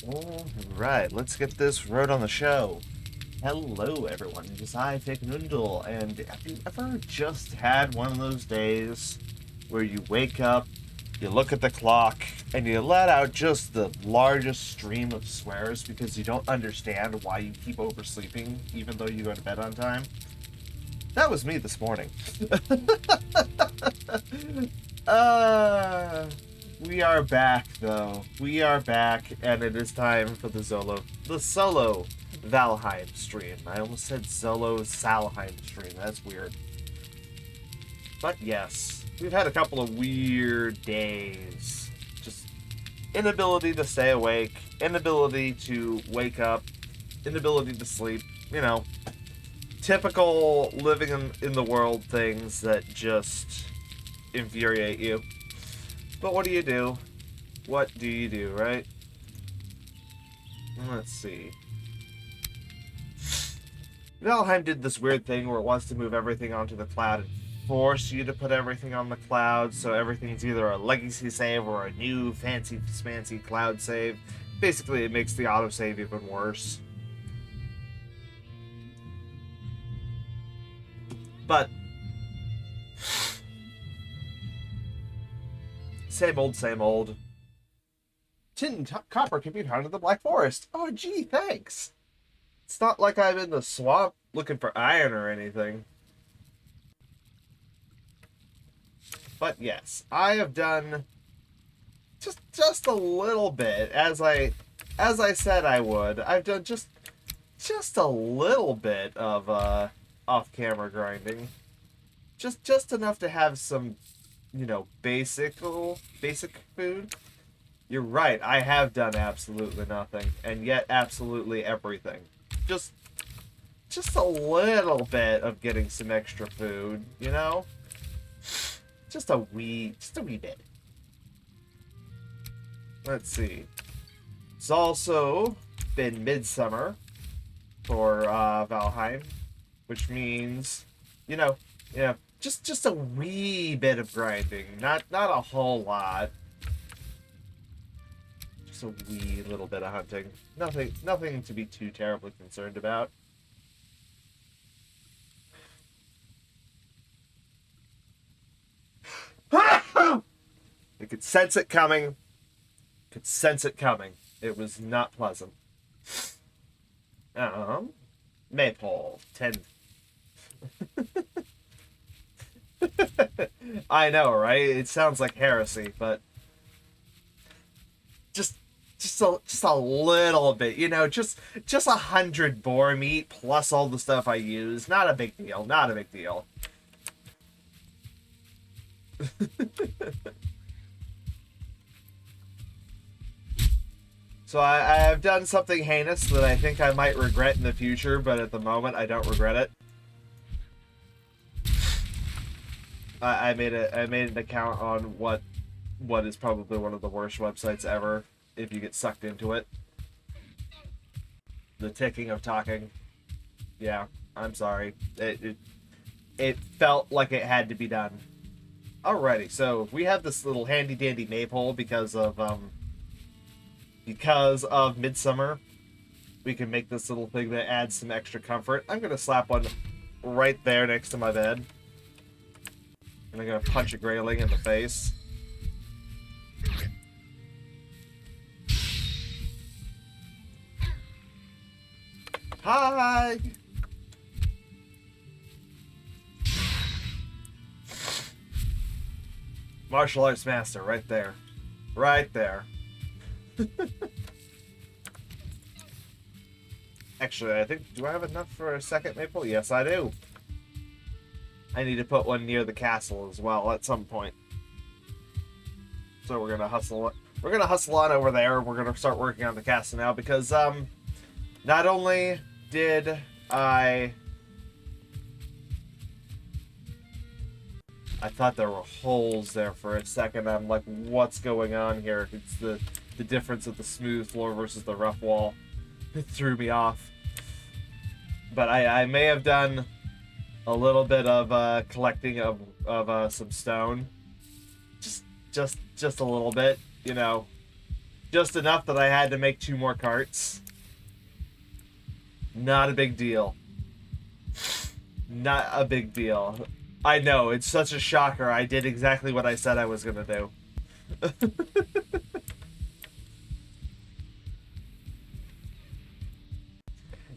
All right, let's get this road on the show. Hello, everyone. It is I, Fake Noodle, and have you ever just had one of those days where you wake up, you look at the clock, and you let out just the largest stream of swears because you don't understand why you keep oversleeping even though you go to bed on time? That was me this morning. uh, we are back, though. We are back, and it is time for the solo Valheim stream. I almost said solo Salheim stream. That's weird. But yes, we've had a couple of weird days. Just inability to stay awake, inability to wake up, inability to sleep. You know, typical living in the world things that just infuriate you. But what do you do? What do you do, right? Let's see. Valheim did this weird thing where it wants to move everything onto the cloud and force you to put everything on the cloud, so everything's either a legacy save or a new fancy smancy cloud save. Basically, it makes the autosave even worse. But same old, same old. Tin and copper can be found in the Black Forest. Oh, gee, thanks. It's not like I'm in the swamp looking for iron or anything. But yes, I have done just a little bit, as I said I would. I've done just a little bit of off-camera grinding. Just enough to have some, you know, basic food. You're right, I have done absolutely nothing, and yet absolutely everything. Just a little bit of getting some extra food, you know? Just a wee bit. Let's see. It's also been midsummer for Valheim, which means, you know, just a wee bit of grinding, not a whole lot. Just a wee little bit of hunting. Nothing to be too terribly concerned about. I could sense it coming. It was not pleasant. Maypole 10. I know, right? It sounds like heresy, but just a little bit, you know, just 100 boar meat plus all the stuff I use. Not a big deal. Not a big deal. So I have done something heinous that I think I might regret in the future, but at the moment I don't regret it. I made an account on what is probably one of the worst websites ever if you get sucked into it. The ticking of talking. Yeah, I'm sorry. It felt like it had to be done. Alrighty, so we have this little handy dandy maypole because of midsummer. We can make this little thing that adds some extra comfort. I'm gonna slap one right there next to my bed. And I'm gonna punch a grayling in the face. Hi! Martial arts master, right there. Right there. Actually, I think, do I have enough for a second maple? Yes, I do. I need to put one near the castle as well at some point. So we're gonna hustle. We're gonna hustle on over there. We're gonna start working on the castle now because not only did I thought there were holes there for a second. I'm like, what's going on here? It's the difference of the smooth floor versus the rough wall. It threw me off. But I may have done a little bit of collecting of some stone. Just a little bit, you know. Just enough that I had to make 2 more carts. Not a big deal. Not a big deal. I know, it's such a shocker. I did exactly what I said I was gonna do.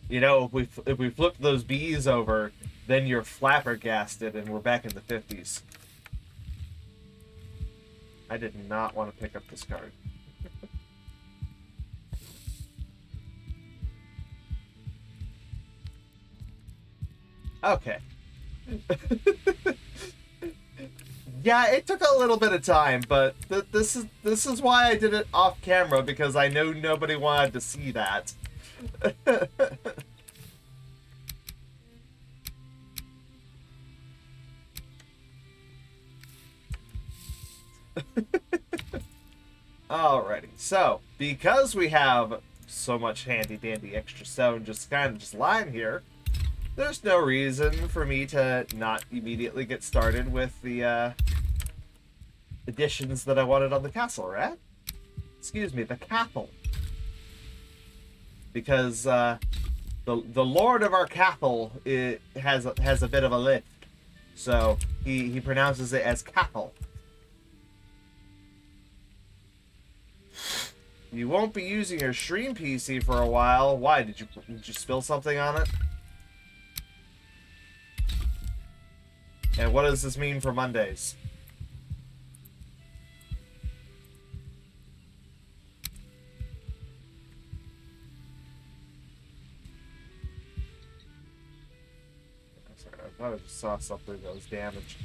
You know, if we flip those bees over, then you're flabbergasted and we're back in the 50s. I did not want to pick up this card. Okay. Yeah, it took a little bit of time, but this is why I did it off camera, because I know nobody wanted to see that. Alrighty, so because we have so much handy dandy extra stone just kind of just lying here, there's no reason for me to not immediately get started with the additions that I wanted on the castle, right? Excuse me, the castle. Because the lord of our castle has a bit of a lift, so he pronounces it as castle. You won't be using your stream PC for a while. Why? Did you spill something on it? And what does this mean for Mondays? Sorry, I thought I just saw something that was damaged.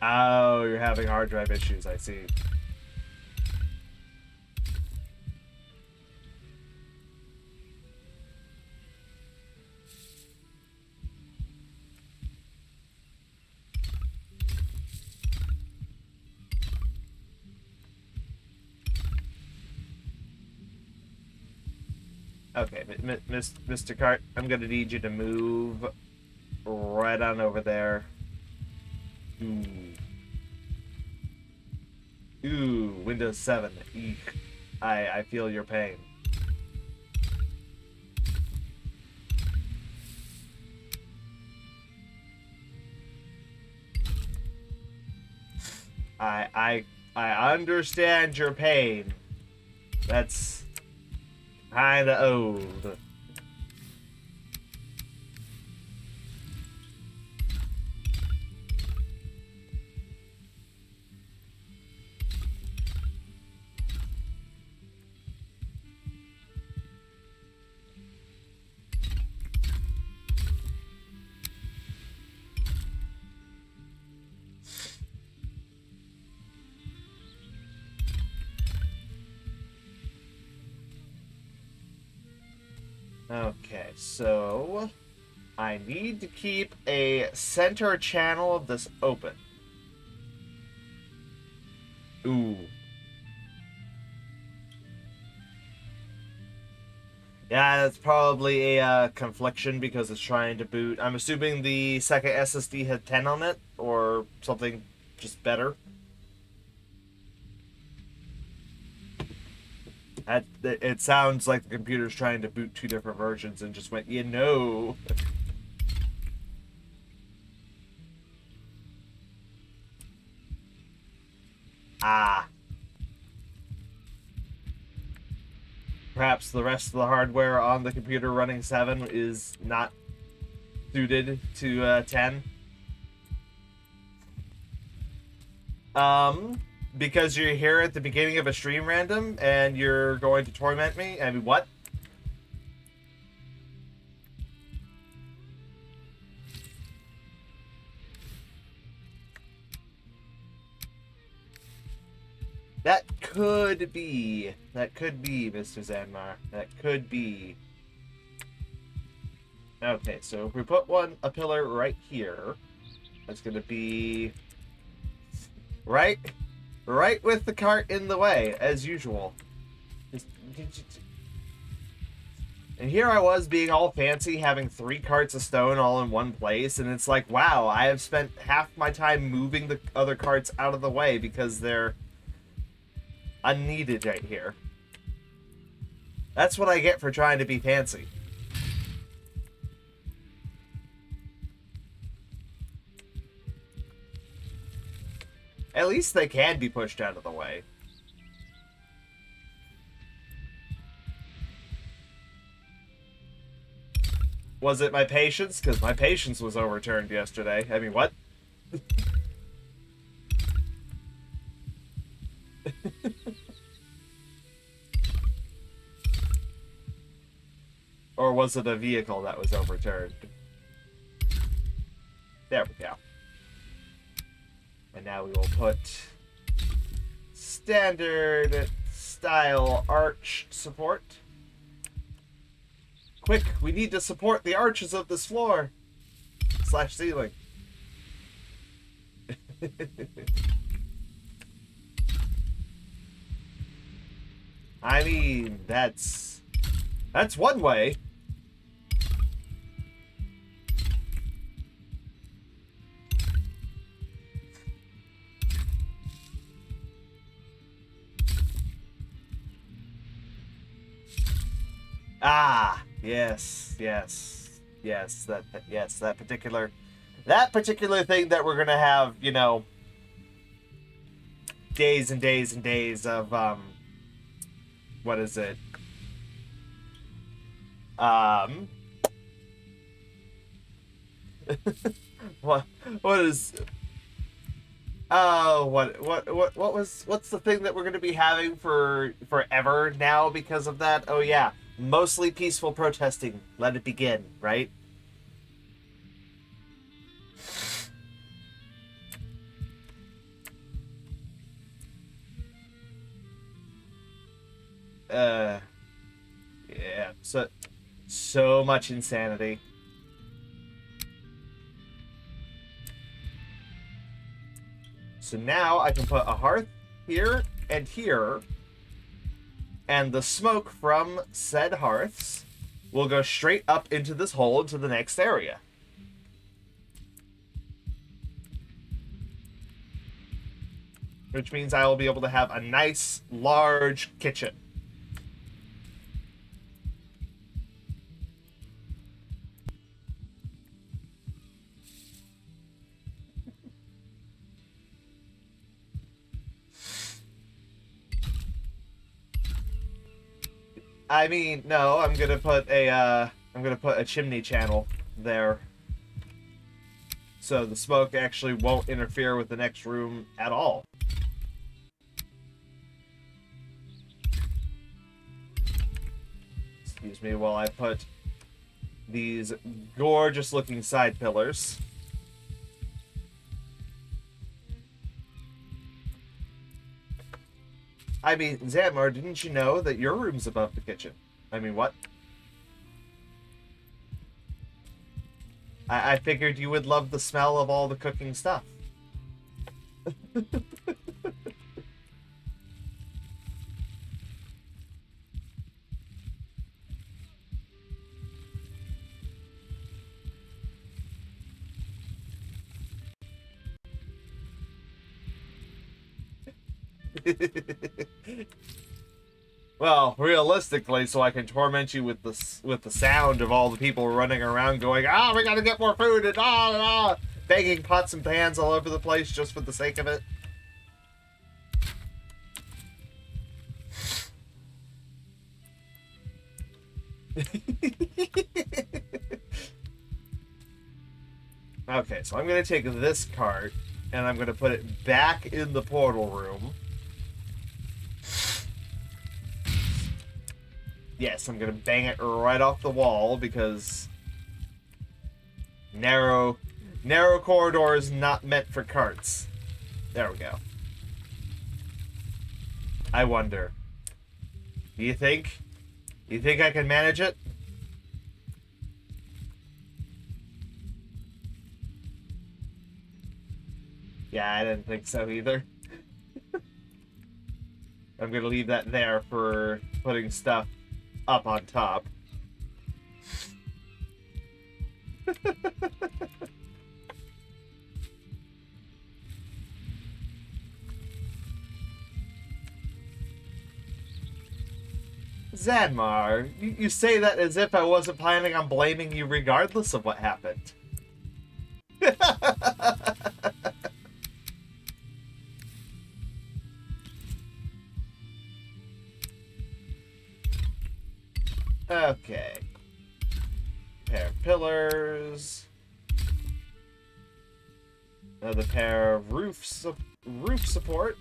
Oh, you're having hard drive issues, I see. Okay, Mr. Cart, I'm gonna need you to move right on over there. Ooh, Windows 7. Eek. I feel your pain. I understand your pain. That's kinda old. Okay, so I need to keep a center channel of this open. Ooh. Yeah, that's probably a confliction because it's trying to boot. I'm assuming the second SSD had 10 on it, or something just better. It sounds like the computer's trying to boot 2 different versions and just went, you know. Ah. Perhaps the rest of the hardware on the computer running 7 is not suited to 10. Because you're here at the beginning of a stream random and you're going to torment me? I mean, what? That could be, Mr. Zanmar. That could be. Okay, so if we put a pillar right here, that's gonna be right with the cart in the way, as usual. And here I was being all fancy, having 3 carts of stone all in one place, and it's like, wow, I have spent half my time moving the other carts out of the way because they're Unneeded right here. That's what I get for trying to be fancy. At least they can be pushed out of the way. Was it my patience? Because my patience was overturned yesterday. I mean, what? Or was it a vehicle that was overturned? There we go. And now we will put standard style arch support. Quick, we need to support the arches of this floor / ceiling. I mean, that's one way. Ah, yes, that particular thing that we're gonna have, you know, days and days and days of what is it? What is oh, what's the thing that we're going to be having for forever now because of that? Oh yeah, mostly peaceful protesting. Let it begin, right? Yeah, so much insanity. So now I can put a hearth here and here, and the smoke from said hearths will go straight up into this hole into the next area. Which means I will be able to have a nice, large kitchen. I mean, no, I'm gonna put a chimney channel there. So the smoke actually won't interfere with the next room at all. Excuse me while I put these gorgeous looking side pillars. I mean, Xamar, didn't you know that your room's above the kitchen? I mean, what? I figured you would love the smell of all the cooking stuff. Well, realistically, so I can torment you with the sound of all the people running around going, "Ah, we gotta get more food," and banging pots and pans all over the place just for the sake of it. Okay, so I'm gonna take this cart and I'm gonna put it back in the portal room. Yes, I'm gonna bang it right off the wall because narrow corridor is not meant for carts. There we go. I wonder. Do you think? You think I can manage it? Yeah, I didn't think so either. I'm gonna leave that there for putting stuff up on top. Zanmar, you say that as if I wasn't planning on blaming you regardless of what happened. Okay. Pair of pillars. Another pair of roof support.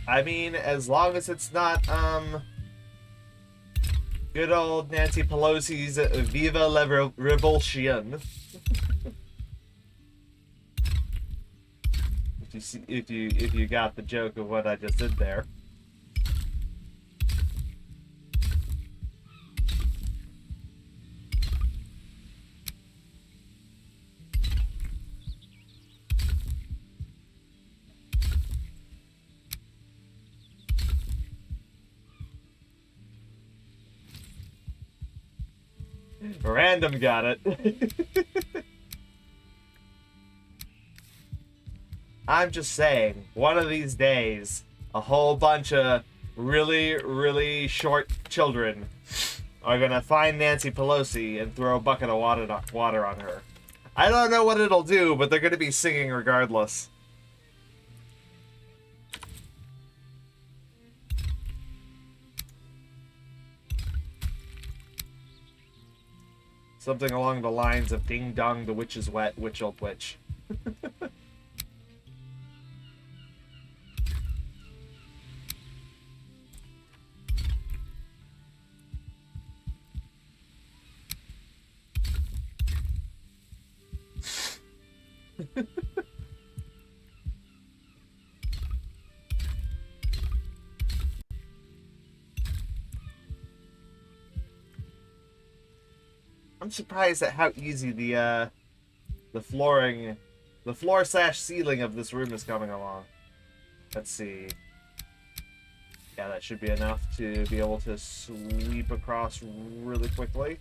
I mean, as long as it's not, good old Nancy Pelosi's Viva la Revolution. If you got the joke of what I just did there. Random got it. I'm just saying, one of these days, a whole bunch of really, really short children are gonna find Nancy Pelosi and throw a bucket of water on her. I don't know what it'll do, but they're gonna be singing regardless. Something along the lines of "Ding dong, the witch is wet, witch old witch." I'm surprised at how easy the flooring, the floor/ceiling of this room is coming along. Let's see. Yeah, that should be enough to be able to sweep across really quickly.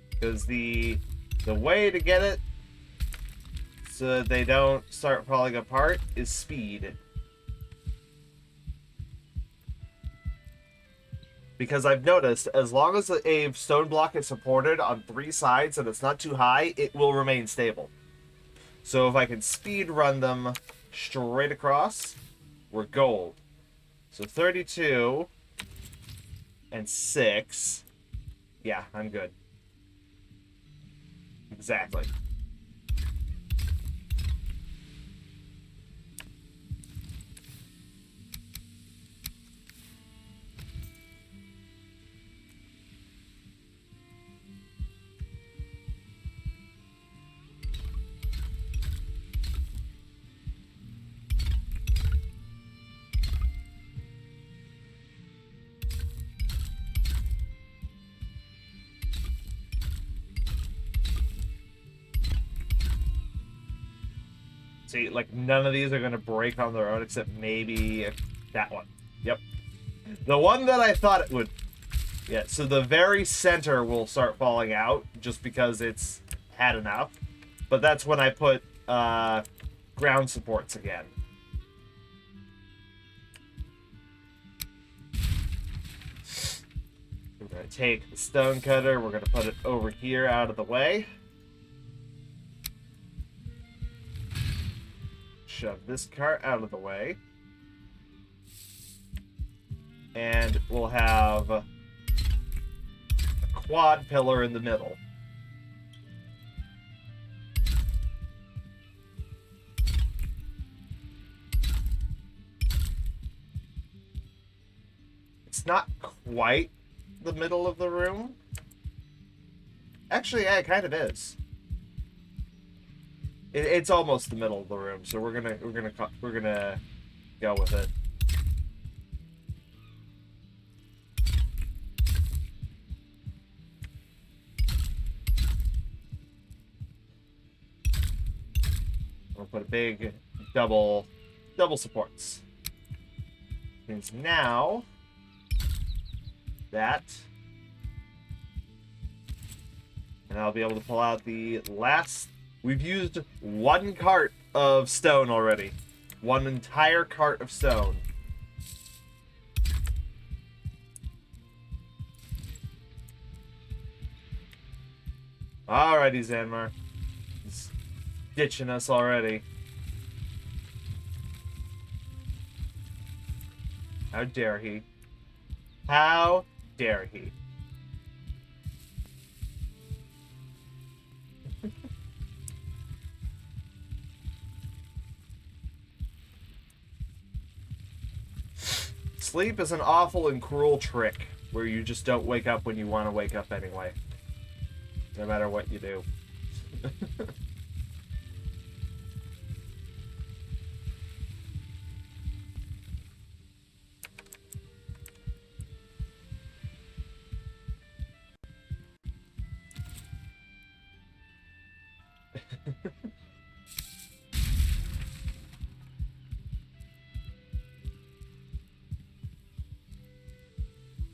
Because the way to get it so that they don't start falling apart is speed. Because I've noticed, as long as a stone block is supported on 3 sides and it's not too high, it will remain stable. So if I can speed run them straight across, we're gold. So 32 and 6. Yeah, I'm good. Exactly. See, like, none of these are going to break on their own except maybe that one. Yep. The one that I thought it would. Yeah, so the very center will start falling out just because it's had enough. But that's when I put ground supports again. We're going to take the stone cutter. We're going to put it over here out of the way. Shove this cart out of the way. And we'll have a quad pillar in the middle. It's not quite the middle of the room. Actually, yeah, it kind of is. It's almost the middle of the room, so we're gonna go with it. We'll put a big double supports. Means now that, and I'll be able to pull out the last. We've used one cart of stone already. One entire cart of stone. Alrighty, Zanmar. He's ditching us already. How dare he? How dare he? Sleep is an awful and cruel trick where you just don't wake up when you want to wake up anyway. No matter what you do.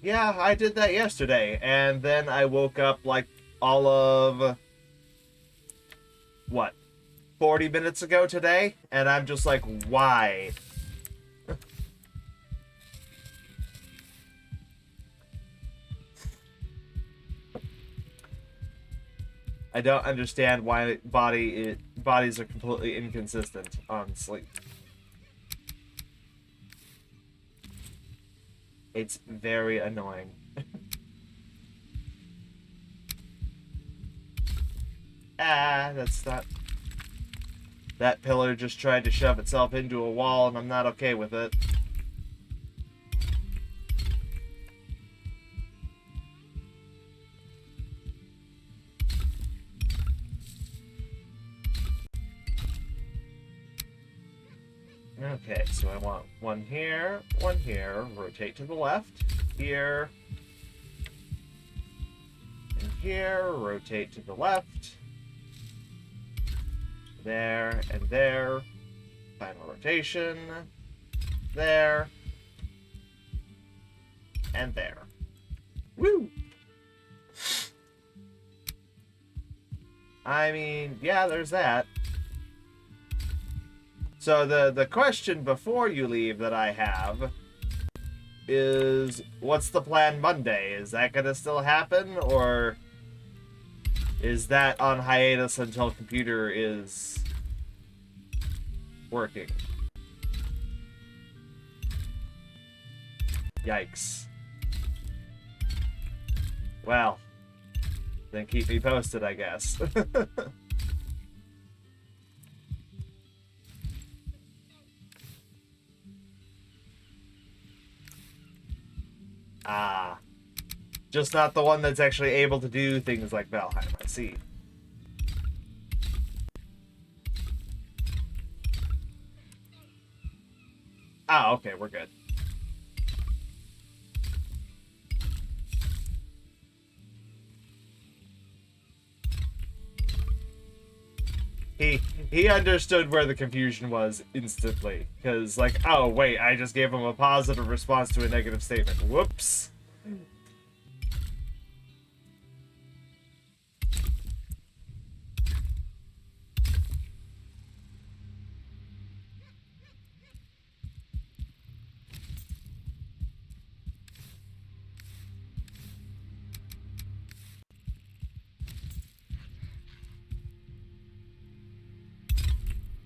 Yeah, I did that yesterday, and then I woke up like all of, what, 40 minutes ago today, and I'm just like, why? I don't understand why bodies are completely inconsistent on sleep. It's very annoying. That's not... That pillar just tried to shove itself into a wall, and I'm not okay with it. Okay, so I want one here, rotate to the left, here, and here, rotate to the left, there, and there, final rotation, there, and there. Woo! I mean, yeah, there's that. So the question before you leave that I have is, what's the plan Monday? Is that gonna still happen, or is that on hiatus until computer is working? Yikes. Well, then keep me posted, I guess. Ah. Just not the one that's actually able to do things like Valheim, I see. Ah, okay, we're good. He understood where the confusion was instantly. Because, like, oh, wait, I just gave him a positive response to a negative statement. Whoops.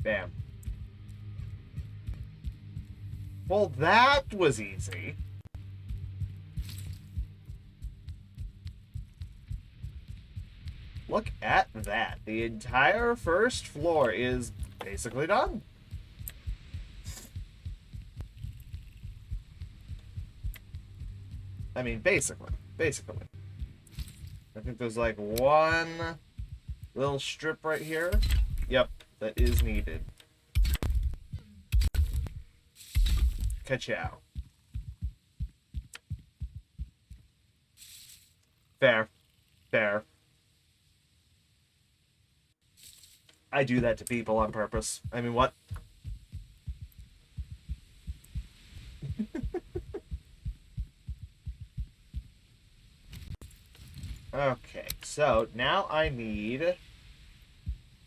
Bam. Well, that was easy. Look at that. The entire first floor is basically done. I mean, basically. Basically. I think there's like one little strip right here. Yep, that is needed. Ka-chow. Fair. Fair. I do that to people on purpose. I mean, what? Okay, so now I need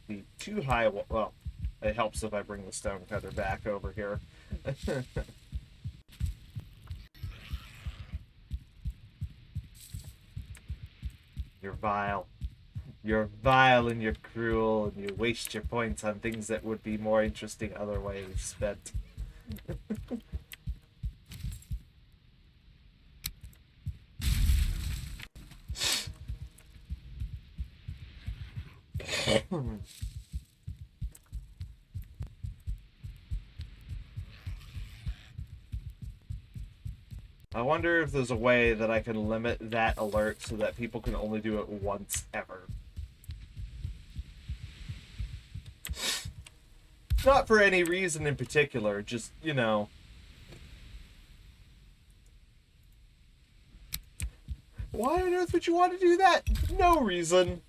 the too high. Well, it helps if I bring the stone cutter back over here. You're vile. You're vile and you're cruel, and you waste your points on things that would be more interesting other ways spent. I wonder if there's a way that I can limit that alert so that people can only do it once ever. Not for any reason in particular, just, you know. Why on earth would you want to do that? No reason.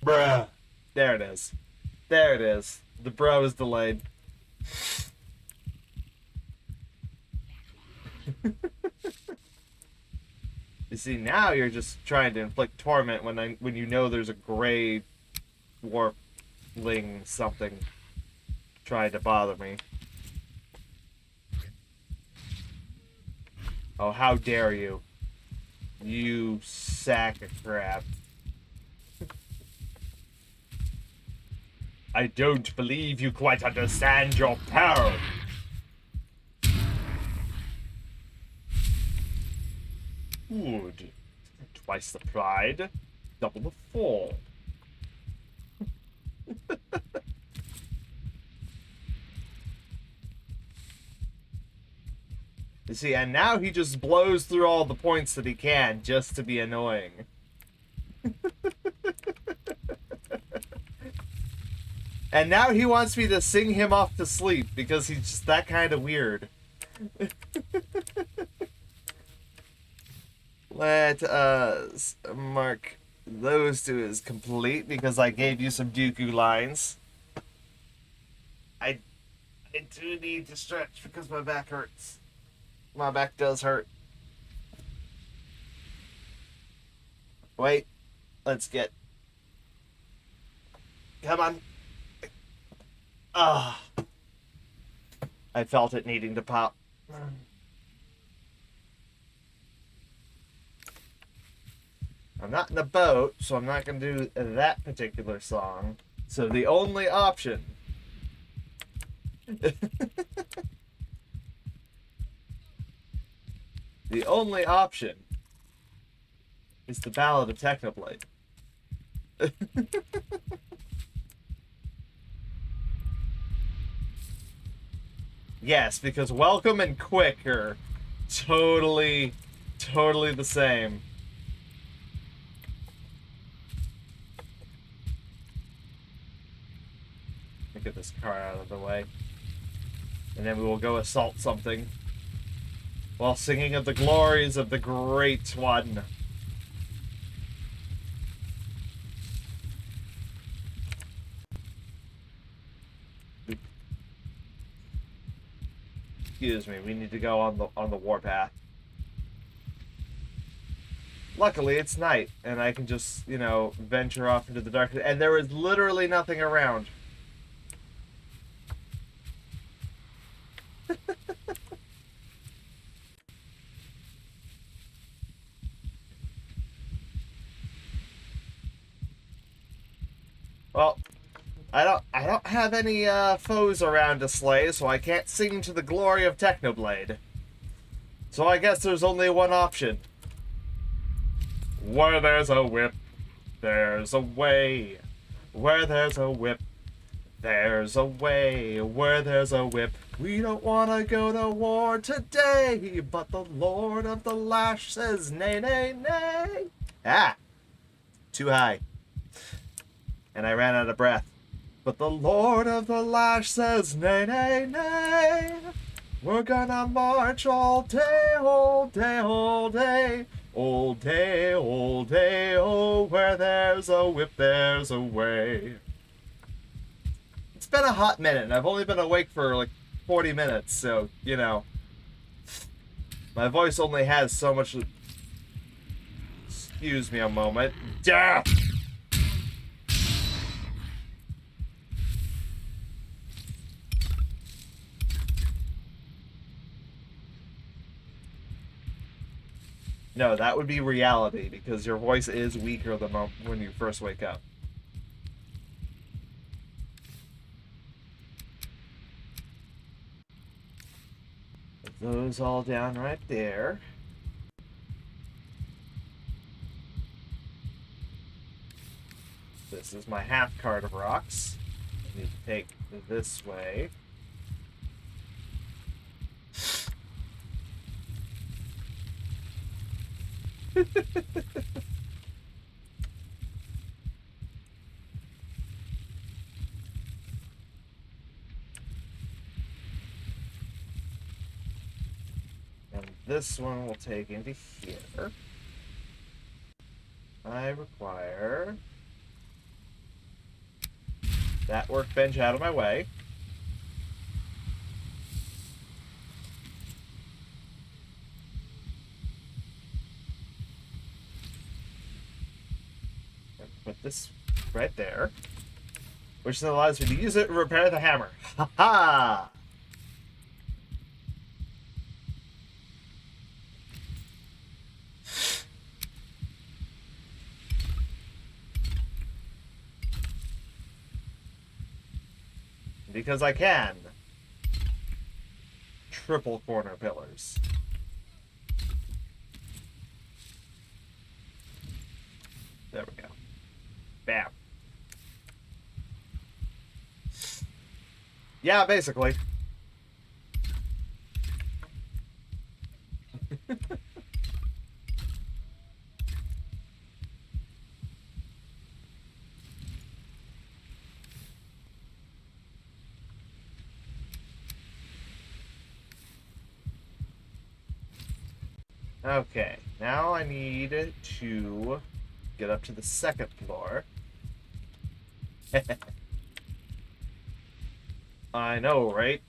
Bruh. There it is. There it is. The bro is delayed. You see, now you're just trying to inflict torment when you know there's a gray warpling something trying to bother me. Oh, how dare you. You sack of crap. I don't believe you quite understand your power. Good. Twice the pride, double the fall. You see, and now he just blows through all the points that he can just to be annoying. And now he wants me to sing him off to sleep because he's just that kind of weird. Let us mark those two as complete because I gave you some Dooku lines. I do need to stretch because my back hurts. My back does hurt. Wait. Let's get... Come on. Ah. I felt it needing to pop. I'm not in a boat, so I'm not going to do that particular song. So the only option... the only option is the Ballad of Technoblade. Yes, because Welcome and Quick are totally the same. Let me get this car out of the way. And then we will go assault something. While singing of the glories of the Great One. Excuse me, we need to go on the warpath. Luckily, it's night, and I can just, you know, venture off into the darkness, and there is literally nothing around. Well, I don't have any foes around to slay, so I can't sing to the glory of Technoblade. So I guess there's only one option. Where there's a whip, there's a way. Where there's a whip, there's a way. Where there's a whip, we don't want to go to war today. But the Lord of the Lash says nay, nay, nay. Ah, too high. And I ran out of breath. But the Lord of the Lash says, nay, nay, nay. We're gonna march all day, all day, all day. All day, all day, oh, where there's a whip, there's a way. It's been a hot minute, and I've only been awake for like 40 minutes, so, you know. My voice only has so much... Excuse me a moment. Duh! No, that would be reality, because your voice is weaker than when you first wake up. Put those all down right there. This is my half cart of rocks. I need to take this way. And this one will take into here. I require that workbench out of my way. And put this right there, which then allows me to use it and repair the hammer. Ha ha! Because I can. Triple corner pillars. There we go. Bam. Yeah, basically. Okay, now I need to get up to the second floor. I know, right?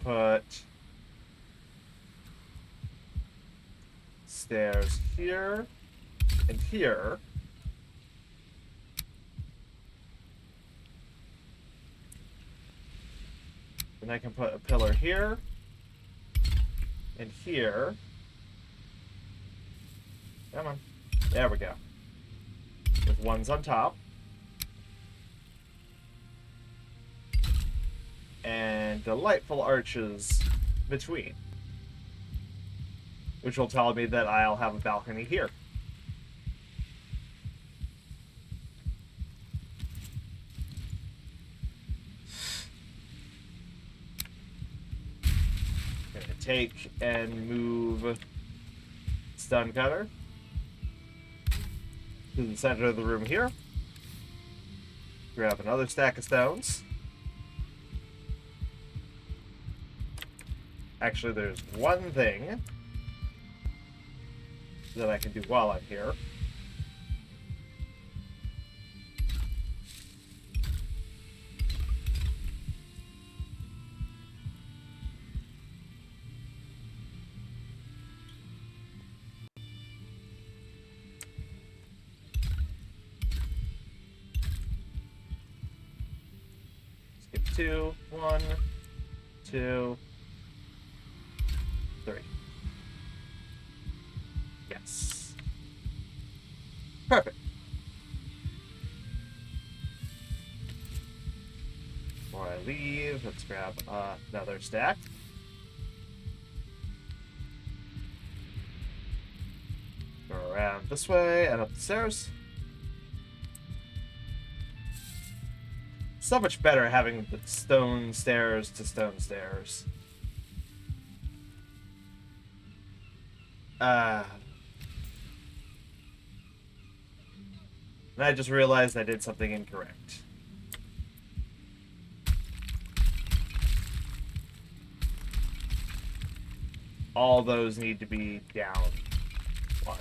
Put stairs here and here. Then I can put a pillar here and here. Come on. There we go. With ones on top. And delightful arches between. Which will tell me that I'll have a balcony here. Gonna take and move stun cutter to the center of the room here. Grab another stack of stones. Actually, there's one thing that I can do while I'm here. Skip 2, 1, 2, 3. Yes. Perfect. Before I leave, let's grab another stack. Go around this way and up the stairs. So much better having the stone stairs to stone stairs. And I just realized I did something incorrect. All those need to be down 1.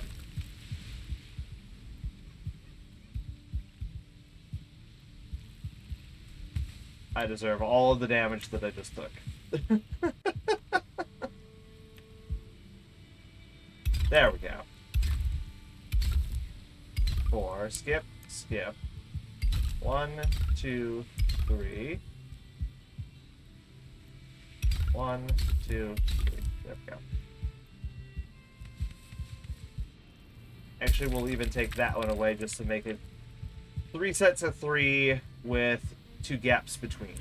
I deserve all of the damage that I just took. There we go. 4, skip, skip. 1, 2, 3. 1, 2, 3. There we go. Actually, we'll even take that one away just to make it 3 sets of 3 with 2 gaps between.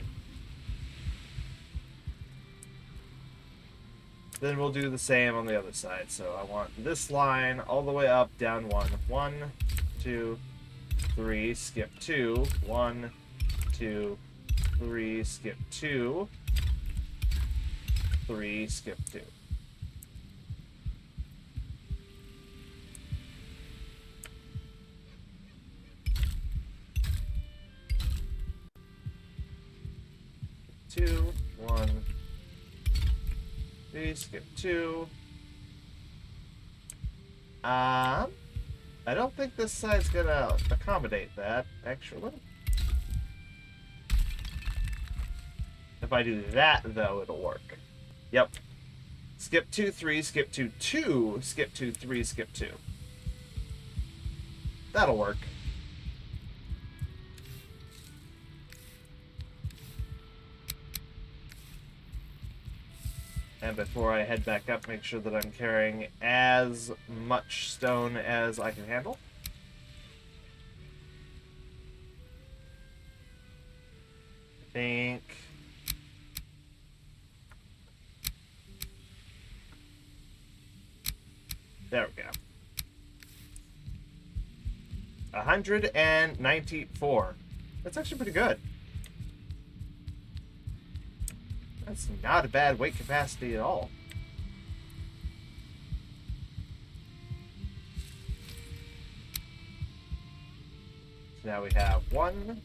Then we'll do the same on the other side. So I want this line all the way up, down 1. 1, 2, 3, skip 2. 1, 2, 3, skip 2. 3, skip 2. Two, 1, 3, skip 2. I don't think this side's gonna accommodate that, actually. If I do that, though, it'll work. Yep. Skip 2, 3, skip 2, 2, skip 2, 3, skip 2. That'll work. And before I head back up, make sure that I'm carrying as much stone as I can handle. I think... There we go. 194. That's actually pretty good. That's not a bad weight capacity at all. So now we have 1.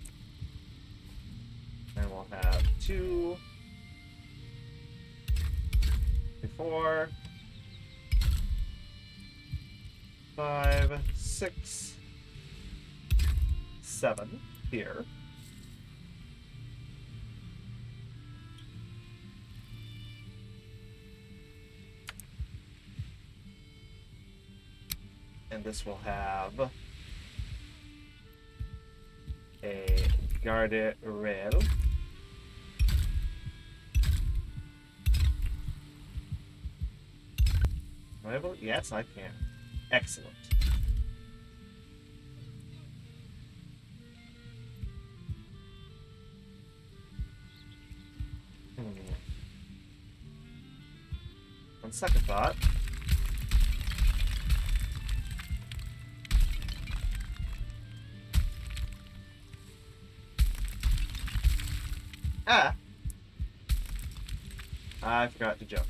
And we'll have 2. 4. 5, 6, 7 here. And this will have a guardrail. Am I able to? Yes, I can. Excellent. On second thought, I forgot to jump.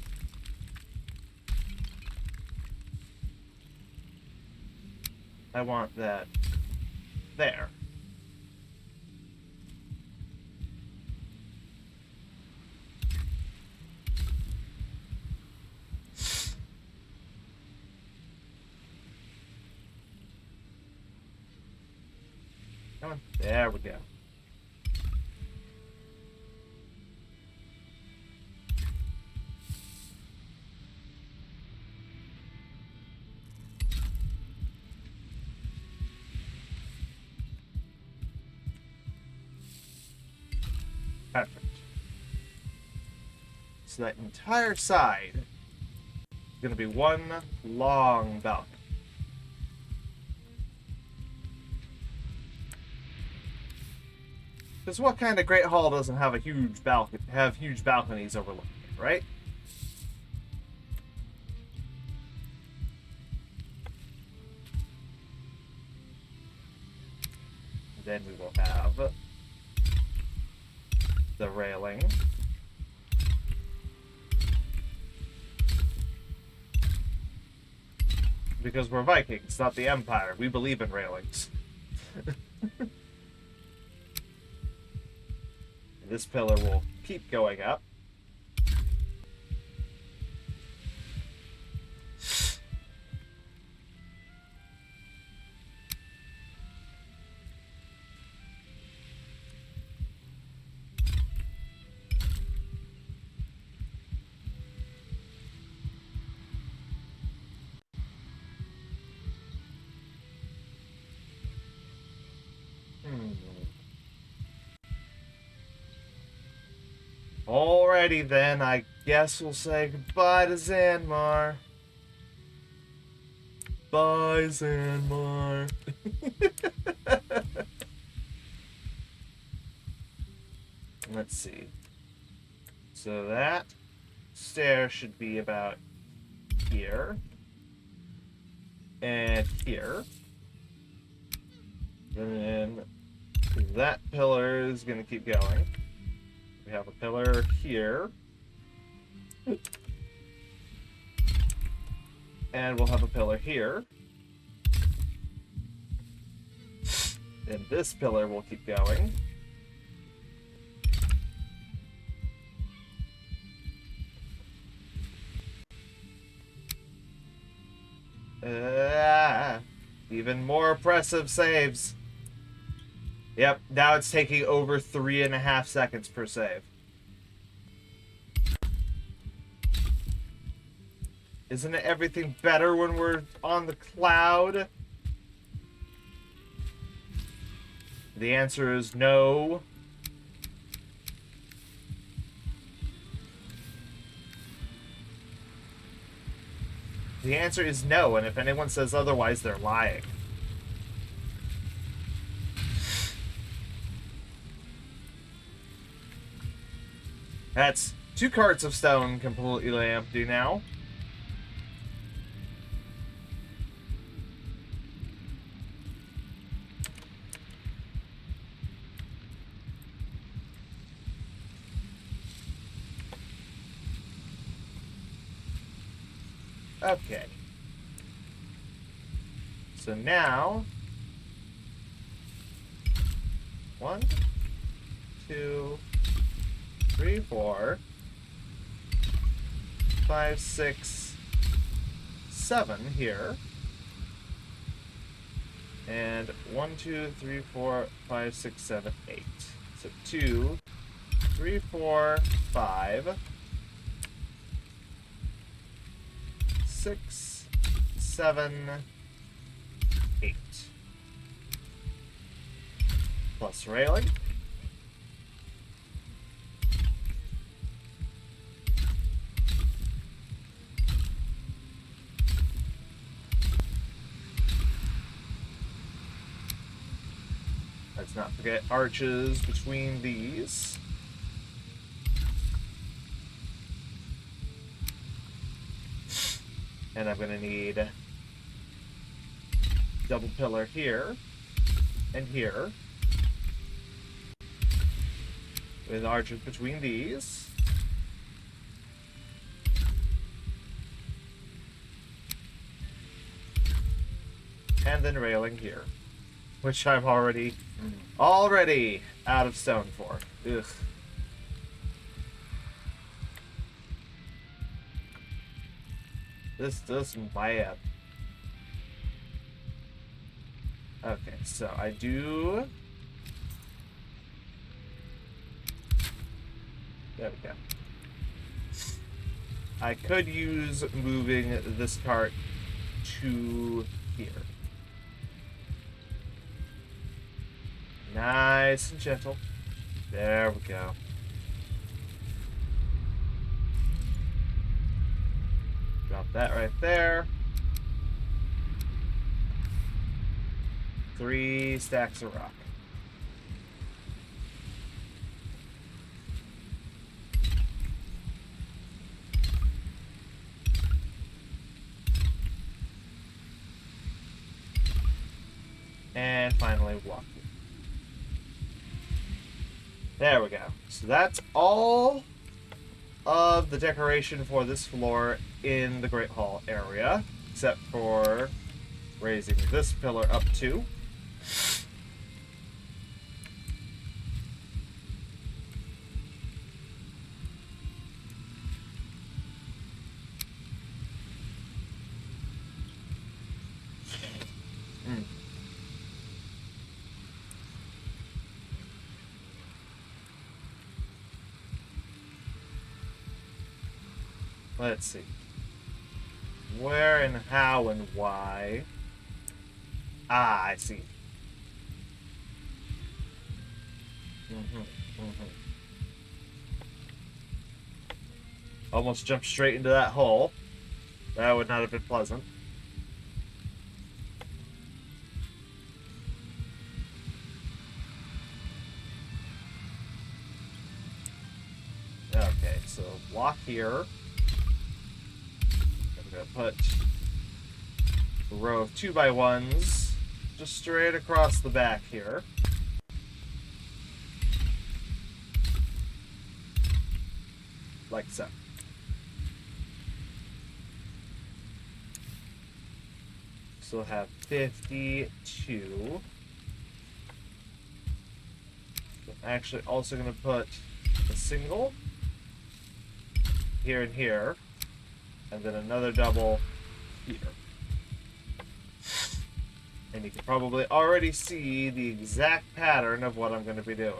I want that there. Come on. There we go. Perfect. So that entire side is going to be one long balcony. Because what kind of great hall doesn't have a huge huge balconies overlooking it, right? Then we will have the railing. Because we're Vikings, not the Empire. We believe in railings. This pillar will keep going up. Alrighty then, I guess we'll say goodbye to Zanmar. Bye, Zanmar. Let's see. So that stair should be about here. And here. And then that pillar is going to keep going. We have a pillar here. And we'll have a pillar here. And this pillar will keep going. Even more oppressive saves. Yep, now it's taking over 3.5 seconds per save. Isn't everything better when we're on the cloud? The answer is no. The answer is no, and if anyone says otherwise, they're lying. That's 2 carts of stone completely empty now. Okay. So now 1, 2, 3, 4, 5, 6, 7 here. And 1, 2, 3, 4, 5, 6, 7, 8. So 2, 3, 4, 5, 6, 7, 8. Plus railing. Let's not forget arches between these. And I'm going to need double pillar here and here with arches between these. And then railing here, which I'm already out of stone for. Ugh. This does bad. Okay, so I do. There we go. I could use moving this cart to here. Nice and gentle. There we go. Drop that right there. 3 stacks of rock. And finally walk. There we go. So that's all of the decoration for this floor in the Great Hall area. except for raising this pillar up too. Let's see. Where and how and why. Ah, I see. Almost jumped straight into that hole. That would not have been pleasant. Okay, so block here. I'm gonna put a row of 2x1s just straight across the back here. Like so. So we'll have 52. I'm actually also going to put a single here and here, and then another double here. And you can probably already see the exact pattern of what I'm going to be doing.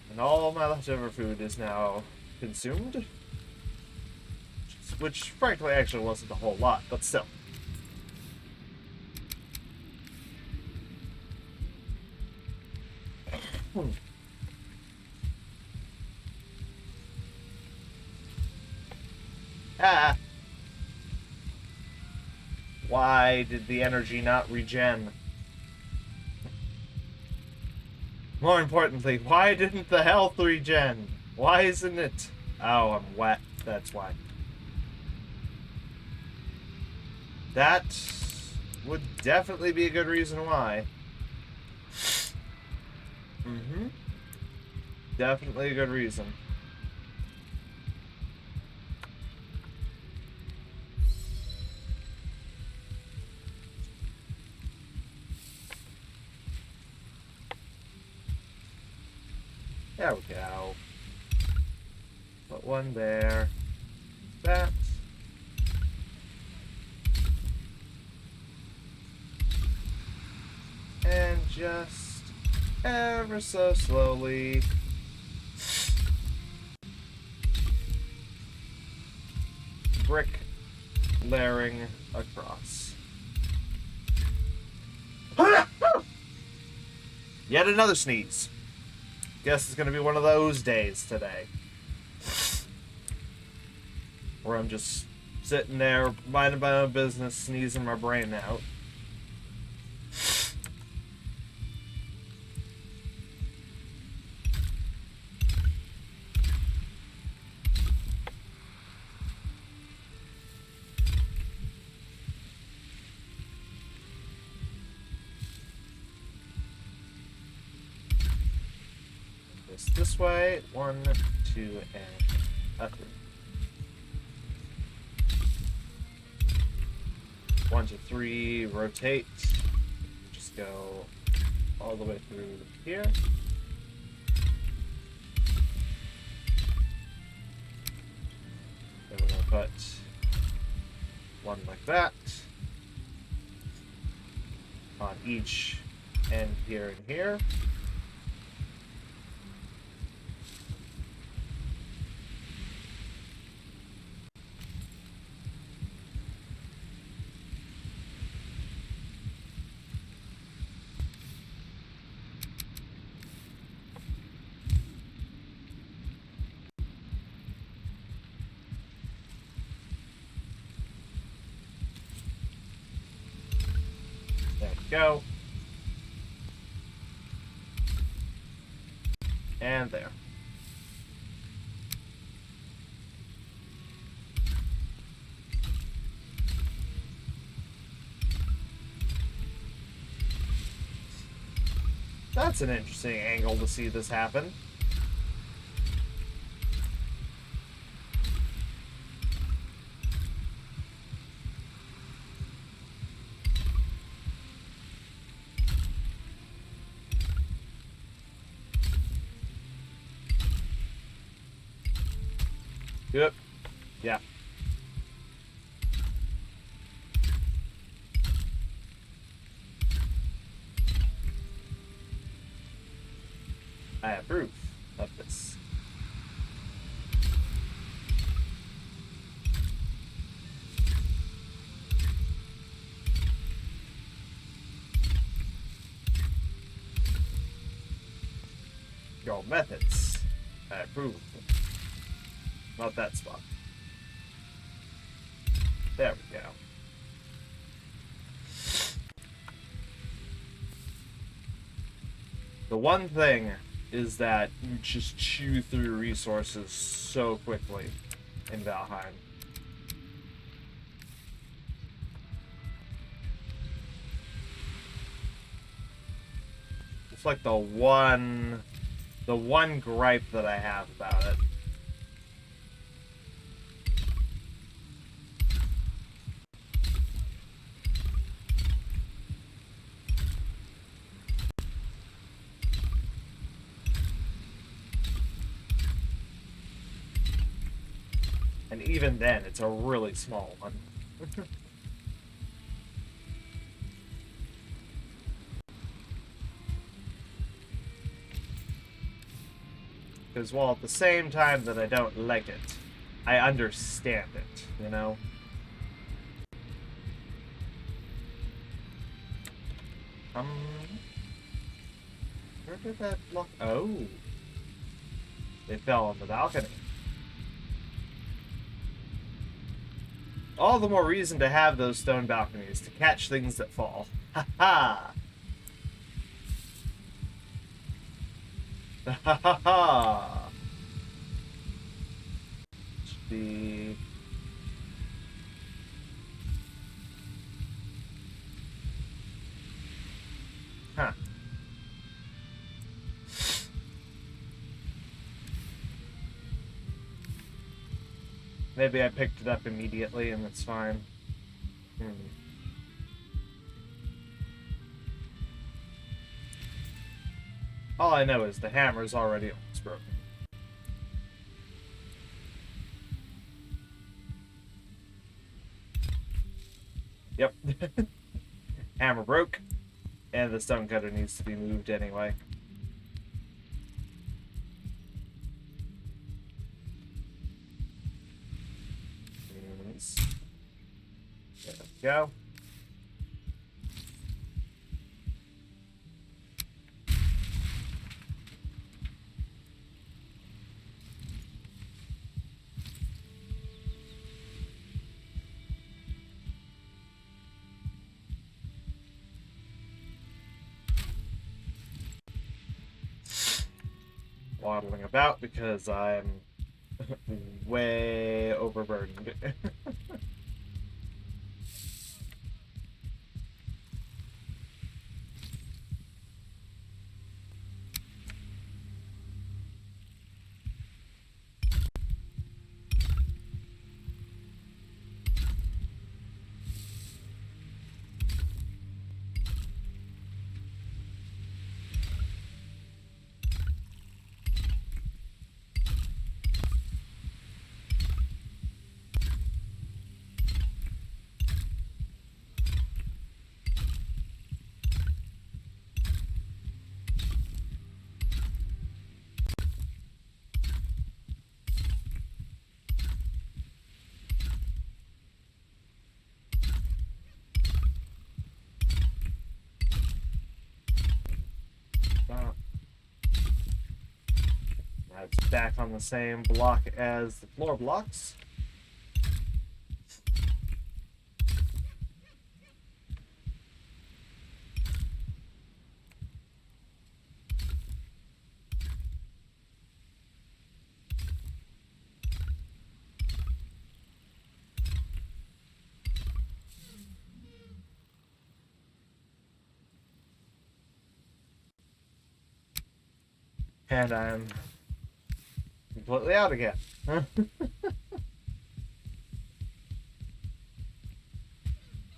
And all my leftover food is now consumed. Which, frankly, actually wasn't a whole lot, but still. Ah! Why did the energy not regen? More importantly, why didn't the health regen? Why isn't it? Oh, I'm wet. That's why. That would definitely be a good reason why. Definitely a good reason. There we go. Put one there. That. And just ever so slowly brick layering across. Yet another sneeze. Guess it's gonna be one of those days today. Where I'm just sitting there minding my own business, sneezing my brain out. This way. 1, 2, and up. 1, 2, 3, rotate. Just go all the way through here. Then we're going to put one like that on each end here and here. Go. And there. That's an interesting angle to see this happen. Yep. Yeah. I approve of this. Your methods. I approve of them. Not that spot. There we go. The one thing is that you just chew through resources so quickly in Valheim. It's like the one gripe that I have about it. And even then, it's a really small one. Because while at the same time that I don't like it, I understand it, you know? Where did that block? Oh. They fell on the balcony. All the more reason to have those stone balconies, to catch things that fall. Ha ha! Ha ha ha! Should be... Huh. Maybe I picked it up immediately and it's fine. All I know is the hammer's already almost broken. Yep. Hammer broke, and the stone cutter needs to be moved anyway. There we go. Waddling about because I'm way overburdened. Now it's back on the same block as the floor blocks. And I'm completely out again.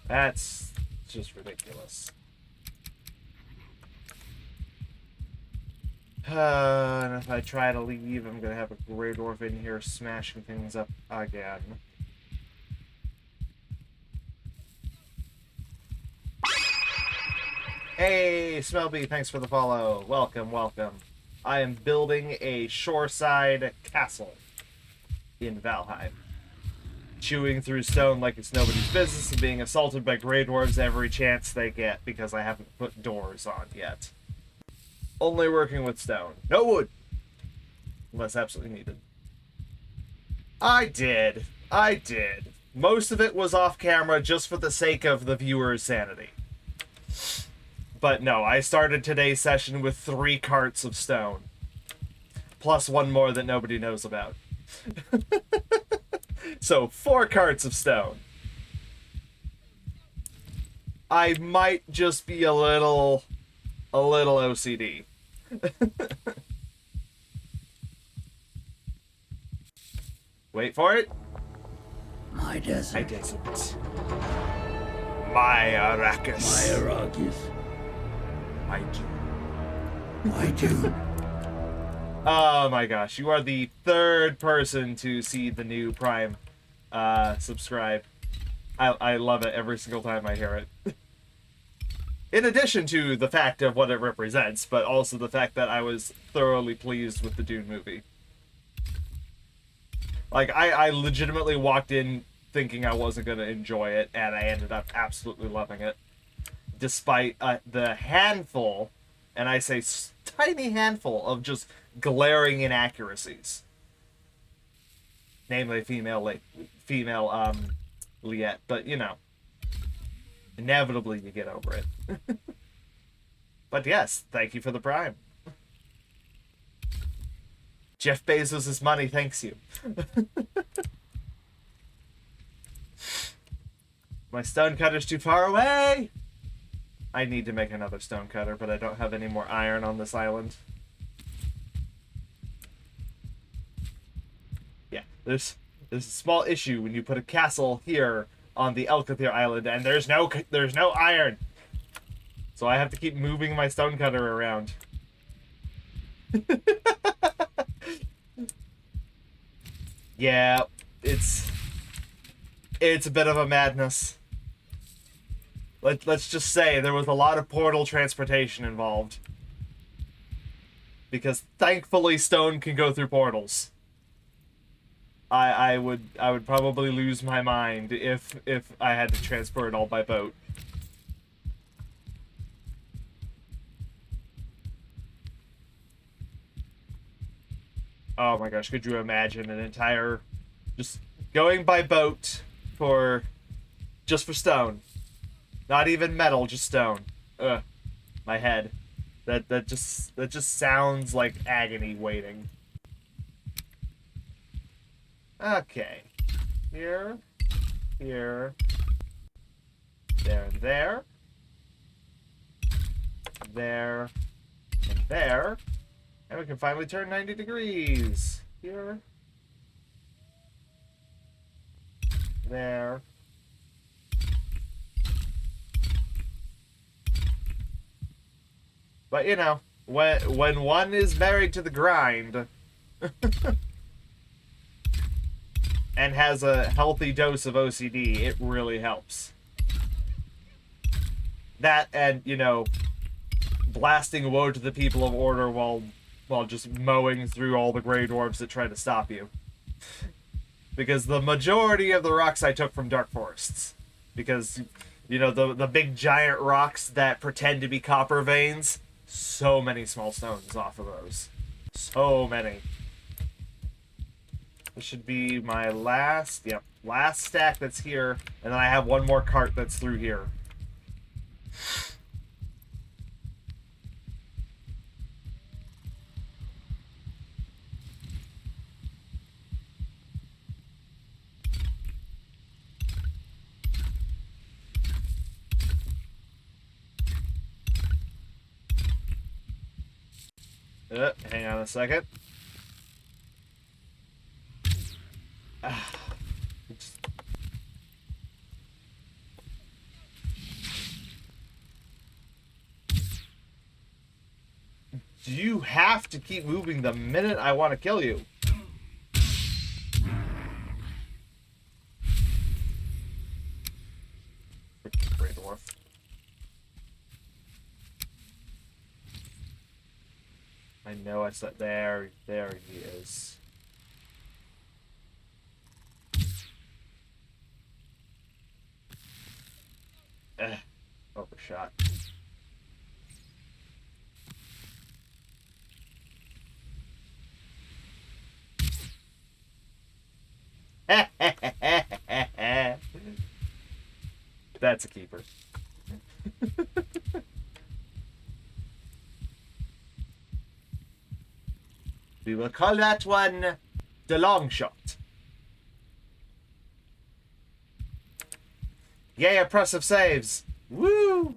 That's just ridiculous. And if I try to leave, I'm gonna have a Grey Dwarf in here smashing things up again. Hey, Smellbee, thanks for the follow. Welcome, welcome. I am building a shoreside castle in Valheim. Chewing through stone like it's nobody's business and being assaulted by Grey Dwarves every chance they get because I haven't put doors on yet. Only working with stone. No wood! Unless absolutely needed. I did. Most of it was off camera just for the sake of the viewer's sanity. But no, I started today's session with 3 carts of stone. Plus 1 more that nobody knows about. So, 4 carts of stone. I might just be a little OCD. Wait for it. My desert. My desert. My Arrakis. My Arrakis. I do. I do. Oh my gosh, you are the 3rd person to see the new Prime subscribe. I love it every single time I hear it. In addition to the fact of what it represents, but also the fact that I was thoroughly pleased with the Dune movie. Like, I legitimately walked in thinking I wasn't going to enjoy it, and I ended up absolutely loving it. Despite the handful, and I say tiny handful, of just glaring inaccuracies. Namely female Liette, but you know, inevitably you get over it. But yes, thank you for the Prime. Jeff Bezos' money thanks you. My stone cutter's too far away! I need to make another stone cutter, but I don't have any more iron on this island. Yeah, there's a small issue when you put a castle here on the Elkathir Island, and there's no iron. So I have to keep moving my stone cutter around. Yeah, it's a bit of a madness. Let's just say there was a lot of portal transportation involved. Because thankfully stone can go through portals. I would probably lose my mind if I had to transport it all by boat. Oh my gosh, could you imagine an entire just going by boat just for stone. Not even metal, just stone. Ugh. My head. That just sounds like agony waiting. Okay. Here, there, and there. There, and there. And we can finally turn 90 degrees. Here. There. But, you know, when one is married to the grind and has a healthy dose of OCD, it really helps. That and, you know, blasting woe to the people of Order while just mowing through all the Grey Dwarves that try to stop you. Because the majority of the rocks I took from Dark Forests. Because, you know, the big giant rocks that pretend to be copper veins, so many small stones off of those. So many. This should be my last stack that's here, and then I have one more cart that's through here. Hang on a second. Ah, it's- You have to keep moving the minute I want to kill you. Freaking Grey Dwarf. I know I said there he is. Overshot. That's a keeper. We will call that one the long shot. Yay, impressive saves. Woo!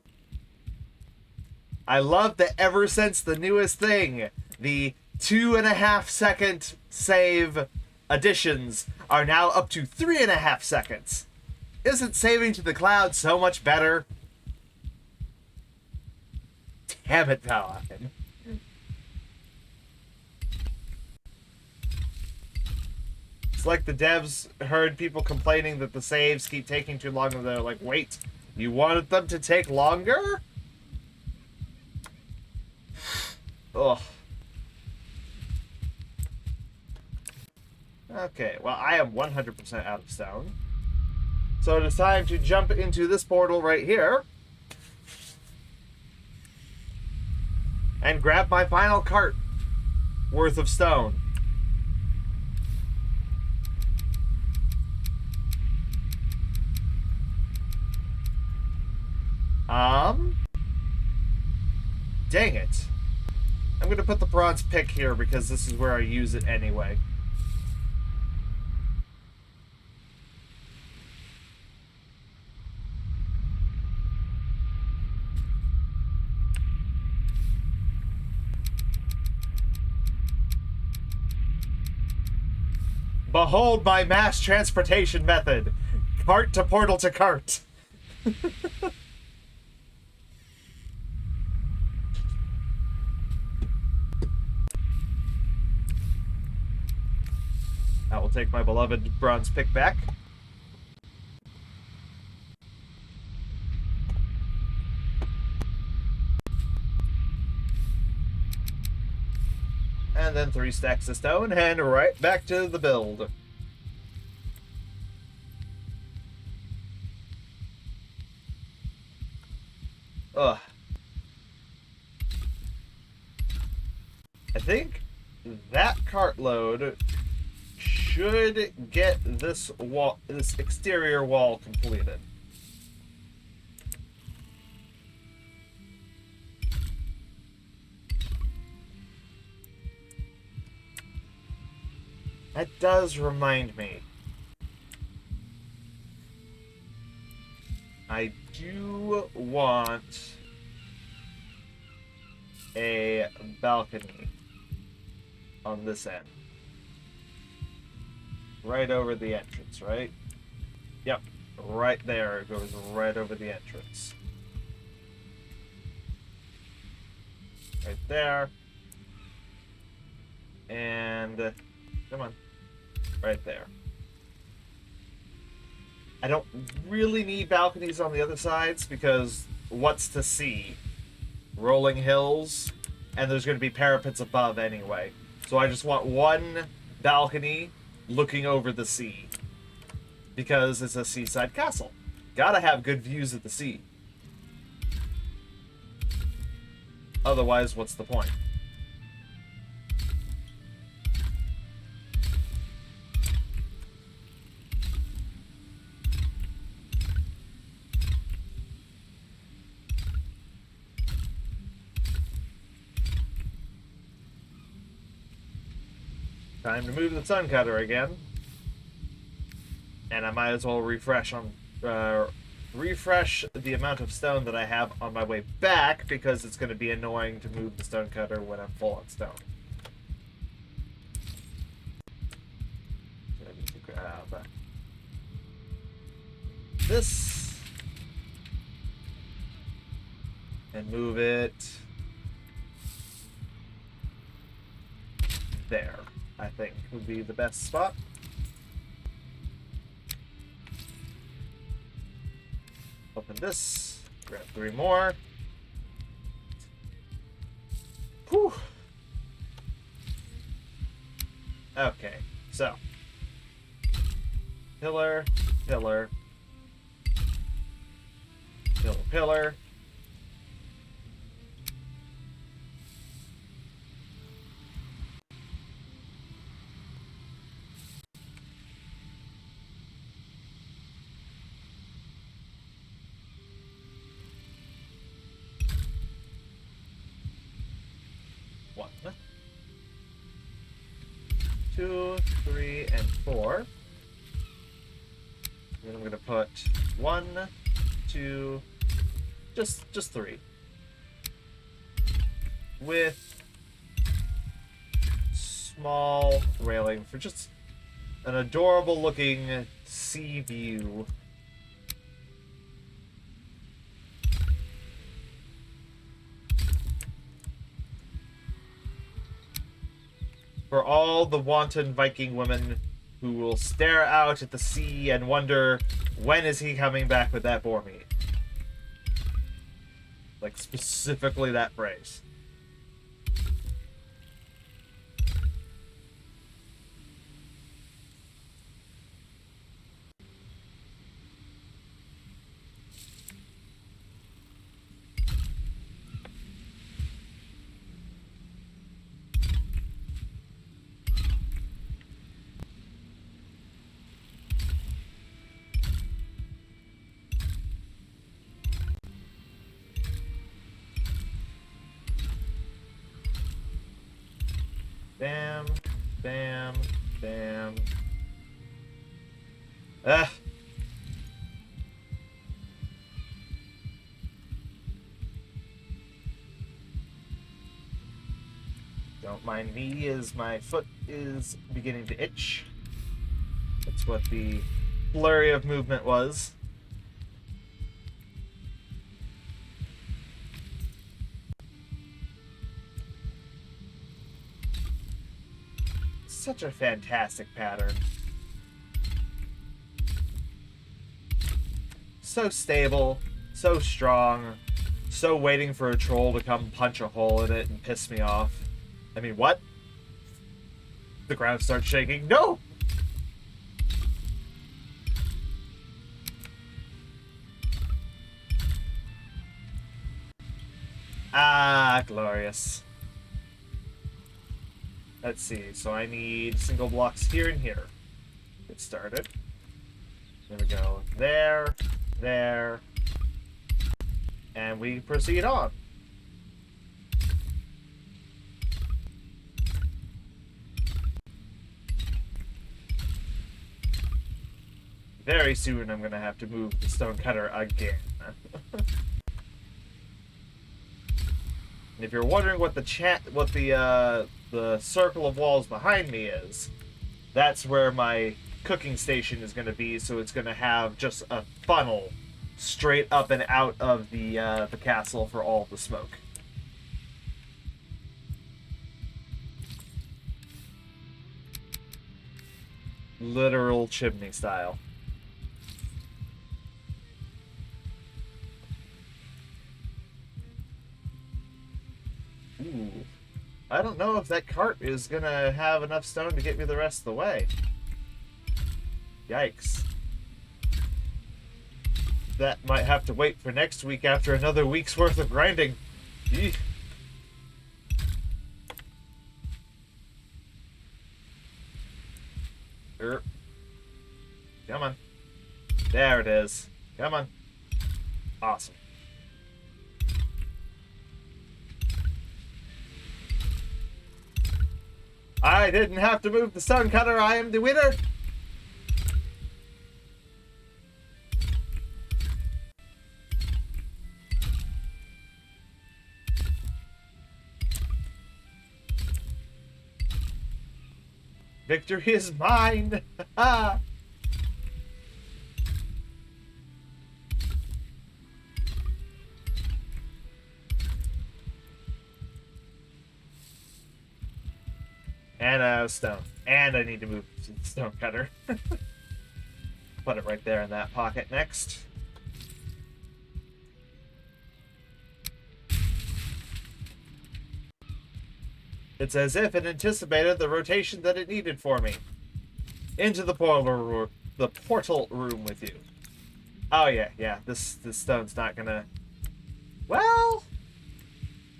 I love that ever since the newest thing, the 2.5-second save additions are now up to 3.5 seconds. Isn't saving to the cloud so much better? Damn it, Valheim. It's like the devs heard people complaining that the saves keep taking too long, and they're like, wait, you wanted them to take longer? Ugh. Okay, well, I am 100% out of stone. So it is time to jump into this portal right here. And grab my final cart worth of stone. Dang it. I'm gonna put the bronze pick here because this is where I use it anyway. Behold my mass transportation method. Cart to portal to cart. I will take my beloved bronze pick back. And then 3 stacks of stone, and right back to the build. Ugh. I think that cartload should get this wall, this exterior wall completed. That does remind me. I do want a balcony on this end. Right over the entrance, right? Yep. Right there. It goes right over the entrance. Right there. And come on. Right there. I don't really need balconies on the other sides because what's to see? Rolling hills, and there's going to be parapets above anyway. So I just want one balcony looking over the sea because it's a seaside castle. Gotta have good views of the sea. Otherwise, what's the point? Time to move the sun cutter again. And I might as well refresh on refresh the amount of stone that I have on my way back, because it's going to be annoying to move the stone cutter when I'm full on stone. So I need to grab this and move it there, I think would be the best spot. Open this, grab 3 more. Whew. Okay, so pillar, pillar, pillar, pillar. One, 2, 3, and 4. Then I'm gonna put 1, 2, just 3, with small railing for just an adorable looking sea view. For all the wanton Viking women who will stare out at the sea and wonder, when is he coming back with that boar meat? Like, specifically that phrase. Bam, bam, bam. Ah. Don't mind me as my foot is beginning to itch. That's what the flurry of movement was. Such a fantastic pattern. So stable, so strong, so waiting for a troll to come punch a hole in it and piss me off. I mean, what? The ground starts shaking. No! Ah, glorious. Let's see, so I need single blocks here and here. Get started. There we go. There, there, and we proceed on. Very soon I'm gonna have to move the stone cutter again. And if you're wondering what the circle of walls behind me is, that's where my cooking station is going to be. So it's going to have just a funnel straight up and out of the castle for all the smoke. Literal chimney style. Ooh. I don't know if that cart is gonna have enough stone to get me the rest of the way. Yikes. That might have to wait for next week after another week's worth of grinding. Eek. Come on. There it is. Come on. Awesome. I didn't have to move the stone cutter. I am the winner. Victory is mine! Ha! And stone. And I need to move to the stone cutter. Put it right there in that pocket next. It's as if it anticipated the rotation that it needed for me. Into the portal room with you. Oh yeah. This stone's not gonna. Well,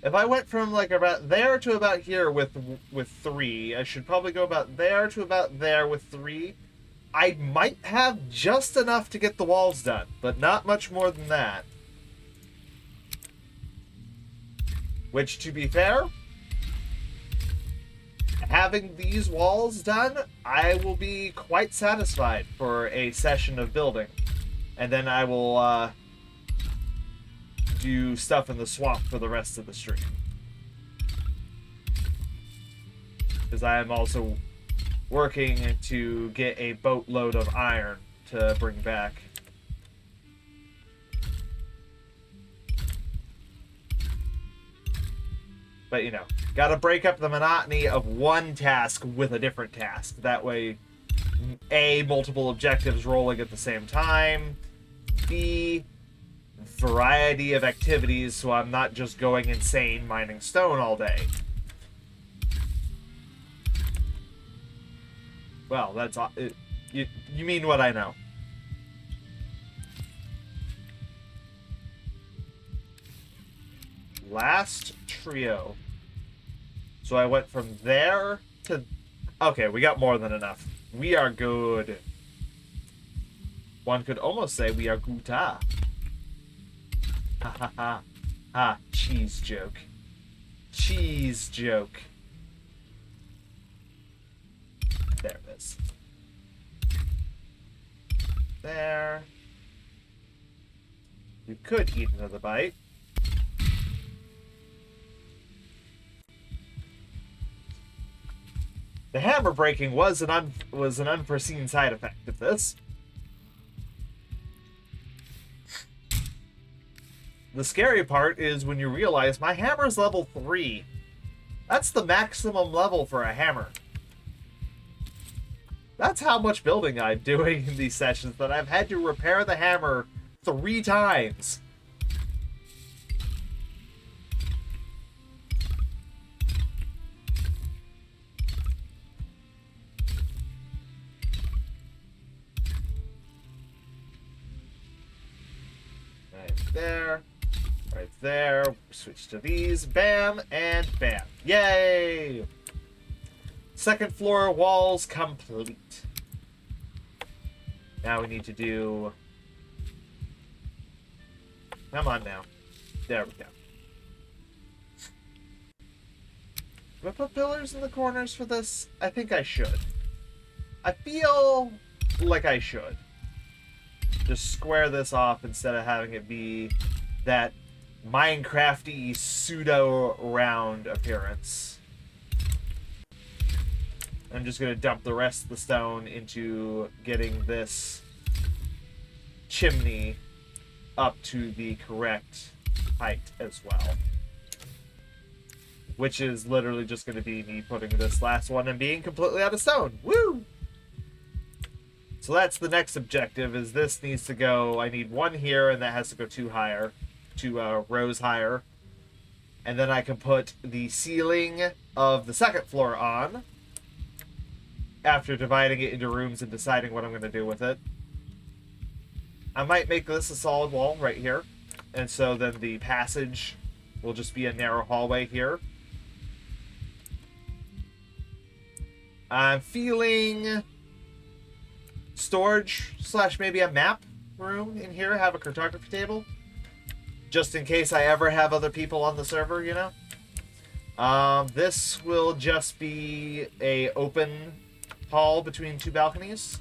if I went from like about there to about here with 3, I should probably go about there to about there with 3. I might have just enough to get the walls done, but not much more than that. Which, to be fair, having these walls done, I will be quite satisfied for a session of building. And then I will do stuff in the swamp for the rest of the stream. Because I am also working to get a boatload of iron to bring back. But, you know, gotta break up the monotony of one task with a different task. That way, A, multiple objectives rolling at the same time. B, variety of activities so I'm not just going insane mining stone all day. Well, that's... You mean what I know. Last trio. So I went from there to... Okay, we got more than enough. We are good. One could almost say we are guta. Ha ha ha. Ah, cheese joke. Cheese joke. There it is. There. You could eat another bite. The hammer breaking was an unforeseen side effect of this. The scary part is when you realize my hammer's level 3. That's the maximum level for a hammer. That's how much building I'm doing in these sessions that I've had to repair the hammer 3 times. Right there. Right there. Switch to these. Bam and bam. Yay! Second floor walls complete. Now we need to do... Come on now. There we go. Do I put pillars in the corners for this? I think I should. I feel like I should. Just square this off instead of having it be that Minecraft-y pseudo-round appearance. I'm just going to dump the rest of the stone into getting this chimney up to the correct height as well. Which is literally just going to be me putting this last one and being completely out of stone. Woo! So that's the next objective, is this needs to go... I need 1 here, and that has to go 2 higher. 2 rows higher. And then I can put the ceiling of the 2nd floor on, after dividing it into rooms and deciding what I'm going to do with it. I might make this a solid wall right here. And so then the passage will just be a narrow hallway here. I'm feeling storage / maybe a map room in here. Have a cartography table. Just in case I ever have other people on the server, you know. This will just be a open hall between 2 balconies.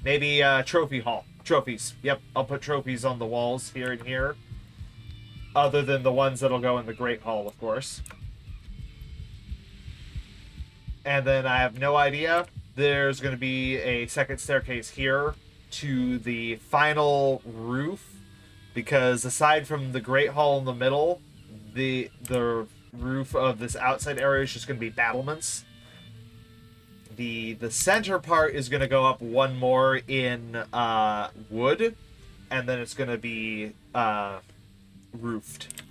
Maybe a trophy hall. Trophies. Yep, I'll put trophies on the walls here and here. Other than the ones that'll go in the Great Hall, of course. And then I have no idea. There's going to be a second staircase here to the final roof, because aside from the Great Hall in the middle, the roof of this outside area is just going to be battlements. The center part is going to go up one more in wood, and then it's going to be roofed.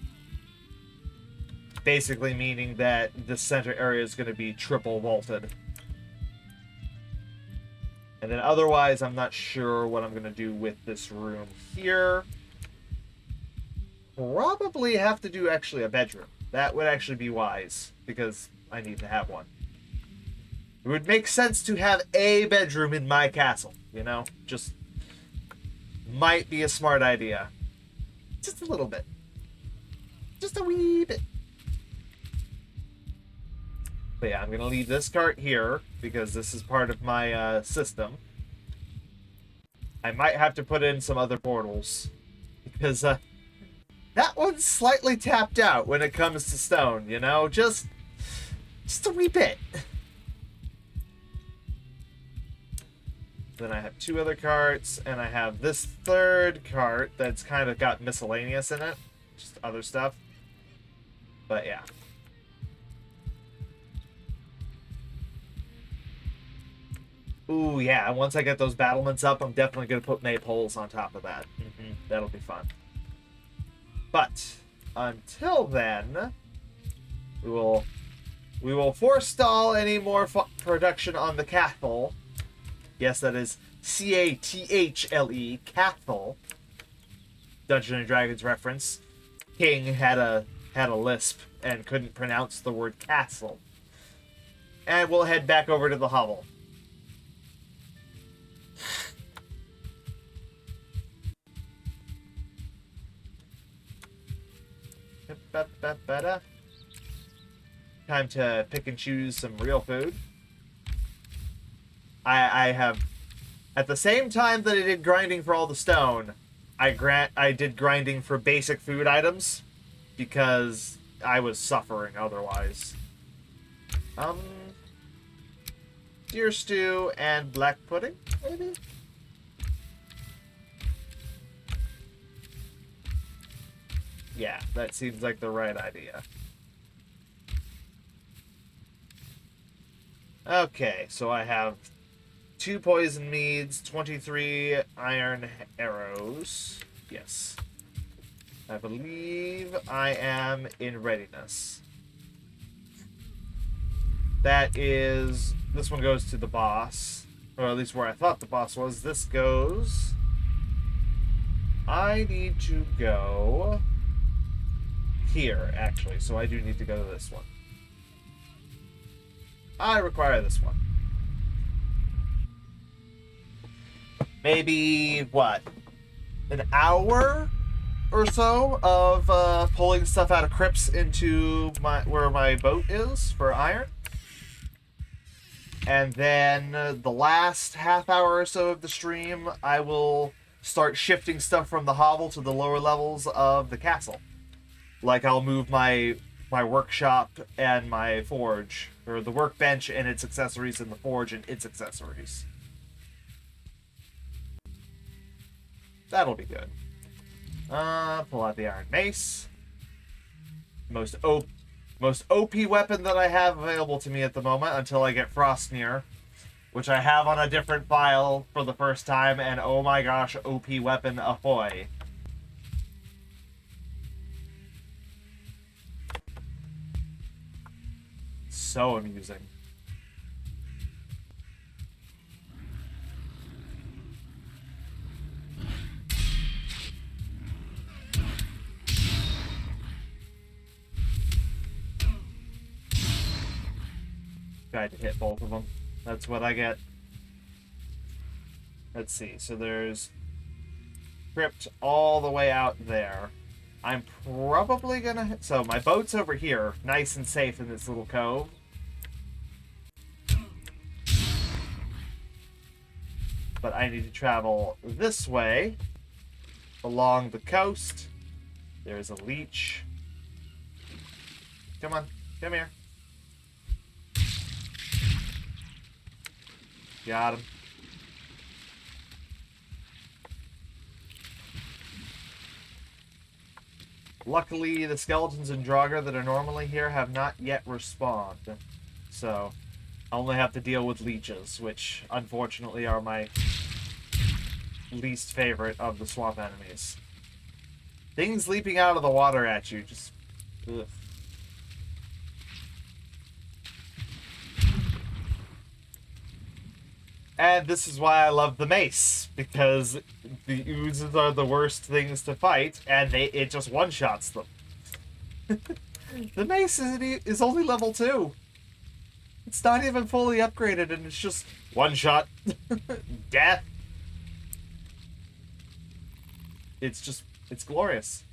Basically meaning that the center area is going to be triple vaulted. And then otherwise, I'm not sure what I'm going to do with this room here. Probably have to do actually a bedroom. That would actually be wise, because I need to have one. It would make sense to have a bedroom in my castle, you know? Just might be a smart idea. Just a little bit. Just a wee bit. But yeah, I'm going to leave this cart here, because this is part of my system. I might have to put in some other portals, because that one's slightly tapped out when it comes to stone, you know? Just a wee bit. Then I have two other carts, and I have this third cart that's kind of got miscellaneous in it. Just other stuff. But yeah. Ooh, yeah, once I get those battlements up, I'm definitely going to put maypoles on top of that. That'll be fun. But until then, we will forestall any more production on the castle. Yes, that is C-A-T-H-L-E, castle. Dungeons and Dragons reference. King had a lisp and couldn't pronounce the word castle. And we'll head back over to the hovel. Time to pick and choose some real food. I have, at the same time that I did grinding for all the stone, I did grinding for basic food items, because I was suffering otherwise. Deer stew and black pudding, maybe? Yeah, that seems like the right idea. Okay, so I have 2 poison meads, 23 iron arrows. Yes. I believe I am in readiness. That is... This one goes to the boss. Or at least where I thought the boss was. This goes... I need to go... here, actually. So I do need to go to this one. I require this one. Maybe, what? An hour or so of pulling stuff out of crypts into where my boat is for iron. And then the last half hour or so of the stream, I will start shifting stuff from the hovel to the lower levels of the castle. Like, I'll move my workshop and my forge, or the workbench and its accessories, and the forge and its accessories. That'll be good. Pull out the iron mace. Most OP weapon that I have available to me at the moment until I get Frostnir, which I have on a different file for the first time, and oh my gosh, OP weapon ahoy. So amusing. Tried to hit both of them. That's what I get. Let's see. So there's crypt all the way out there. I'm probably gonna... So my boat's over here, nice and safe in this little cove. But I need to travel this way along the coast. There's a leech. Come on, come here. Got him. Luckily, the skeletons and Draugr that are normally here have not yet respawned. So, I only have to deal with leeches, which, unfortunately, are my least favorite of the swamp enemies. Things leaping out of the water at you, just... ugh. And this is why I love the mace, because the oozes are the worst things to fight, and it just one-shots them. The mace is only level 2. It's not even fully upgraded, and it's just one-shot. Death. It's glorious.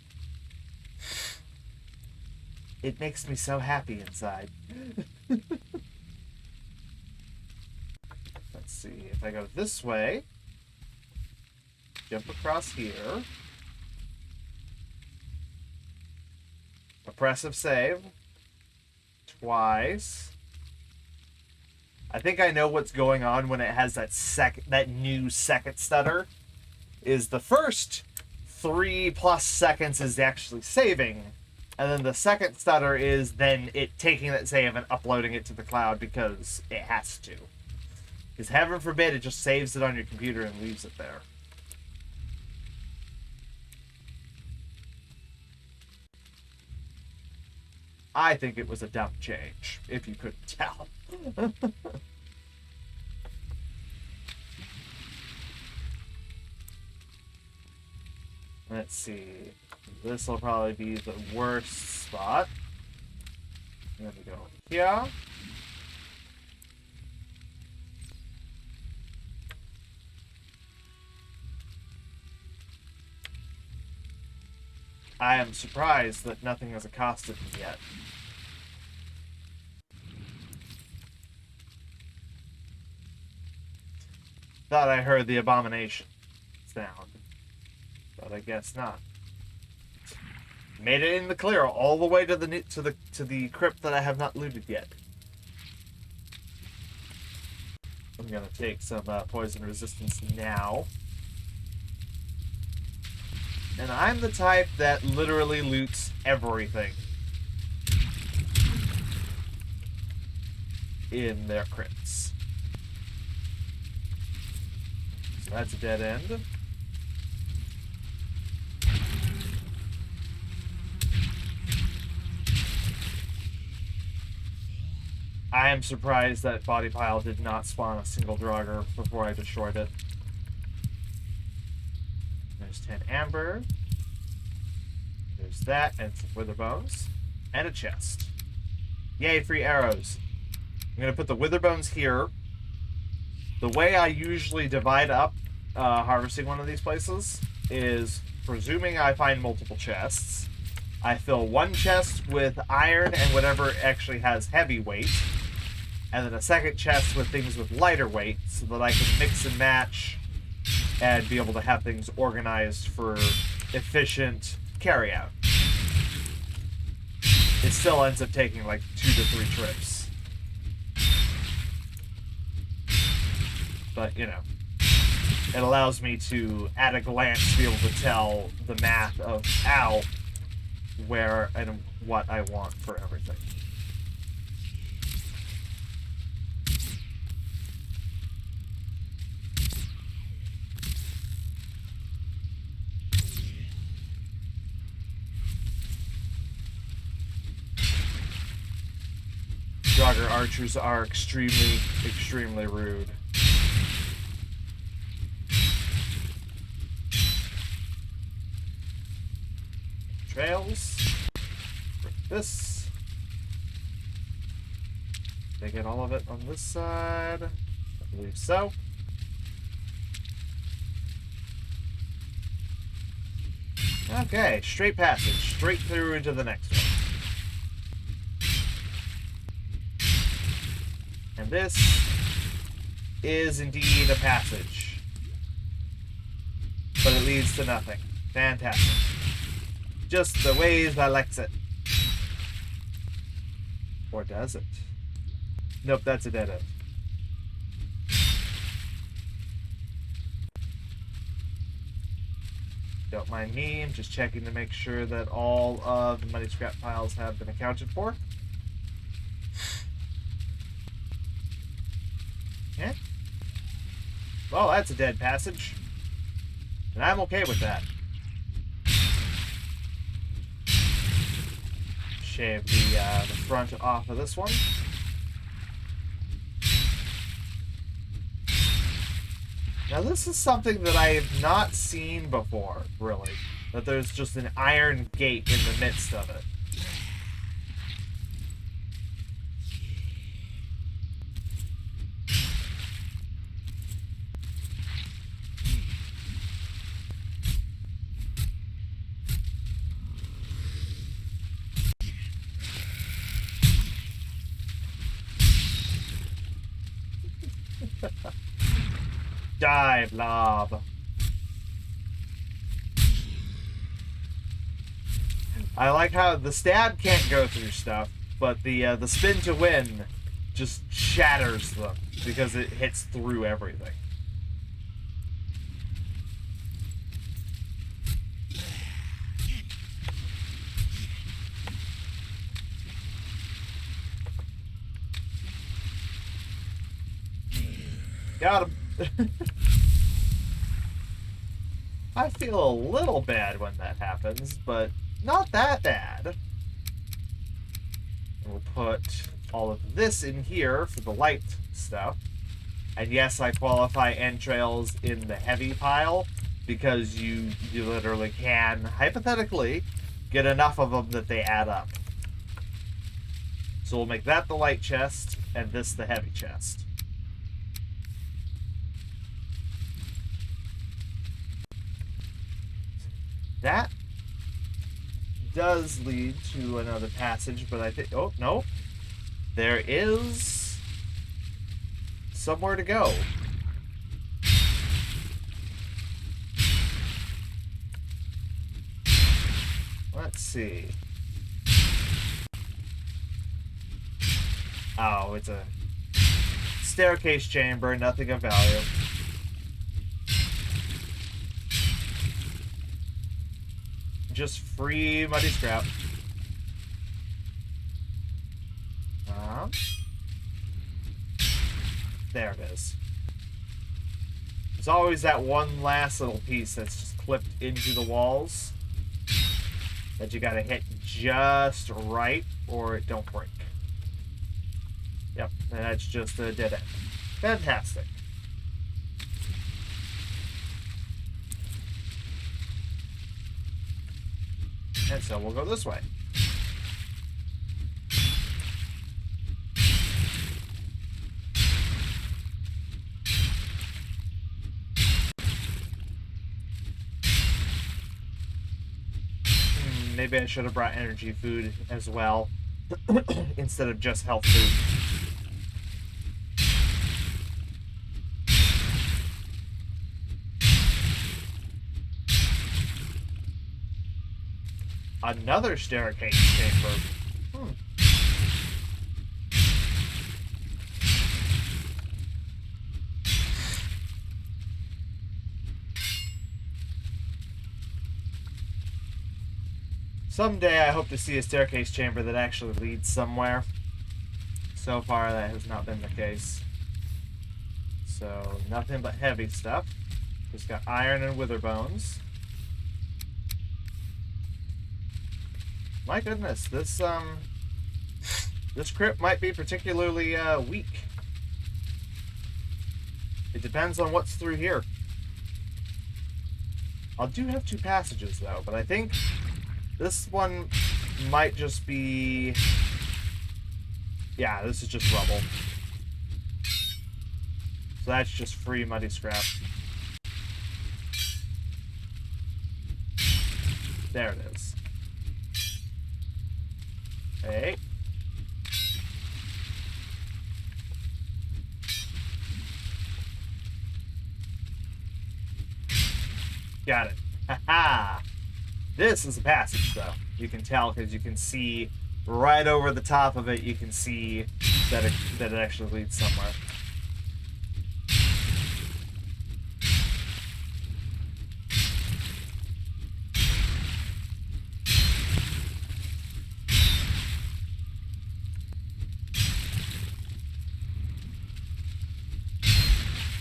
It makes me so happy inside. Let's see, if I go this way, jump across here, oppressive save, twice. I think I know what's going on when it has that new second stutter. Is the first 3+ seconds is actually saving, and then the second stutter is then it taking that save and uploading it to the cloud because it has to. Because heaven forbid it just saves it on your computer and leaves it there. I think it was a dumb change, if you couldn't tell. Let's see. This will probably be the worst spot. There we go. Here. I am surprised that nothing has accosted me yet. Thought I heard the abomination sound, but I guess not. Made it in the clear all the way to the crypt that I have not looted yet. I'm gonna take some poison resistance now. And I'm the type that literally loots everything in their crypts. So that's a dead end. I am surprised that body pile did not spawn a single Draugr before I destroyed it. There's 10 amber. There's that, and some wither bones. And a chest. Yay, free arrows. I'm going to put the wither bones here. The way I usually divide up harvesting one of these places is, presuming I find multiple chests, I fill one chest with iron and whatever actually has heavy weight, and then a second chest with things with lighter weight, so that I can mix and match and be able to have things organized for efficient carryout. It still ends up taking like 2 to 3 trips. But, you know, it allows me to, at a glance, be able to tell the math of how, where, and what I want for everything. Draugr archers are extremely, extremely rude. Trails. Break this. They get all of it on this side. I believe so. Okay, straight passage. Straight through into the next one. And this is indeed a passage. But it leads to nothing. Fantastic. Just the ways I likes it. Or does it? Nope, that's a dead end. Don't mind me, I'm just checking to make sure that all of the money scrap piles have been accounted for. Okay. Well, that's a dead passage. And I'm okay with that. Shave the front off of this one. Now this is something that I have not seen before, really. That there's just an iron gate in the midst of it. Die, blob. I like how the stab can't go through stuff, but the spin to win just shatters them because it hits through everything. Got him. I feel a little bad when that happens, but not that bad. We'll put all of this in here for the light stuff. And yes, I qualify entrails in the heavy pile because you literally can, hypothetically, get enough of them that they add up. So we'll make that the light chest and this the heavy chest. That does lead to another passage, but I think... Oh, no. There is somewhere to go. Let's see. Oh, it's a staircase chamber, nothing of value. Just free muddy scrap. There it is. There's always that one last little piece that's just clipped into the walls that you gotta hit just right or it don't break. Yep, and that's just a dead end. Fantastic. And so we'll go this way. Maybe I should have brought energy food as well, instead of just health food. Another staircase chamber. Someday I hope to see a staircase chamber that actually leads somewhere. So far that has not been the case. So nothing but heavy stuff. Just got iron and wither bones. My goodness, this crypt might be particularly weak. It depends on what's through here. I do have two passages though, but I think this one might just be... Yeah, this is just rubble. So that's just free muddy scrap. There it is. Hey. Got it. Haha. This is a passage, though. You can tell because you can see right over the top of it. You can see that it actually leads somewhere.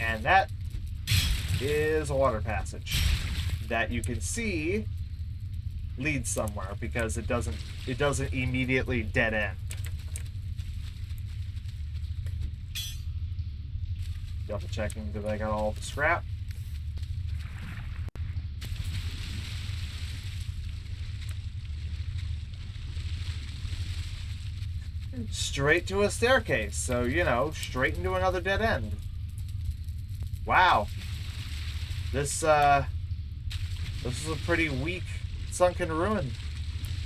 And that is a water passage that you can see leads somewhere because it doesn't immediately dead end. Double checking that I got all the scrap. Straight to a staircase, so you know, straight into another dead end. Wow. This is a pretty weak sunken ruin.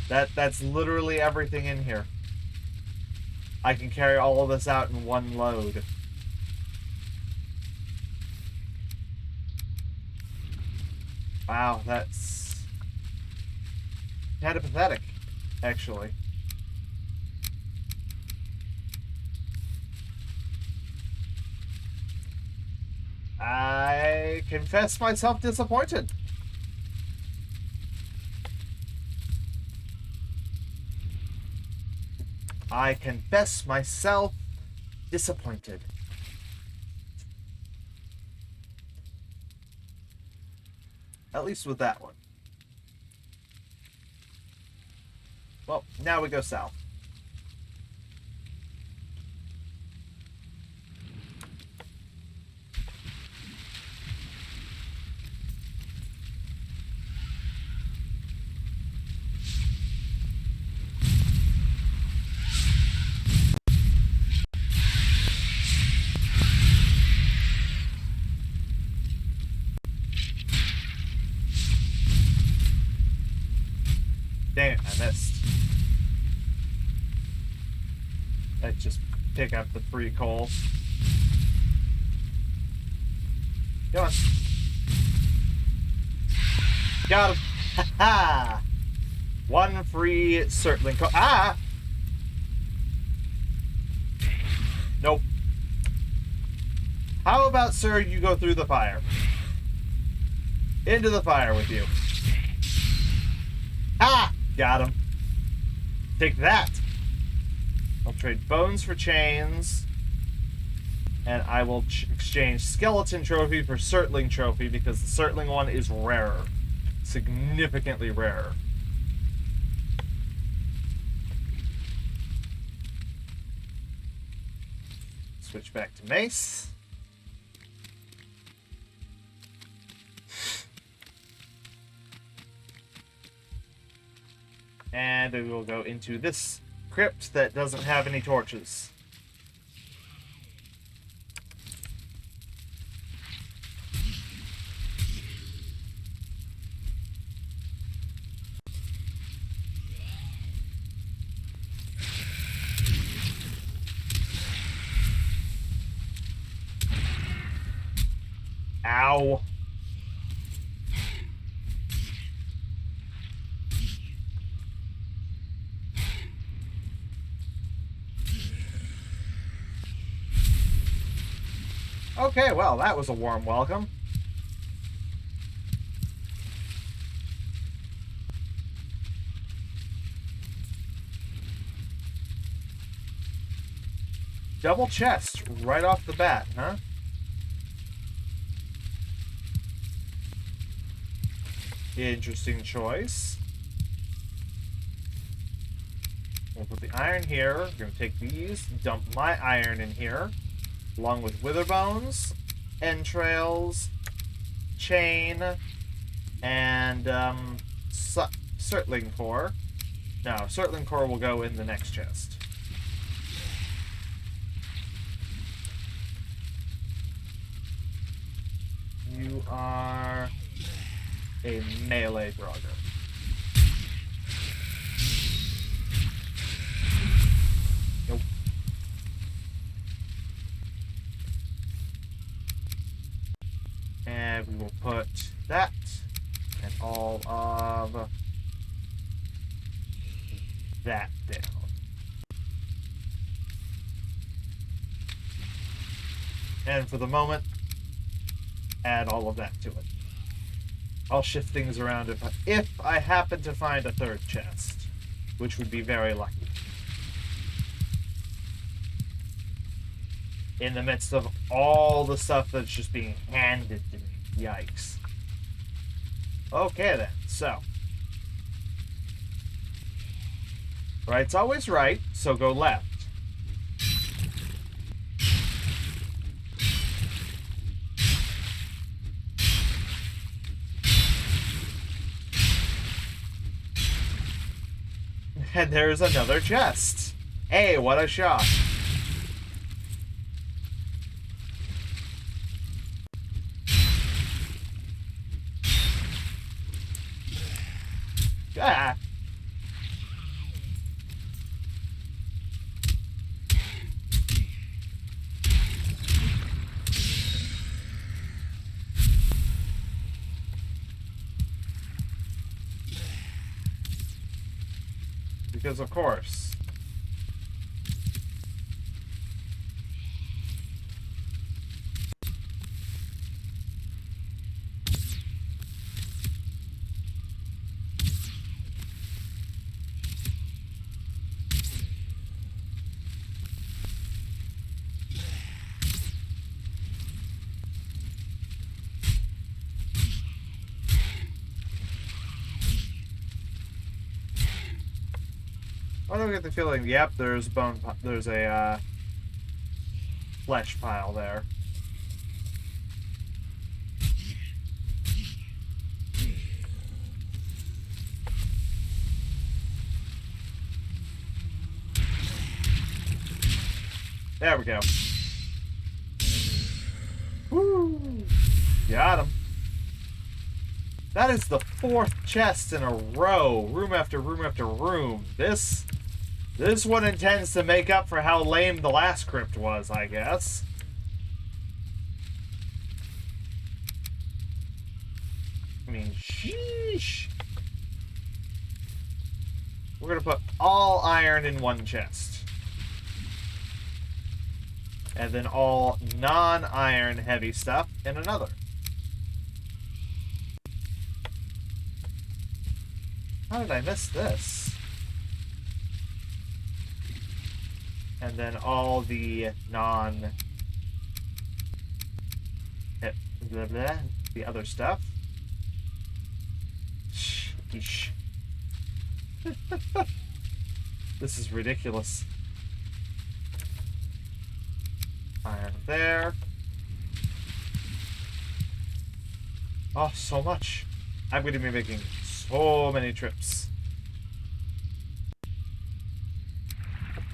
That's literally everything in here. I can carry all of this out in one load. Wow, that's kind of pathetic, actually. I confess myself disappointed. I confess myself disappointed. At least with that one. Well, now we go south. Dang it, I missed. Let's just pick up the free coal. Come on. Got him. Ha ha! One free circling coal. Ah! Nope. How about, sir, you go through the fire? Into the fire with you. Ah! Got him. Take that. I'll trade bones for chains. And I will exchange skeleton trophy for circling trophy because the circling one is rarer. Significantly rarer. Switch back to mace. And we will go into this crypt that doesn't have any torches. Ow. Okay, well, that was a warm welcome. Double chest right off the bat, huh? Interesting choice. We'll put the iron here. We're going to take these, dump my iron in here, along with wither bones, entrails, chain, and circling core. No, circling core will go in the next chest. You are a melee Grogger. Nope. And we will put that and all of that down. And for the moment, add all of that to it. I'll shift things around if I happen to find a third chest, which would be very lucky. in the midst of all the stuff that's just being handed to me. Yikes. Okay then, so. Right's always right, so go left. And there's another chest. Hey, what a shot. Ah. Because of course. I don't get the feeling. Yep, there's there's a flesh pile there. There we go. Woo! Got him. That is the 4th chest in a row, room after room after room. This one intends to make up for how lame the last crypt was, I guess. I mean, sheesh. We're gonna put all iron in one chest. And then all non-iron heavy stuff in another. How did I miss this? And then all the the other stuff. Sheesh. This is ridiculous. Iron there. Oh, so much. I'm going to be making so many trips.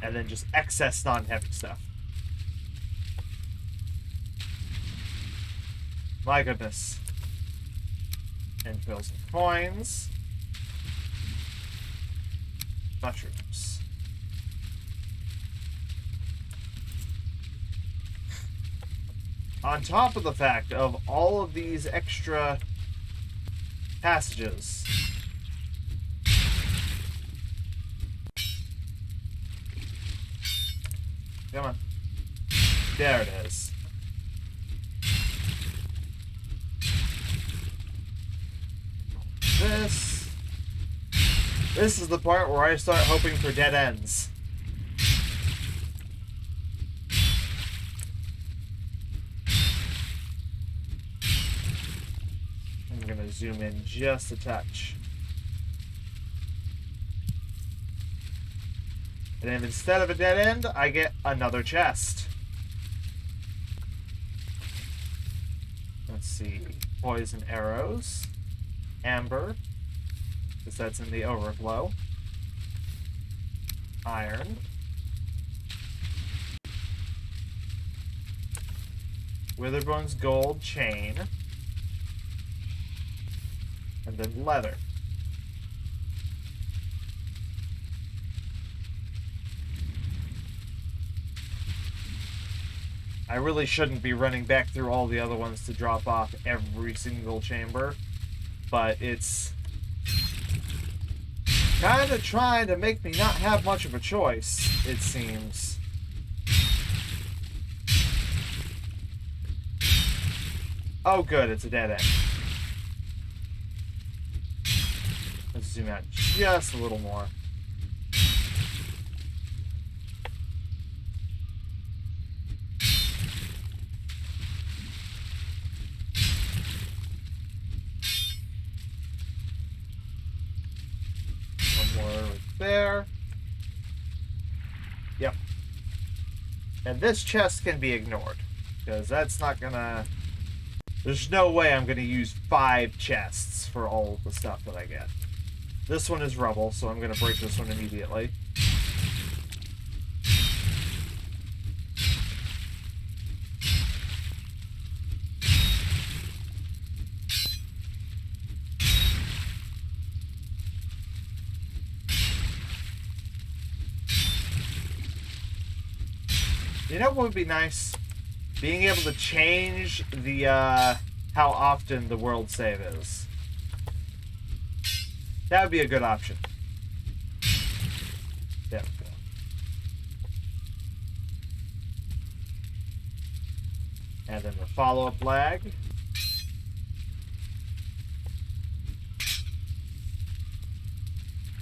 And then just excess non-heavy stuff. My goodness. And fill some coins. Mushrooms. On top of the fact of all of these extra passages. Come on. There it is. This is the part where I start hoping for dead ends. I'm gonna zoom in just a touch. And then instead of a dead end, I get another chest. Let's see. Poison arrows. Amber. Because that's in the overflow. Iron. Witherbone's gold chain. And then leather. I really shouldn't be running back through all the other ones to drop off every single chamber, but it's kind of trying to make me not have much of a choice, it seems. Oh good, it's a dead end. Let's zoom out just a little more. there. Yep. And this chest can be ignored, because that's not gonna... There's no way I'm gonna use 5 chests for all of the stuff that I get. This one is rubble, so I'm gonna break this one immediately. You know what would be nice? Being able to change the, how often the world save is. That would be a good option. There we go. And then the follow-up lag.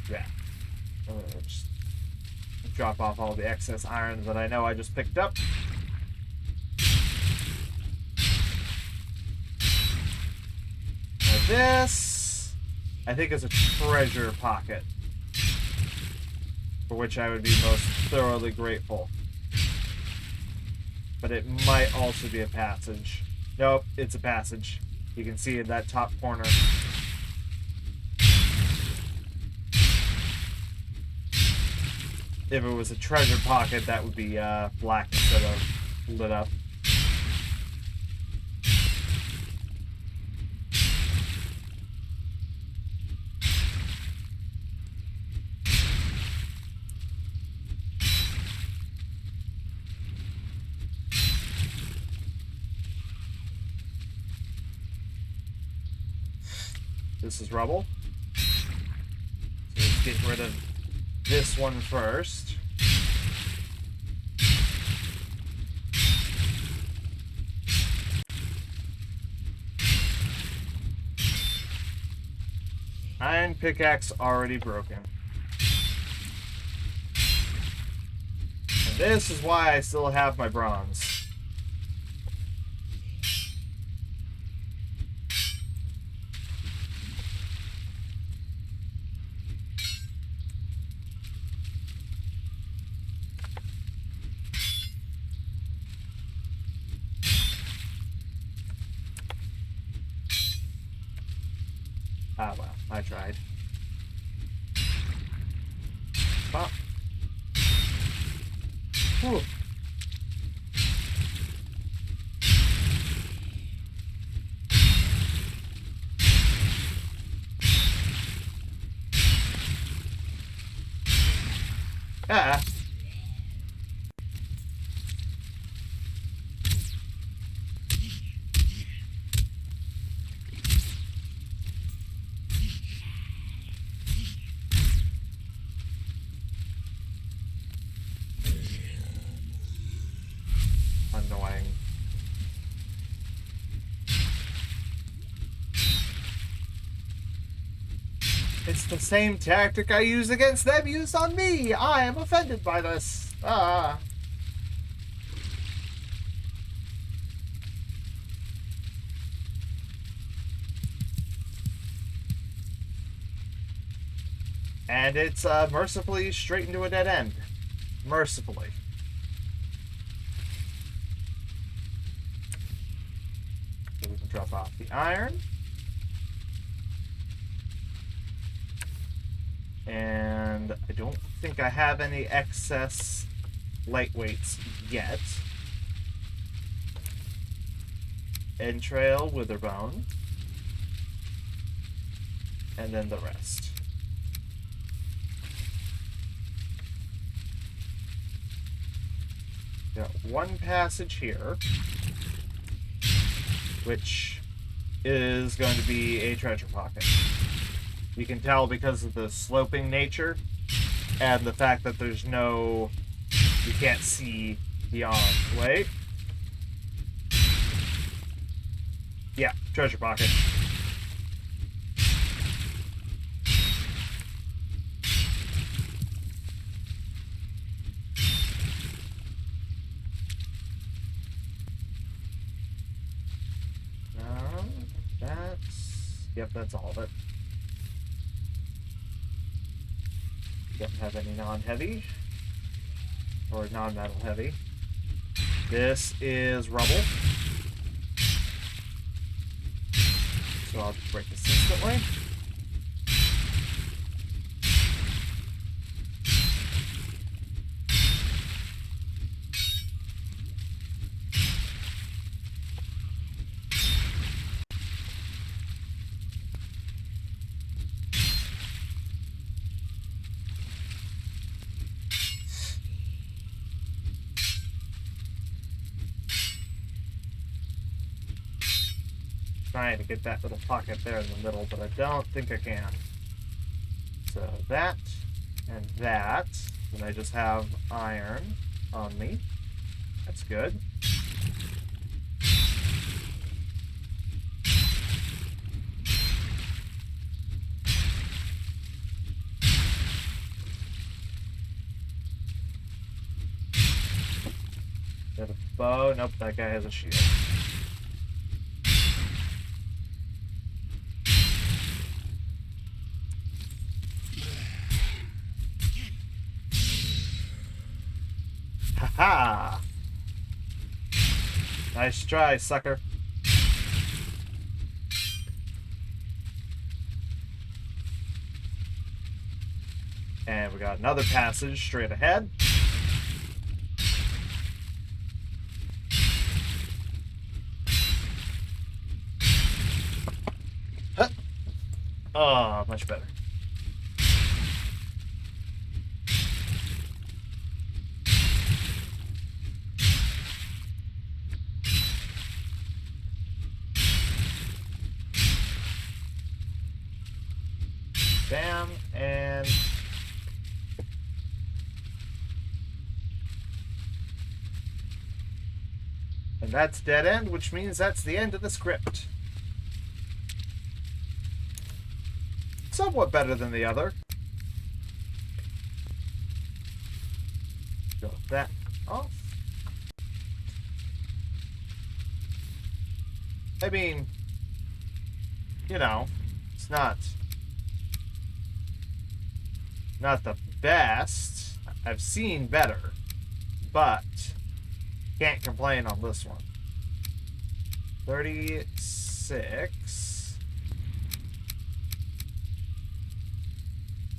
Yeah. Just drop off all the excess iron that I know I just picked up. Now this, I think, is a treasure pocket, for which I would be most thoroughly grateful. But it might also be a passage. Nope, it's a passage. You can see in that top corner. If it was a treasure pocket, that would be black instead of lit up. This is rubble. So let's get rid of this one first. Iron pickaxe already broken. And this is why I still have my bronze. Ah, well, I tried. Pop. Whew. Ah. Annoying. It's the same tactic I use against them used on me. I am offended by this. Ah. And it's mercifully straight into a dead end. Mercifully. So we can drop off the iron. And I don't think I have any excess lightweights yet. Entrail, witherbone. And then the rest. Got one passage here, which is going to be a treasure pocket. You can tell because of the sloping nature and the fact that there's no... You can't see beyond. Wait. Yeah, treasure pocket. Yep, that's all of it. Don't have any non-heavy. Or non-metal heavy. This is rubble. So I'll just break this instantly. Trying to get that little pocket there in the middle, but I don't think I can. So that and that. And I just have iron on me. That's good. Got a bow. Nope, that guy has a shield. Ha! Nice try, sucker. And we got another passage straight ahead. Huh. Oh, much better. Bam, and that's dead end, which means that's the end of the script. Somewhat better than the other. Go with that off. I mean, you know, it's not the best. I've seen better, but can't complain on this one. 36.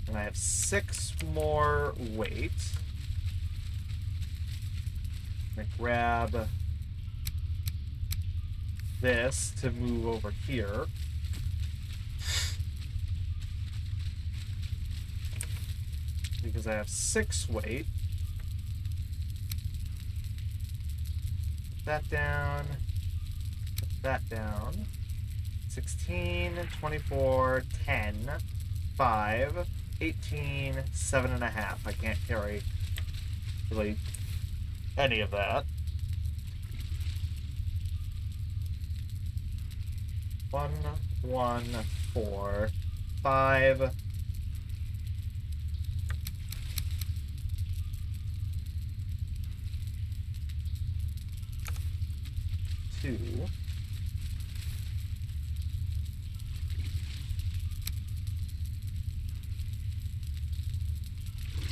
And I have 6 more weight. I'm gonna grab this to move over here. Because I have 6 weight. Put that down. Put that down. 16, 24, 10, 5, 18, 7.5. I can't carry really any of that. 1, 1, 4, 5. Two.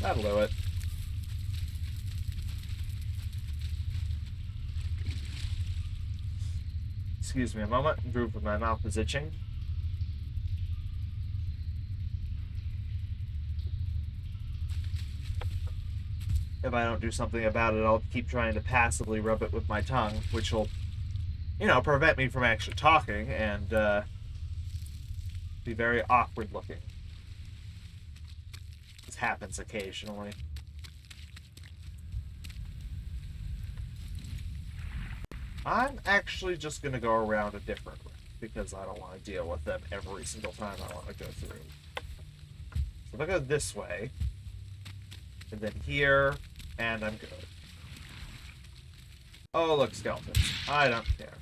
That'll do it. Excuse me a moment. Groove with my mouth is itching. If I don't do something about it, I'll keep trying to passively rub it with my tongue, which will, you know, prevent me from actually talking and be very awkward looking. This happens occasionally. I'm actually just going to go around a different route because I don't want to deal with them every single time I want to go through. So if I go this way, and then here, and I'm good. Oh, look, skeletons. I don't care.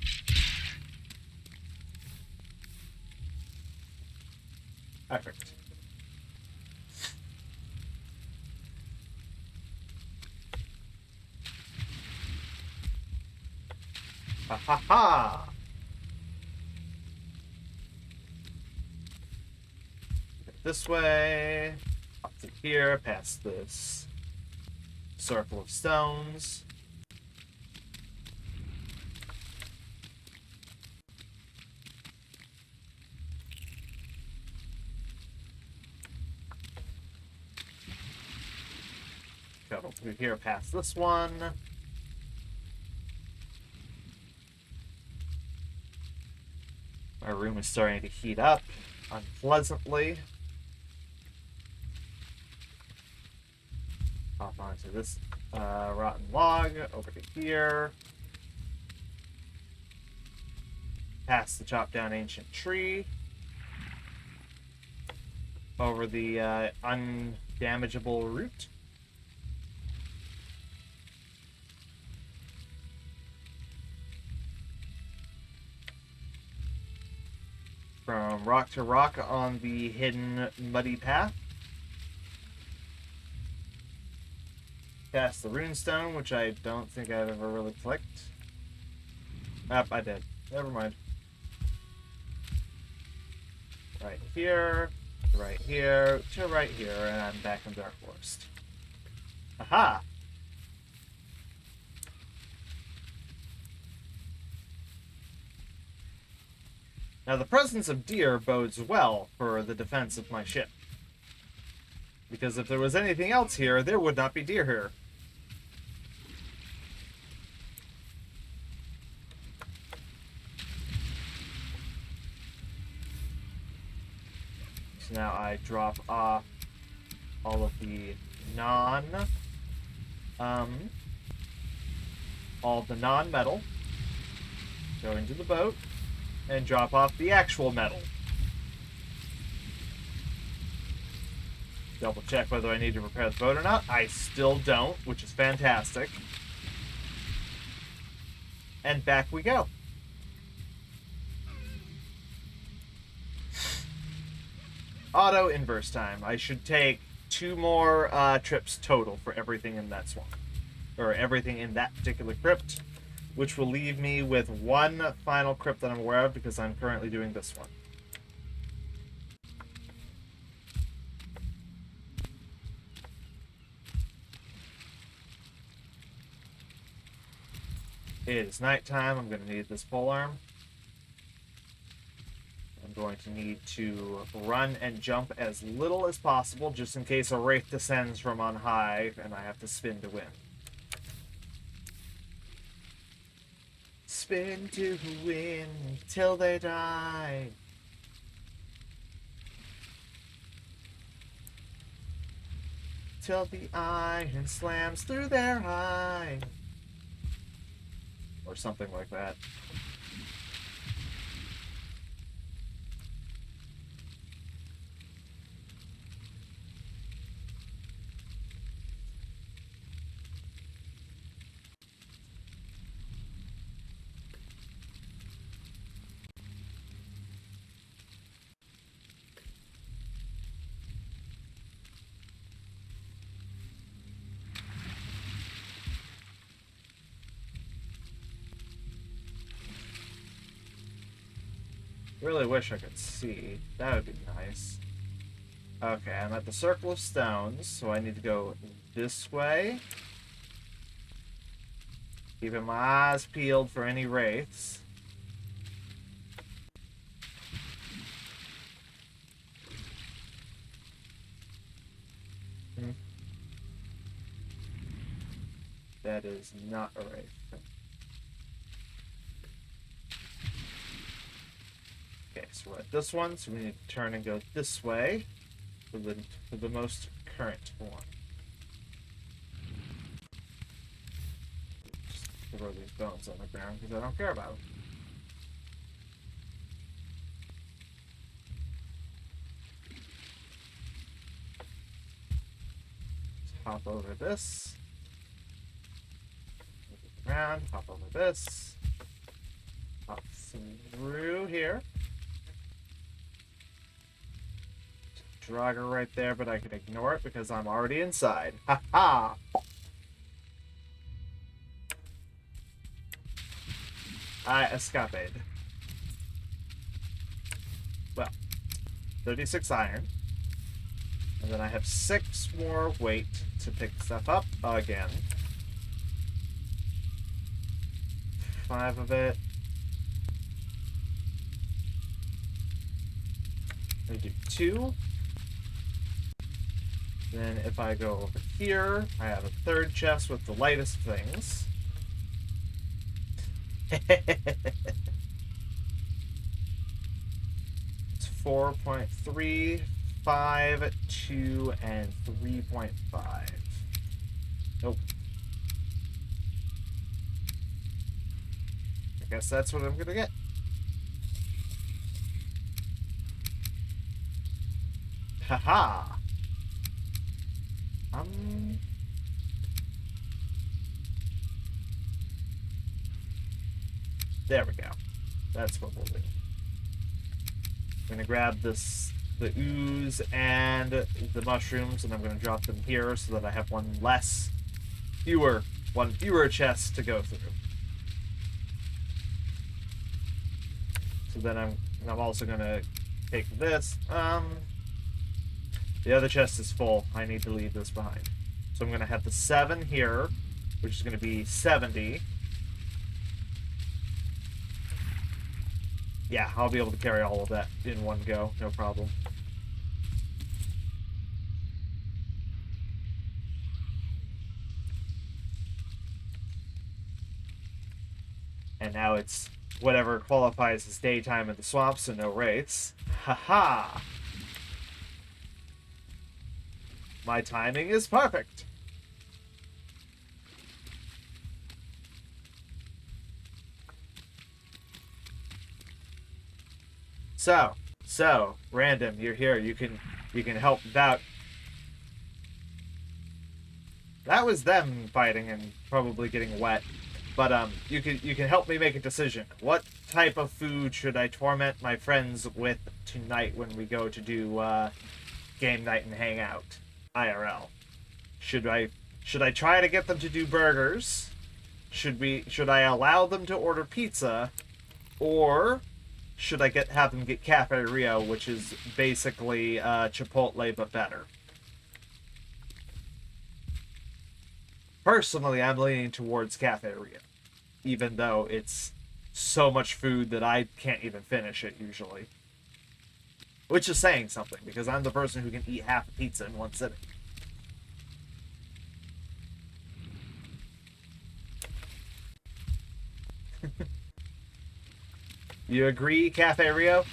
Perfect. Ha ha ha! This way. Up to here, past this circle of stones. Go through here, past this one. My room is starting to heat up unpleasantly. Hop onto this rotten log over to here. Past the chopped down ancient tree. Over the undamageable root. From rock to rock on the hidden muddy path. Past the runestone, which I don't think I've ever really clicked. I did. Never mind. Right here, to right here, to right here, and I'm back in Dark Forest. Aha! Now, the presence of deer bodes well for the defense of my ship. Because if there was anything else here, there would not be deer here. So now I drop off all of the non-metal, go into the boat, and drop off the actual metal. Double check whether I need to repair the boat or not. I still don't, which is fantastic. And back we go. Auto inverse time. I should take 2 more trips total for everything in that swamp. Or everything in that particular crypt, which will leave me with 1 final crypt that I'm aware of because I'm currently doing this one. It is nighttime. I'm going to need this polearm. I'm going to need to run and jump as little as possible just in case a wraith descends from on high and I have to spin to win. Spin to win till they die. Till the iron slams through their eye. Or something like that. Really wish I could see. That would be nice. Okay, I'm at the Circle of Stones, so I need to go this way. Keeping my eyes peeled for any wraiths. That is not a wraith. Okay, so we're at this one, so we need to turn and go this way for the most current one. Just throw these bones on the ground because I don't care about them. Just hop over this. Move it around, hop over this. Hop through here. Draugr right there, but I can ignore it because I'm already inside. Ha ha! I escaped. Well, 36 iron. And then I have 6 more weight to pick stuff up again. 5 of it. I do 2. Then if I go over here, I have a 3rd chest with the lightest things. It's 4.3, 5, 2, and 3.5. Nope. I guess that's what I'm gonna get. Haha. There we go. That's what we'll do. I'm gonna grab this, the ooze and the mushrooms, and I'm gonna drop them here so that I have one fewer chest to go through. So then I'm also gonna take this. The other chest is full. I need to leave this behind. So I'm gonna have the 7 here, which is gonna be 70. Yeah, I'll be able to carry all of that in one go, no problem. And now it's whatever qualifies as daytime in the swamp, so no wraiths. Haha! My timing is perfect! So, Random, you're here. You can help out. That was them fighting and probably getting wet. But you can help me make a decision. What type of food should I torment my friends with tonight when we go to do game night and hang out? IRL. Should I try to get them to do burgers? Should I allow them to order pizza? Or should I have them get Cafe Rio, which is basically Chipotle but better? Personally, I'm leaning towards Cafe Rio, even though it's so much food that I can't even finish it usually. Which is saying something, because I'm the person who can eat half a pizza in one sitting. You agree, Cafe Rio?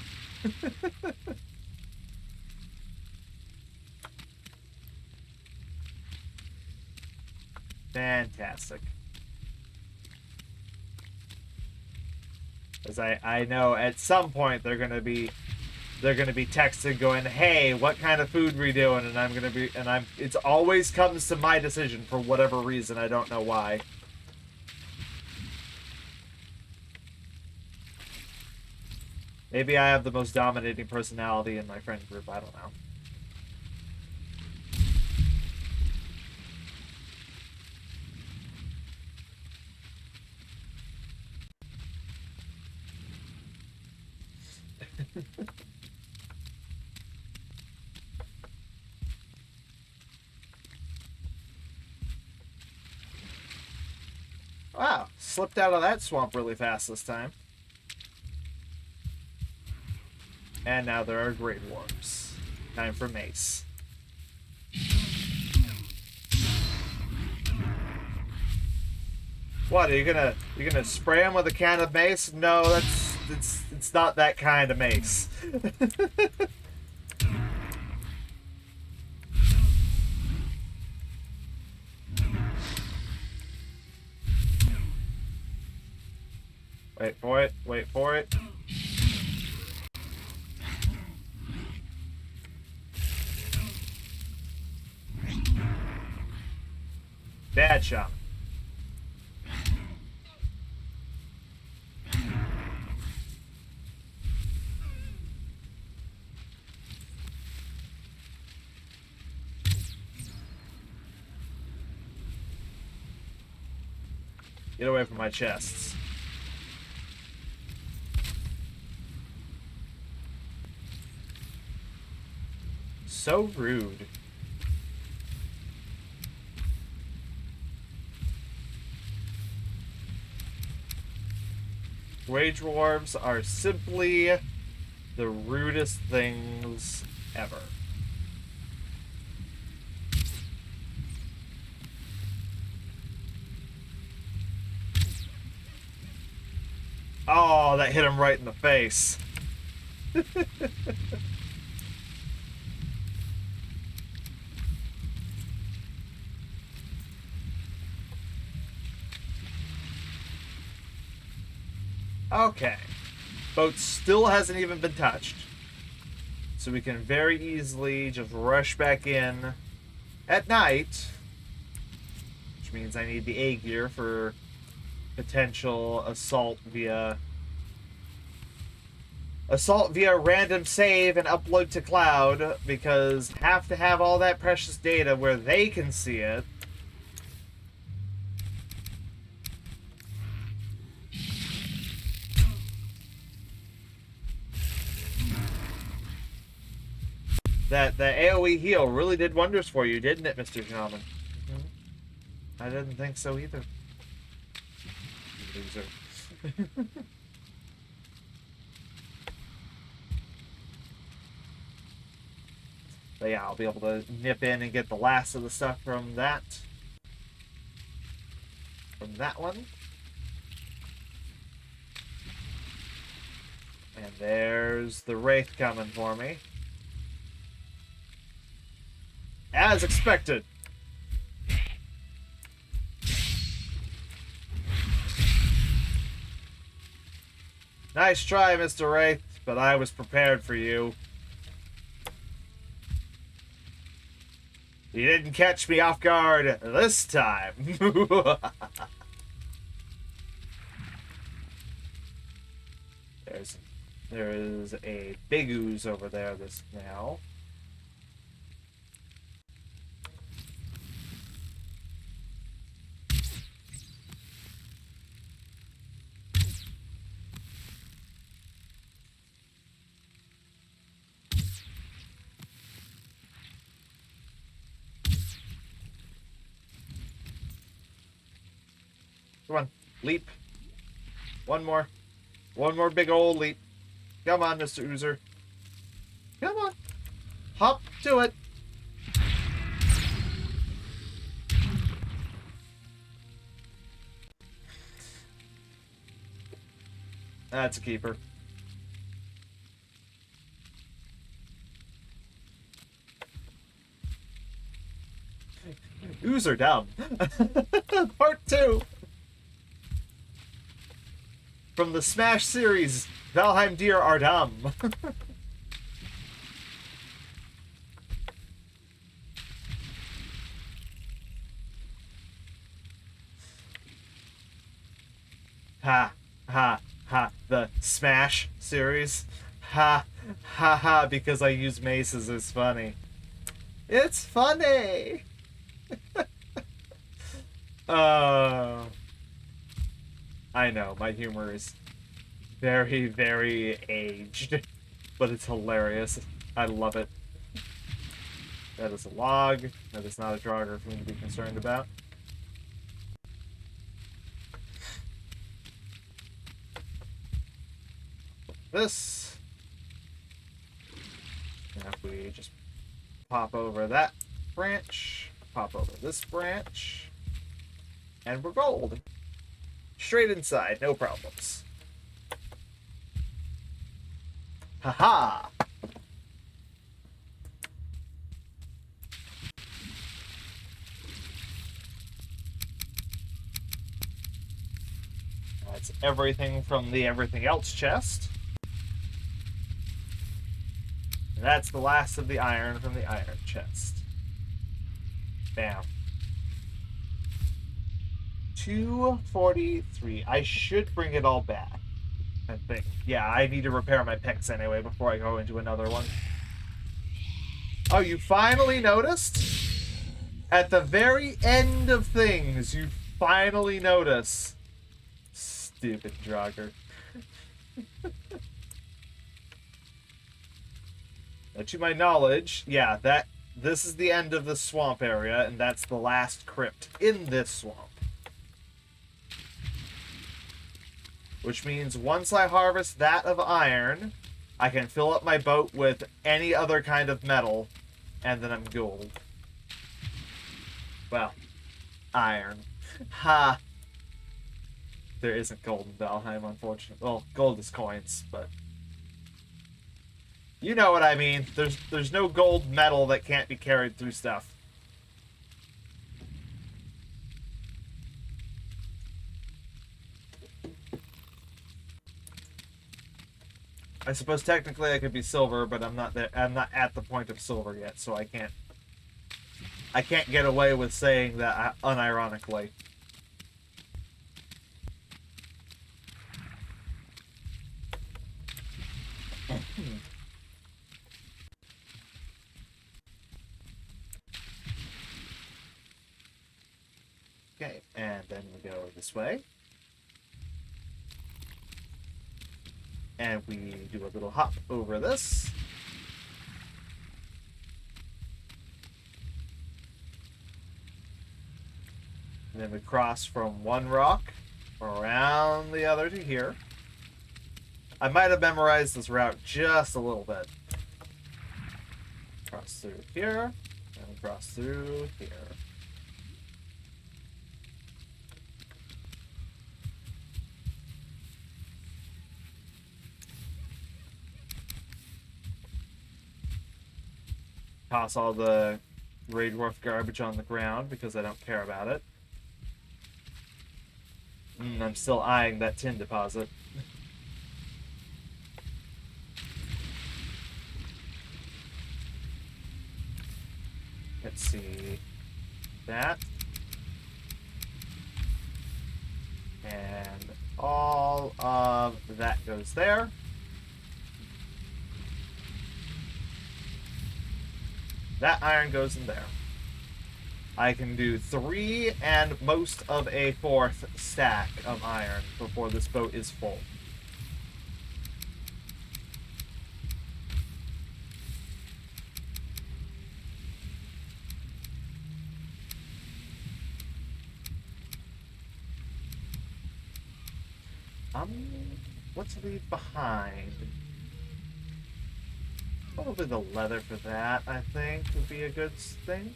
Fantastic. As I know at some point they're gonna be texting going, hey, what kind of food we doing? And it's always comes to my decision for whatever reason. I don't know why. Maybe I have the most dominating personality in my friend group. I don't know. Wow, slipped out of that swamp really fast this time. And now there are Great Worms. Time for mace. What, are you gonna spray him with a can of mace? No, it's not that kind of mace. Wait for it, wait for it. Bad shot. Get away from my chests. So rude. Rage dwarves are simply the rudest things ever. Oh, that hit him right in the face. Okay. Boat still hasn't even been touched. So we can very easily just rush back in at night. Which means I need the A gear for potential assault via random save and upload to cloud, because have to have all that precious data where they can see it. That the AoE heal really did wonders for you, didn't it, Mr. Shaman? I didn't think so either. You loser. But yeah, I'll be able to nip in and get the last of the stuff from that. From that one. And there's the Wraith coming for me. As expected. Nice try, Mr. Wraith, but I was prepared for you. You didn't catch me off guard this time. There is a big ooze over there this now. Come on, leap. One more. One more big old leap. Come on, Mr. Oozer. Come on. Hop to it. That's a keeper. Oozer dumb. Part 2. From the Smash series, Valheim deer are dumb. Ha, ha, ha. The Smash series. Ha, ha, ha, because I use maces is funny. It's funny! I know, my humor is very, very aged, but it's hilarious. I love it. That is a log. That is not a Draugr for me to be concerned about. This. And if we just pop over that branch, pop over this branch, and we're gold. Straight inside, no problems. Haha! That's everything from the everything else chest. And that's the last of the iron from the iron chest. Bam. 243. I should bring it all back, I think. Yeah, I need to repair my pecs anyway before I go into another one. Oh, you finally noticed? At the very end of things, you finally notice. Stupid Draugr. To my knowledge, yeah, this is the end of the swamp area, and that's the last crypt in this swamp. Which means once I harvest that of iron, I can fill up my boat with any other kind of metal, and then I'm gold. Well, iron. Ha! There isn't gold in Valheim, unfortunately. Well, gold is coins, but... You know what I mean. There's no gold metal that can't be carried through stuff. I suppose technically I could be silver, but I'm not there. I'm not at the point of silver yet, so I can't get away with saying that unironically. Okay, and then we go this way. And we do a little hop over this. And then we cross from one rock around the other to here. I might have memorized this route just a little bit. Cross through here, and cross through here. Toss all the Raid Dwarf garbage on the ground because I don't care about it. I'm still eyeing that tin deposit. Let's see. That. And all of that goes there. That iron goes in there. I can do 3 and most of a 4th stack of iron before this boat is full. What to leave behind? Probably the leather for that, I think, would be a good thing.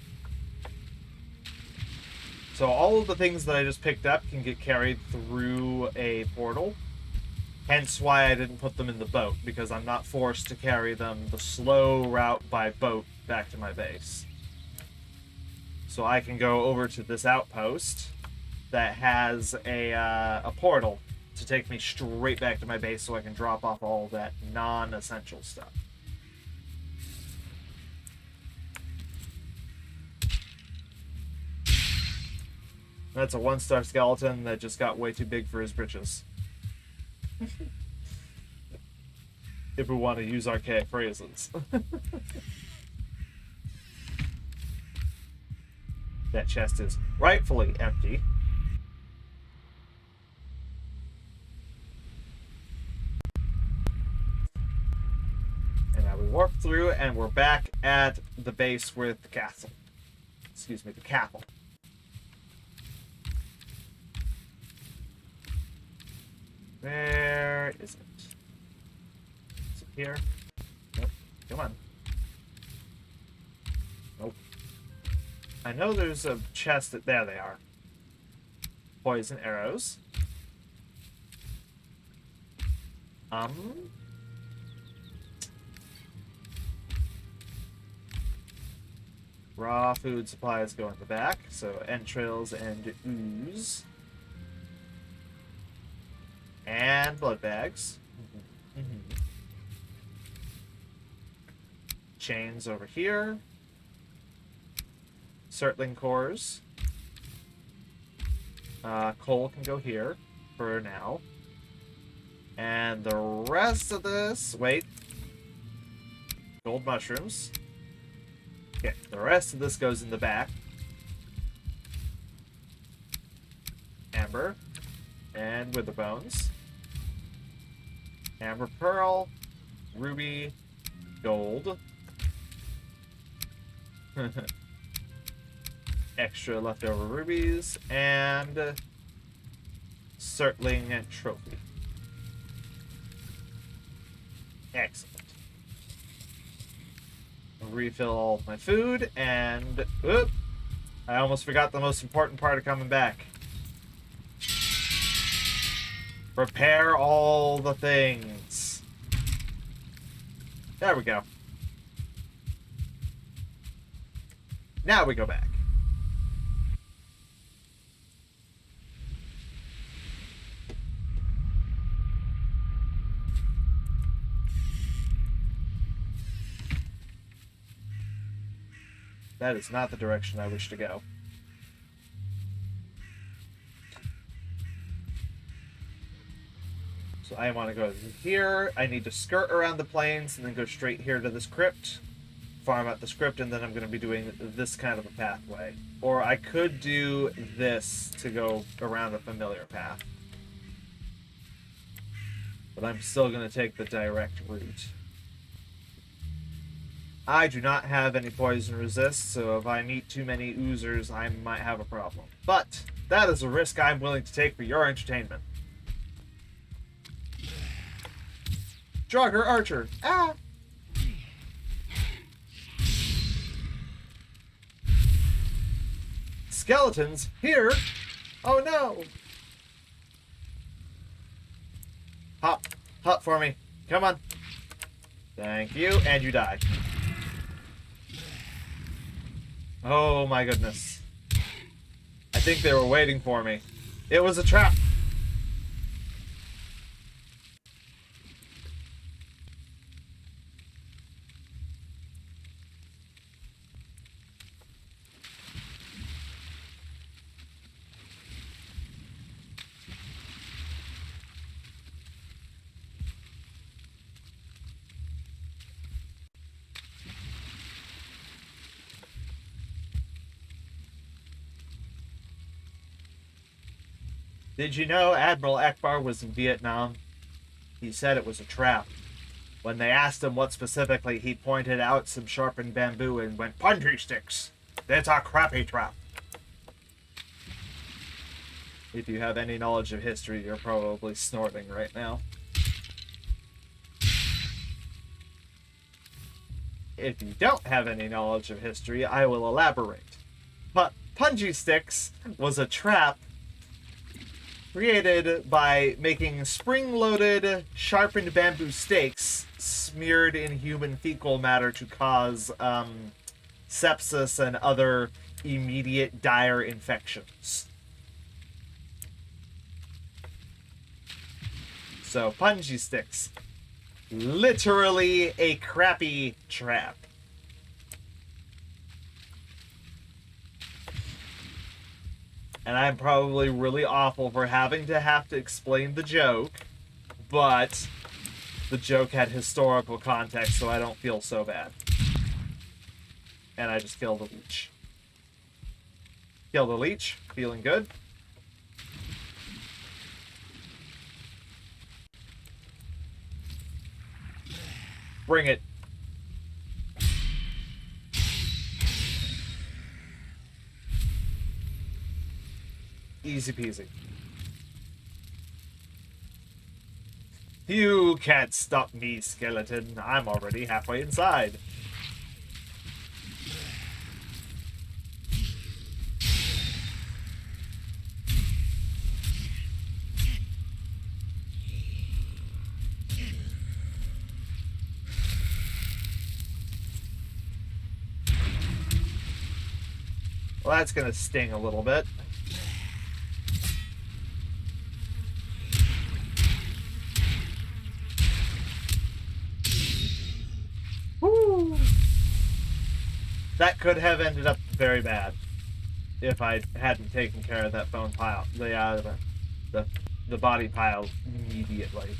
So all of the things that I just picked up can get carried through a portal. Hence why I didn't put them in the boat, because I'm not forced to carry them the slow route by boat back to my base. So I can go over to this outpost that has a portal to take me straight back to my base so I can drop off all that non-essential stuff. That's a 1-star skeleton that just got way too big for his britches. If we want to use archaic phrases. That chest is rightfully empty. And now we warp through and we're back at the base with the castle. Excuse me, the castle. Where is it? Is it here? Nope. Come on. Nope. I know there's a chest that... There they are. Poison arrows. Raw food supplies go in the back, so entrails and ooze. And blood bags. Chains over here. Surtling cores. Coal can go here for now. And the rest of this... Wait. Gold mushrooms. Okay, the rest of this goes in the back. Amber. And wither bones. Amber pearl. Ruby. Gold. Extra leftover rubies and circling trophy. Excellent. Refill all of my food and oop, I almost forgot the most important part of coming back. Prepare all the things. There we go. Now we go back. That is not the direction I wish to go. So I want to go here. I need to skirt around the plains and then go straight here to this crypt. Farm out the script, and then I'm going to be doing this kind of a pathway. Or I could do this to go around a familiar path. But I'm still going to take the direct route. I do not have any poison resist, so if I meet too many oozers, I might have a problem. But that is a risk I'm willing to take for your entertainment. Jogger Archer. Ah! Skeletons here? Oh no! Hop. Hop for me. Come on. Thank you, and you die. Oh my goodness. I think they were waiting for me. It was a trap. Did you know Admiral Akbar was in Vietnam? He said it was a trap. When they asked him what specifically, he pointed out some sharpened bamboo and went, "Punji sticks! That's a crappy trap." If you have any knowledge of history, you're probably snorting right now. If you don't have any knowledge of history, I will elaborate. But punji sticks was a trap created by making spring-loaded, sharpened bamboo stakes smeared in human fecal matter to cause sepsis and other immediate dire infections. So, punji sticks. Literally a crappy trap. And I'm probably really awful for having to explain the joke, but the joke had historical context, so I don't feel so bad. And I just killed a leech. Killed a leech, feeling good. Bring it. Easy peasy. You can't stop me, skeleton. I'm already halfway inside. Well, that's gonna sting a little bit. Woo! That could have ended up very bad if I hadn't taken care of that bone pile, the body pile immediately.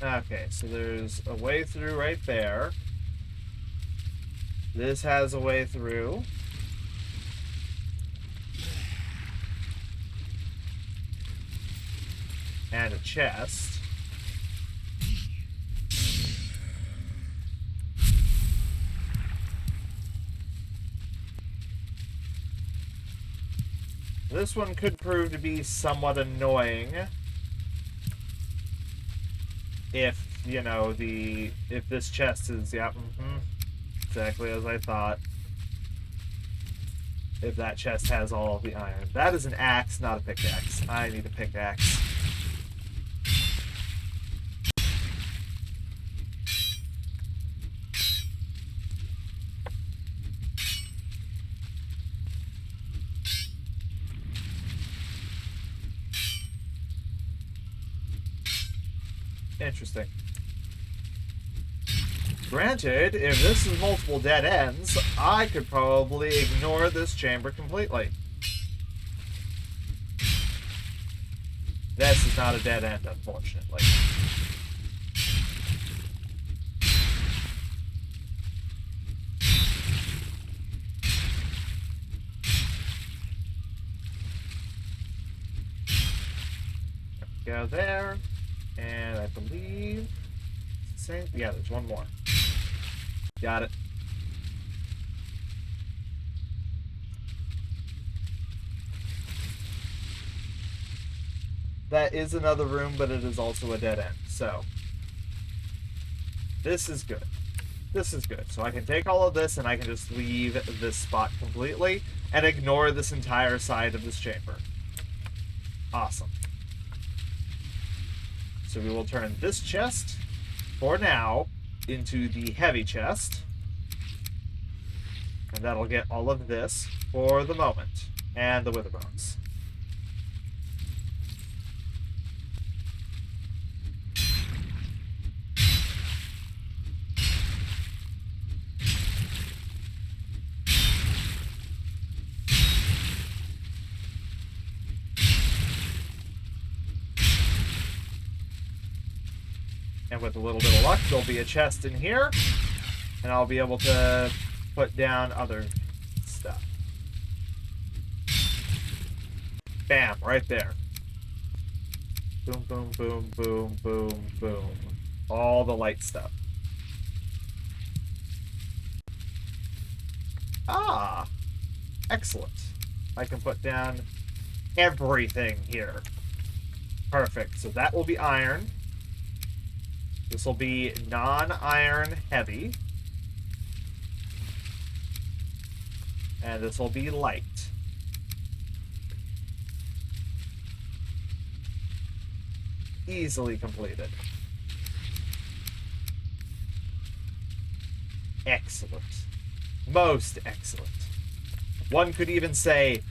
Okay, so there's a way through right there. This has a way through. And a chest. This one could prove to be somewhat annoying if, you know, if this chest is, yeah, exactly as I thought. If that chest has all of the iron. That is an axe, not a pickaxe. I need a pickaxe. Interesting. Granted, if this is multiple dead ends, I could probably ignore this chamber completely. This is not a dead end, unfortunately. Go there, and I believe... Same, yeah, there's one more. Got it. That is another room, but it is also a dead end, so... This is good. This is good. So I can take all of this, and I can just leave this spot completely, and ignore this entire side of this chamber. Awesome. So we will turn this chest, for now, into the heavy chest. And that'll get all of this for the moment. And the wither bones. And with a little bit of luck, there'll be a chest in here. And I'll be able to put down other stuff. Bam, right there. Boom, boom, boom, boom, boom, boom. All the light stuff. Ah, excellent. I can put down everything here. Perfect. So that will be iron. This will be non-iron heavy. And this will be light. Easily completed. Excellent. Most excellent. One could even say,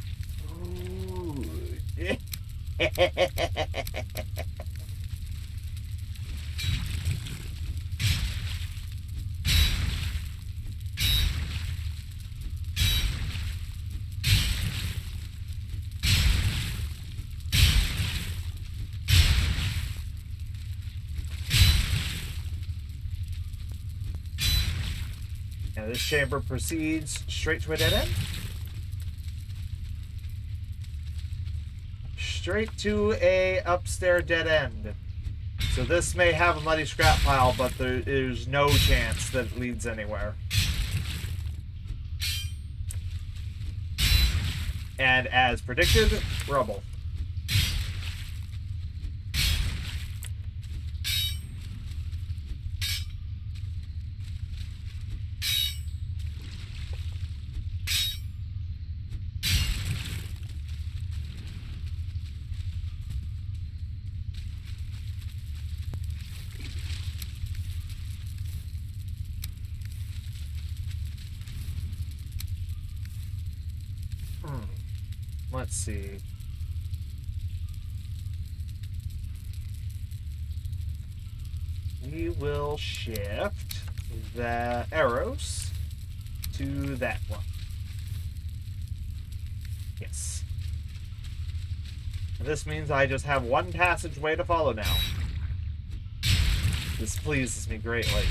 ooh. And this chamber proceeds straight to a dead end. Straight to a upstairs dead end. So this may have a muddy scrap pile, but there's no chance that it leads anywhere. And as predicted, rubble. Let's see. We will shift the arrows to that one. Yes. And this means I just have one passageway to follow now. This pleases me greatly.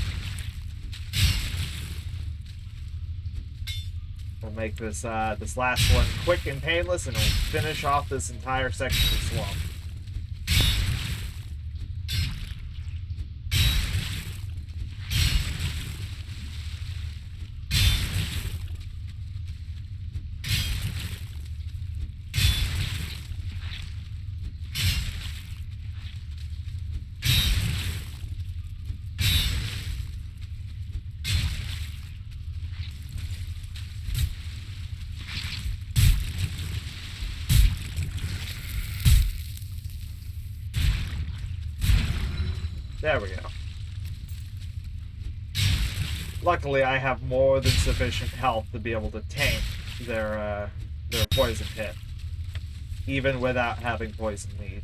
We'll make this this last one quick and painless, and we'll finish off this entire section of swamp. There we go. Luckily, I have more than sufficient health to be able to tank their poison hit, even without having poison lead.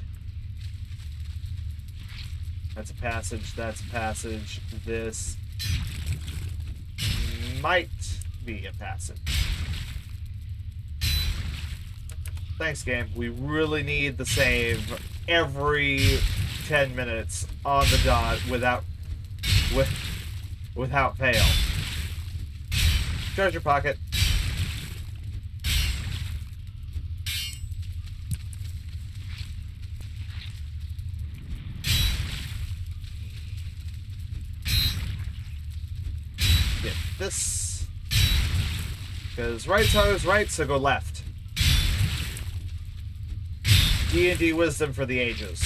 That's a passage. That's a passage. This might be a passage. Thanks, game. We really need the save every 10 minutes on the dot without fail. Treasure pocket. Get this. Because right's always right, so go left. D&D wisdom for the ages.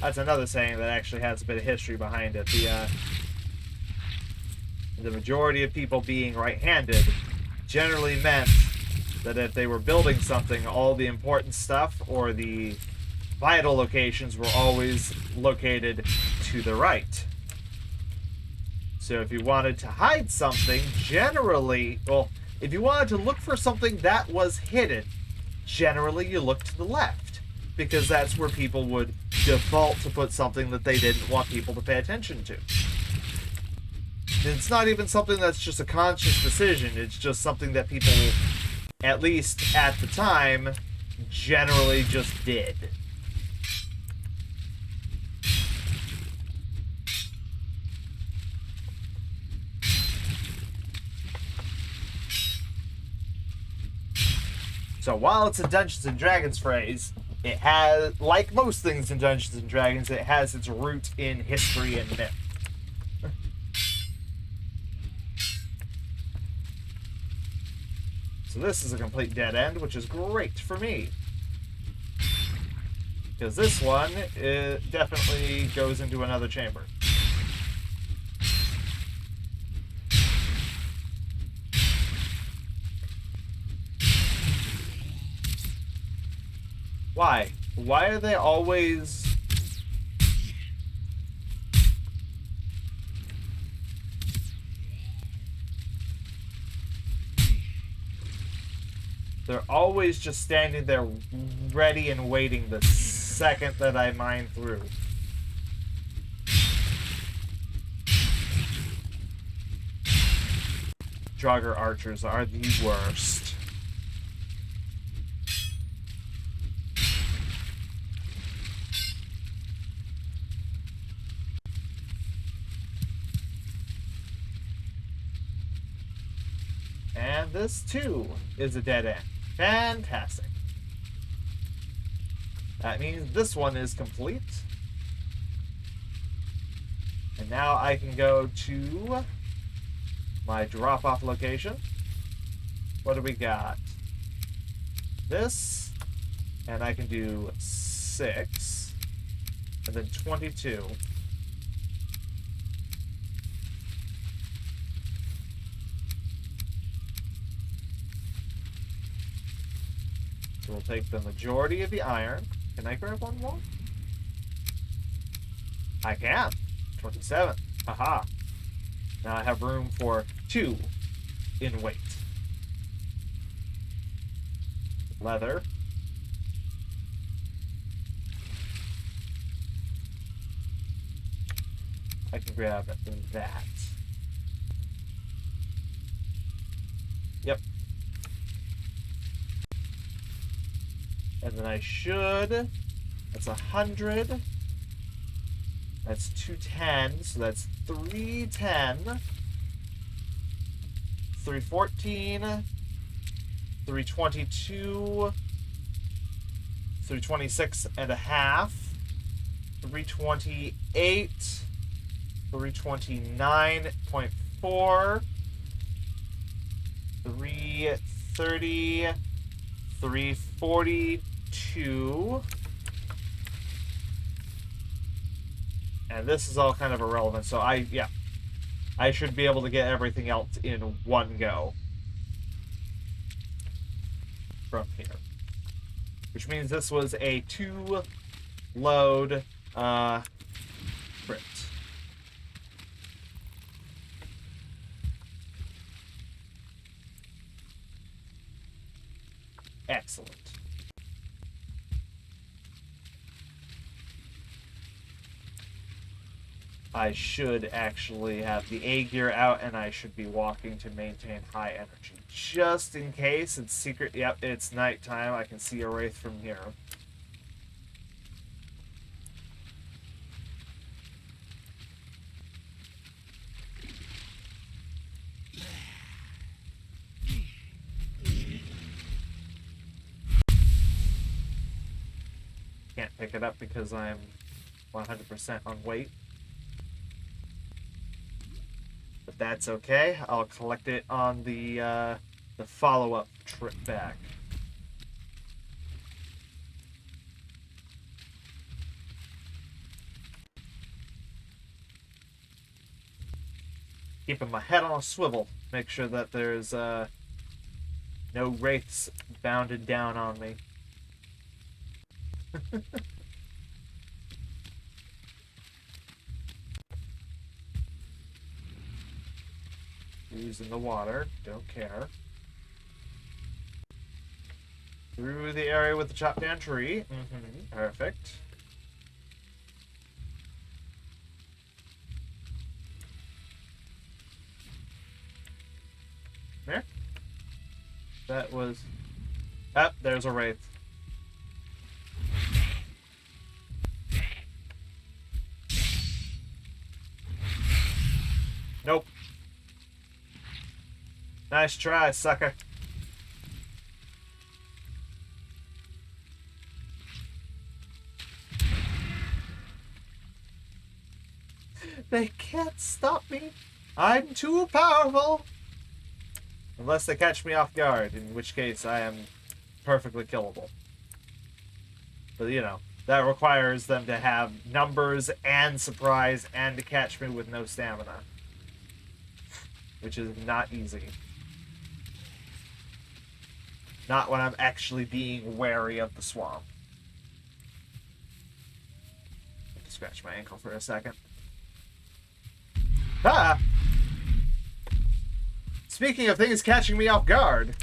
That's another saying that actually has a bit of history behind it. The majority of people being right-handed generally meant that if they were building something, all the important stuff or the vital locations were always located to the right. So if you wanted to hide something, generally, well, if you wanted to look for something that was hidden, generally you look to the left, because that's where people would default to put something that they didn't want people to pay attention to. And it's not even something that's just a conscious decision, it's just something that people, at least at the time, generally just did. So while it's a Dungeons and Dragons phrase, it has, like most things in Dungeons and Dragons, it has its root in history and myth. So this is a complete dead end, which is great for me. Because this one, it definitely goes into another chamber. Why? Why are they always... They're always just standing there ready and waiting the second that I mine through. Draugr archers are the worst. And this, too, is a dead end. Fantastic. That means this one is complete. And now I can go to my drop-off location. What do we got? This, and I can do 6, and then 22. So we'll take the majority of the iron. Can I grab one more? I can. 27. Haha. Now I have room for 2 in weight. Leather. I can grab that. Yep. And then I should... That's 100. That's 210, so that's 310. 314. 322. 326 and a half. 328. 329.4. 330. 342. And this is all kind of irrelevant, so yeah. I should be able to get everything else in one go from here. Which means this was a 2-load crypt. Excellent. I should actually have the A gear out, and I should be walking to maintain high energy. Just in case it's secret. Yep, it's nighttime. I can see a wraith from here. Can't pick it up because I'm 100% on weight. But that's okay. I'll collect it on the follow-up trip back. Keeping my head on a swivel. Make sure that there's no wraiths bounded down on me. Using the water, don't care. Through the area with the chopped down tree. Perfect. There. That was... Ah, there's a wraith. Nope. Nice try, sucker. They can't stop me. I'm too powerful. Unless they catch me off guard, in which case I am perfectly killable. But, you know, that requires them to have numbers and surprise and to catch me with no stamina. Which is not easy. Not when I'm actually being wary of the swamp. Scratch my ankle for a second. Ah! Speaking of things catching me off guard.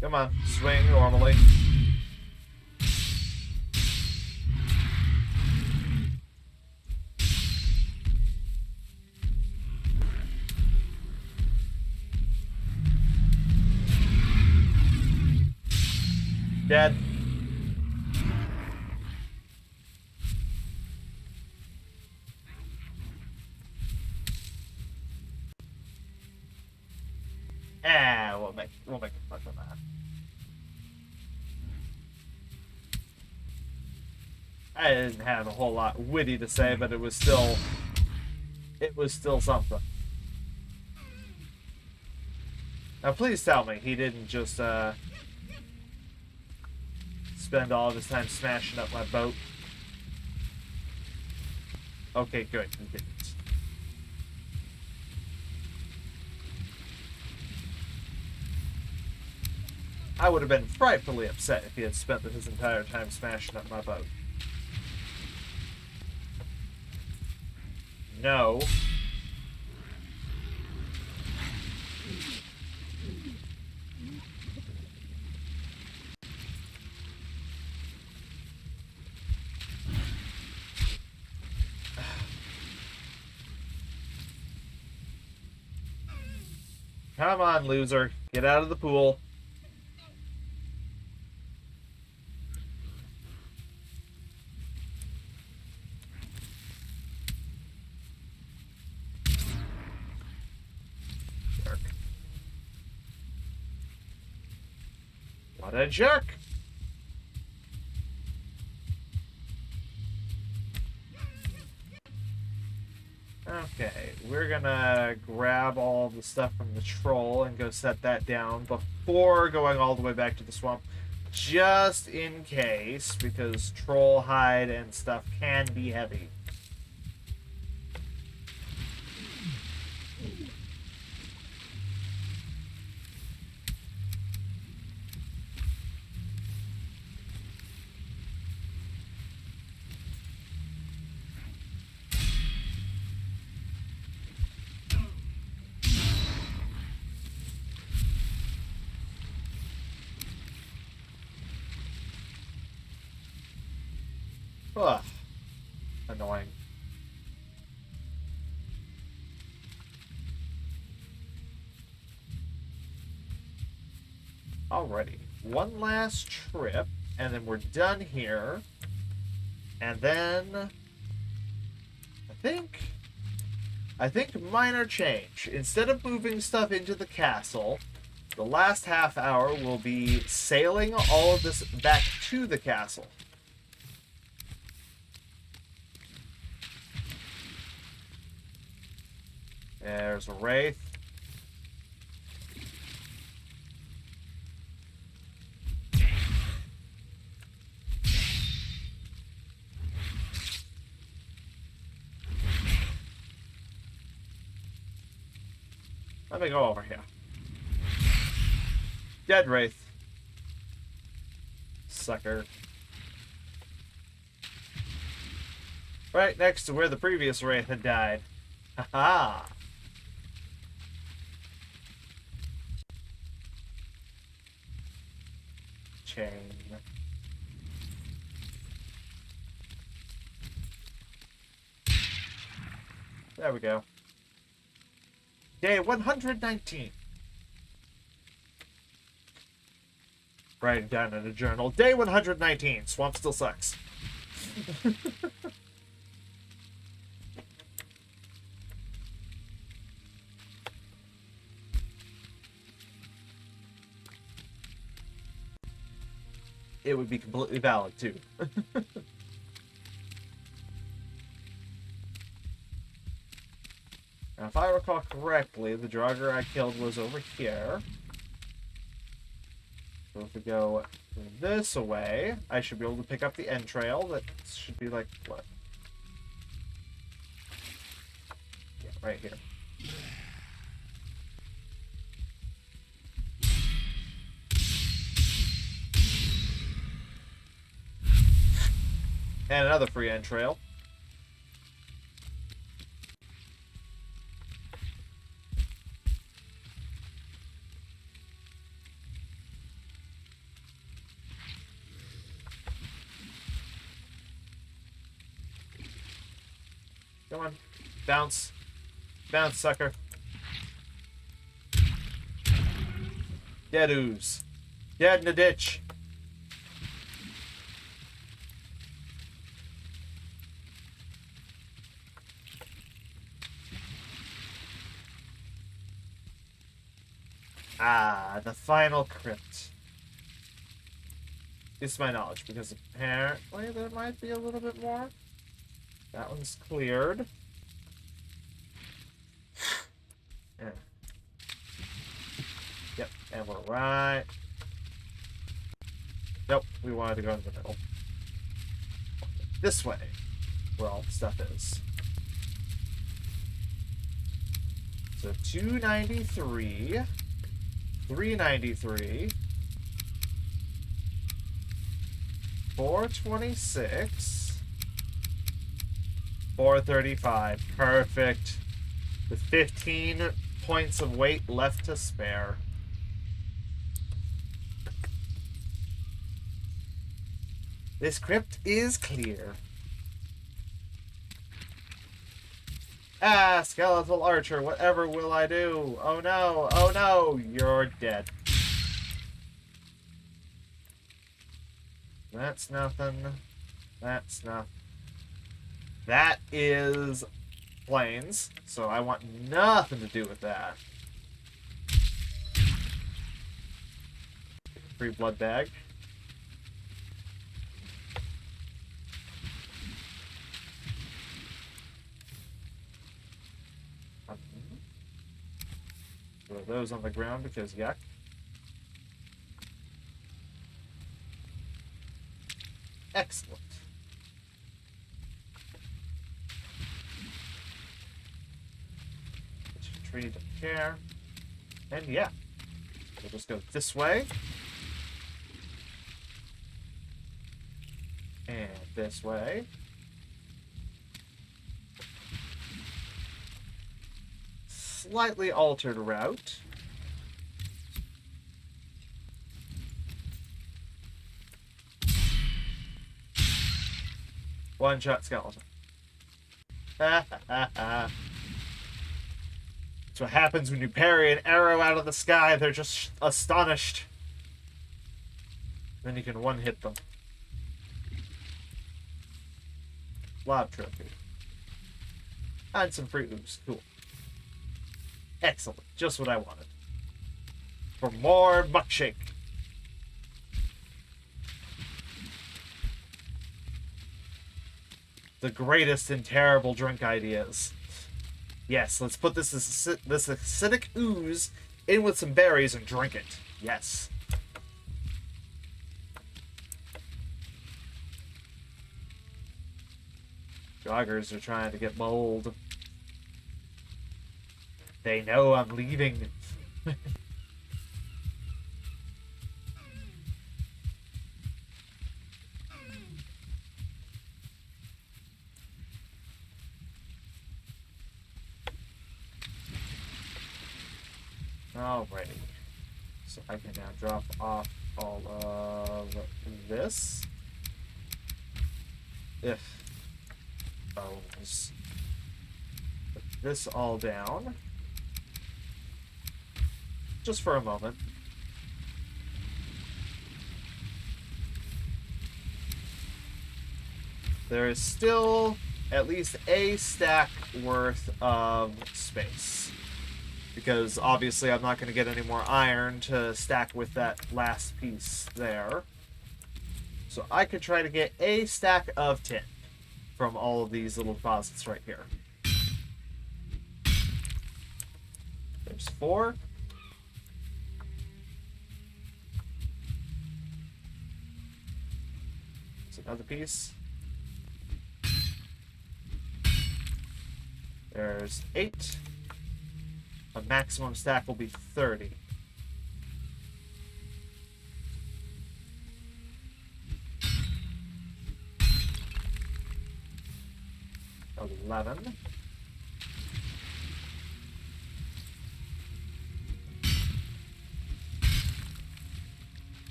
Come on, swing normally. Dead. We'll make a fuck of that. I didn't have a whole lot witty to say, but it was still something. Now please tell me he didn't just spend all of his time smashing up my boat. Okay, good. He didn't. I would have been frightfully upset if he had spent his entire time smashing up my boat. No. Come on, loser. Get out of the pool. Jerk. What a jerk. Okay, we're gonna grab all the stuff from the troll and go set that down before going all the way back to the swamp. Just in case, because troll hide and stuff can be heavy. Ugh. Annoying. Alrighty. One last trip, and then we're done here. And then... I think minor change. Instead of moving stuff into the castle, the last half hour will be sailing all of this back to the castle. There's a wraith. Let me go over here. Dead wraith. Sucker. Right next to where the previous wraith had died. Haha. Chain. There we go. Day 119. Write it down in a journal. Day 119. Swamp still sucks. It would be completely valid, too. Now, if I recall correctly, the Draugr I killed was over here. So if we go this way, I should be able to pick up the entrail. That should be like, what? Yeah, right here. And another free entrail. Come on. Bounce. Bounce, sucker. Dead ooze. Dead in the ditch. Ah, the final crypt. It's my knowledge, because apparently there might be a little bit more. That one's cleared. Yeah. Yep, and we're right. Nope, we wanted to go in the middle. This way, where all the stuff is. So 293, 393, 426, 435. Perfect. With 15 points of weight left to spare. This crypt is clear. Ah, skeletal archer, whatever will I do? Oh no, oh no, you're dead. That's nothing. That's nothing. That is plains, so I want nothing to do with that. Free blood bag. those on the ground because yuck. Excellent. Tree to care. And yeah, we'll just go this way. And this way. Slightly altered route. One-shot skeleton. Ha ha ha ha. That's what happens when you parry an arrow out of the sky. They're just astonished. Then you can one-hit them. Lob trophy. And some free ooze. Cool. Excellent. Just what I wanted. For more buckshake. The greatest and terrible drink ideas. Yes, let's put this acidic ooze in with some berries and drink it. Yes. Joggers are trying to get bold. They know I'm leaving. Alrighty. So I can now drop off all of this. If bones. Put this all down. Just for a moment. There is still at least a stack worth of space. Because obviously I'm not going to get any more iron to stack with that last piece there. So I could try to get a stack of tin from all of these little deposits right here. There's 4. There's another piece. There's 8. A maximum stack will be 30. $11.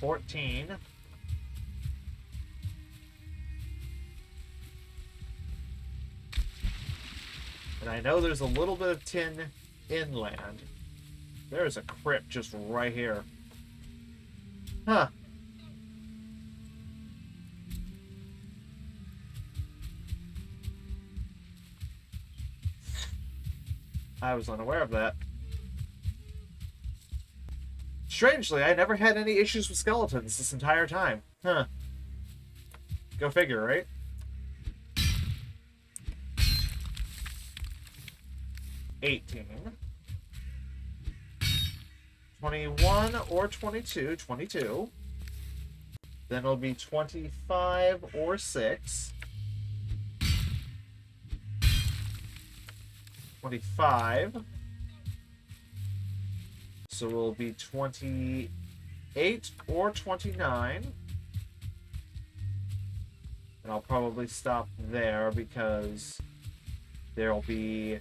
$14. And I know there's a little bit of tin inland. There's a crypt just right here. Huh. I was unaware of that. Strangely, I never had any issues with skeletons this entire time. Huh. Go figure, right? $18. 21 or 22. 22. Then it'll be 25 or 6. 25. So it'll be 28 or 29. And I'll probably stop there because there'll be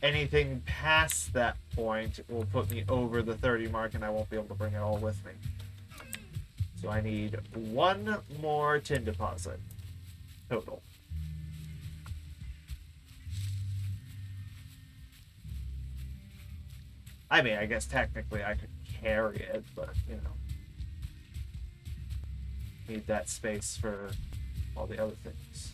anything past that point will put me over the 30 mark and I won't be able to bring it all with me. So I need 1 more tin deposit total. I mean, I guess technically I could carry it, but, you know. Need that space for all the other things.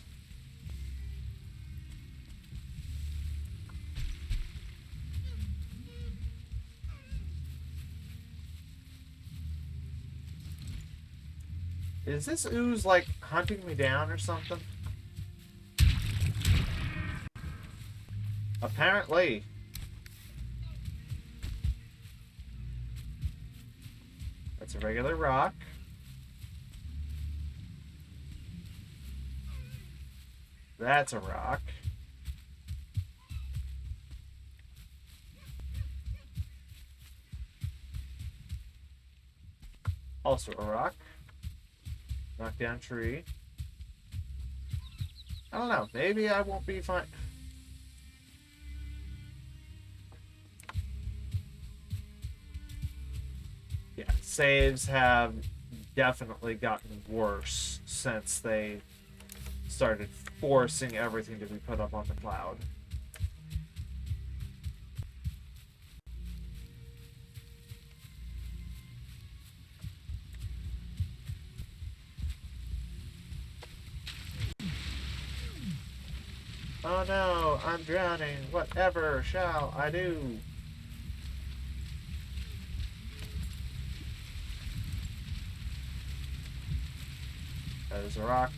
Is this ooze, like, hunting me down or something? Apparently. That's a regular rock. That's a rock. Also a rock. Knockdown tree. I don't know. Maybe I won't be fine. Yeah, saves have definitely gotten worse since they started forcing everything to be put up on the cloud. Oh no, I'm drowning. Whatever shall I do? That is a rock.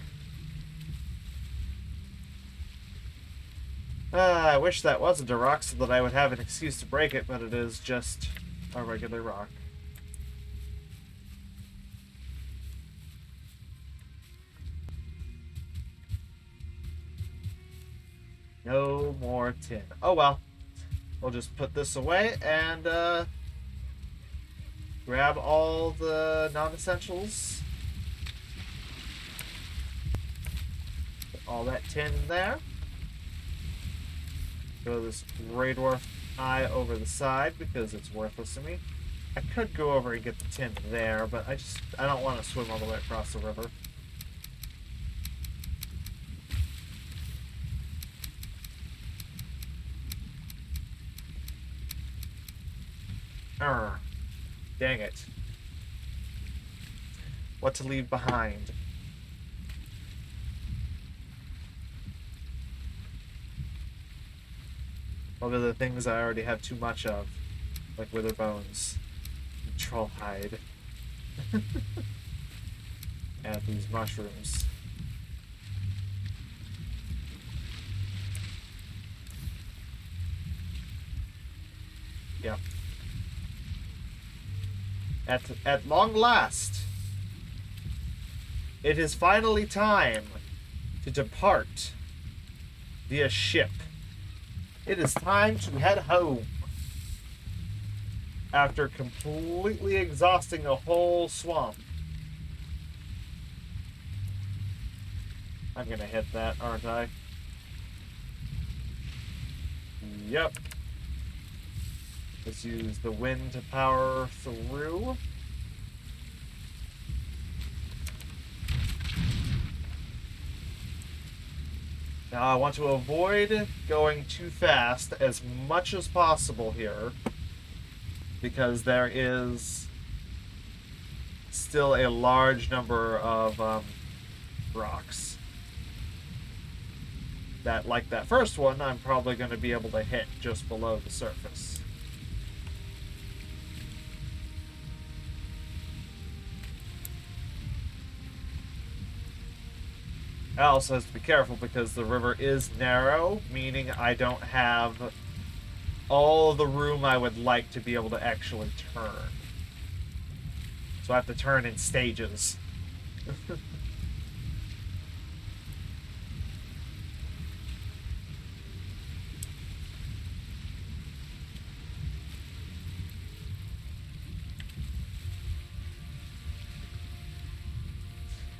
I wish that wasn't a rock so that I would have an excuse to break it, but it is just a regular rock. No more tin. Oh well. We'll just put this away and grab all the non-essentials. Put all that tin in there. Throw this Grey Dwarf eye over the side because it's worthless to me. I could go over and get the tin there, but I don't want to swim all the way across the river. Dang it. What to leave behind? What are the things I already have too much of? Like wither bones, troll hide, and these mushrooms. Yep. At long last, it is finally time to depart via ship. It is time to head home. After completely exhausting a whole swamp. I'm gonna hit that, aren't I? Yep. Let's use the wind to power through. Now I want to avoid going too fast as much as possible here, because there is still a large number of rocks that, like that first one, I'm probably going to be able to hit just below the surface. I also have to be careful because the river is narrow, meaning I don't have all the room I would like to be able to actually turn. So I have to turn in stages.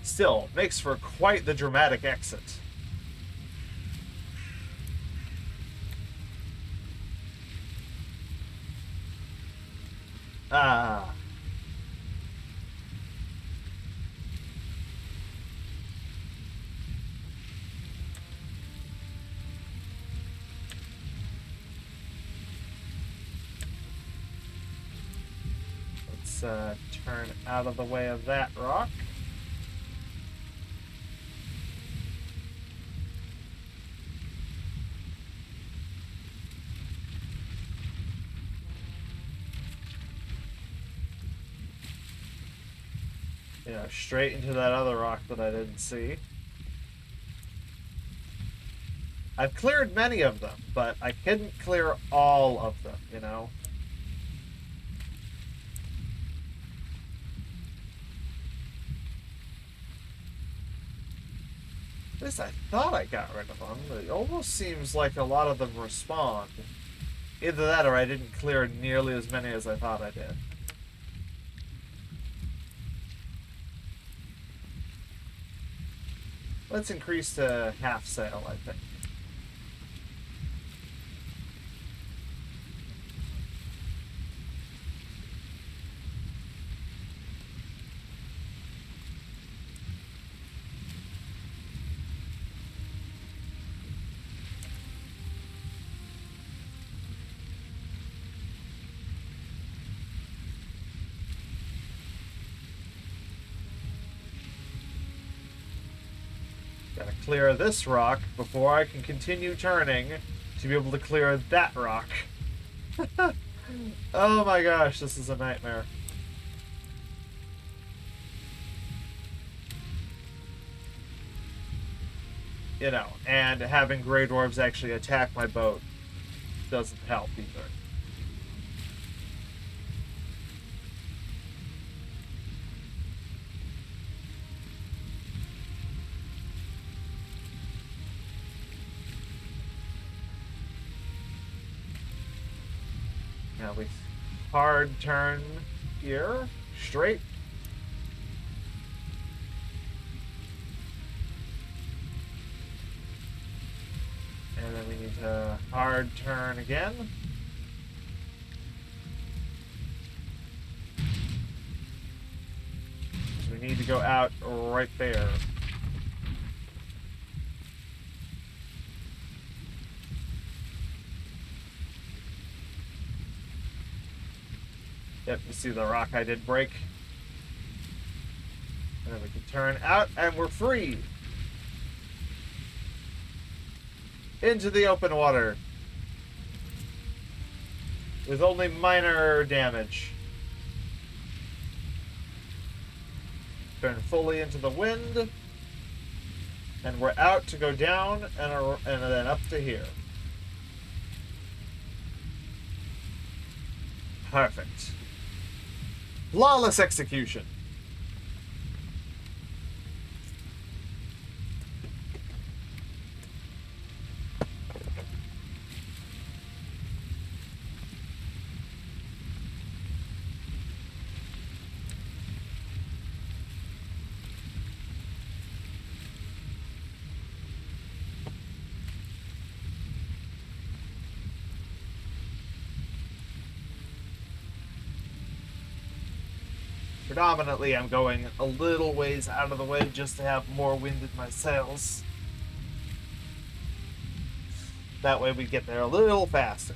Still, makes for quite the dramatic exit. Ah. Let's turn out of the way of that rock. Yeah, straight into that other rock that I didn't see. I've cleared many of them, but I couldn't clear all of them, you know? least I thought I got rid of them. It almost seems like a lot of them respawned. Either that or I didn't clear nearly as many as I thought I did. Let's increase to half sail, I think. Gotta clear this rock before I can continue turning to be able to clear that rock. Oh my gosh, this is a nightmare. You know, and having Grey Dwarves actually attack my boat doesn't help either. Now we hard turn here, straight. And then we need to hard turn again. So we need to go out right there. Yep, you see the rock I did break. And then we can turn out and we're free. Into the open water. With only minor damage. Turn fully into the wind. And we're out to go down and then up to here. Perfect. Flawless execution. Predominantly, I'm going a little ways out of the way just to have more wind in my sails. That way we get there a little faster.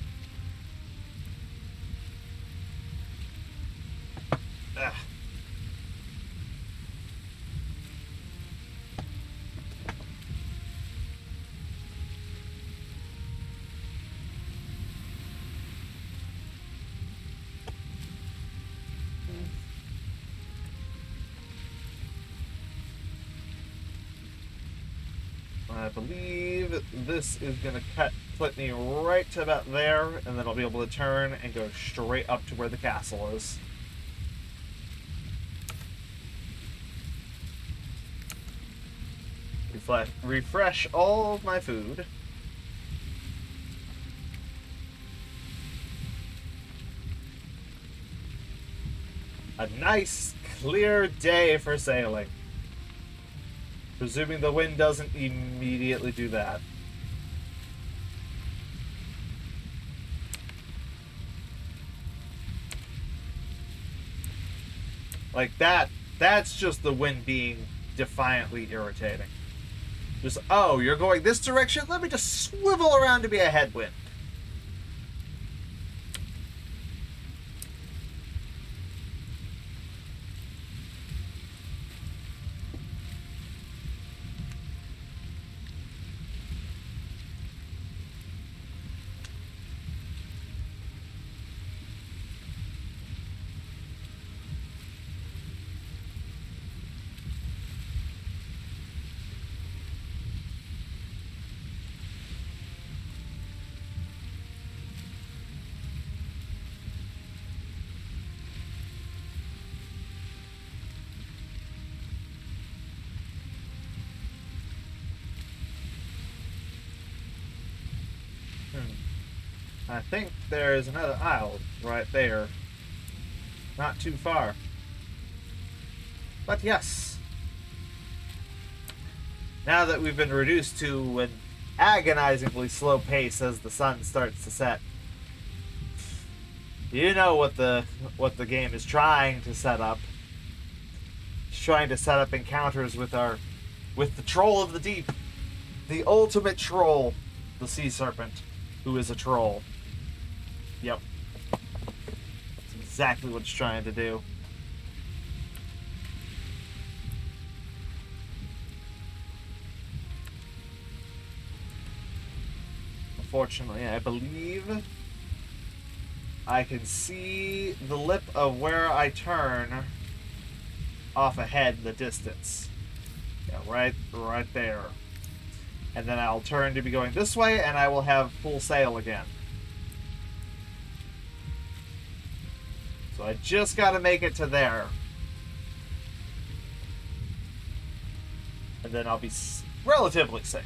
Ugh. I believe this is going to put me right to about there, and then I'll be able to turn and go straight up to where the castle is. Refresh all of my food. A nice, clear day for sailing. Presuming the wind doesn't immediately do that. Like that's just the wind being defiantly irritating. Just, oh, you're going this direction? Let me just swivel around to be a headwind. I think there's another isle right there. Not too far. But yes. Now that we've been reduced to an agonizingly slow pace as the sun starts to set, you know what the game is trying to set up. It's trying to set up encounters with the troll of the deep, the ultimate troll, the sea serpent, who is a troll. Yep. That's exactly what it's trying to do. Unfortunately, I believe I can see the lip of where I turn off ahead in the distance. Yeah, right there. And then I'll turn to be going this way, and I will have full sail again. So I just got to make it to there. And then I'll be relatively safe.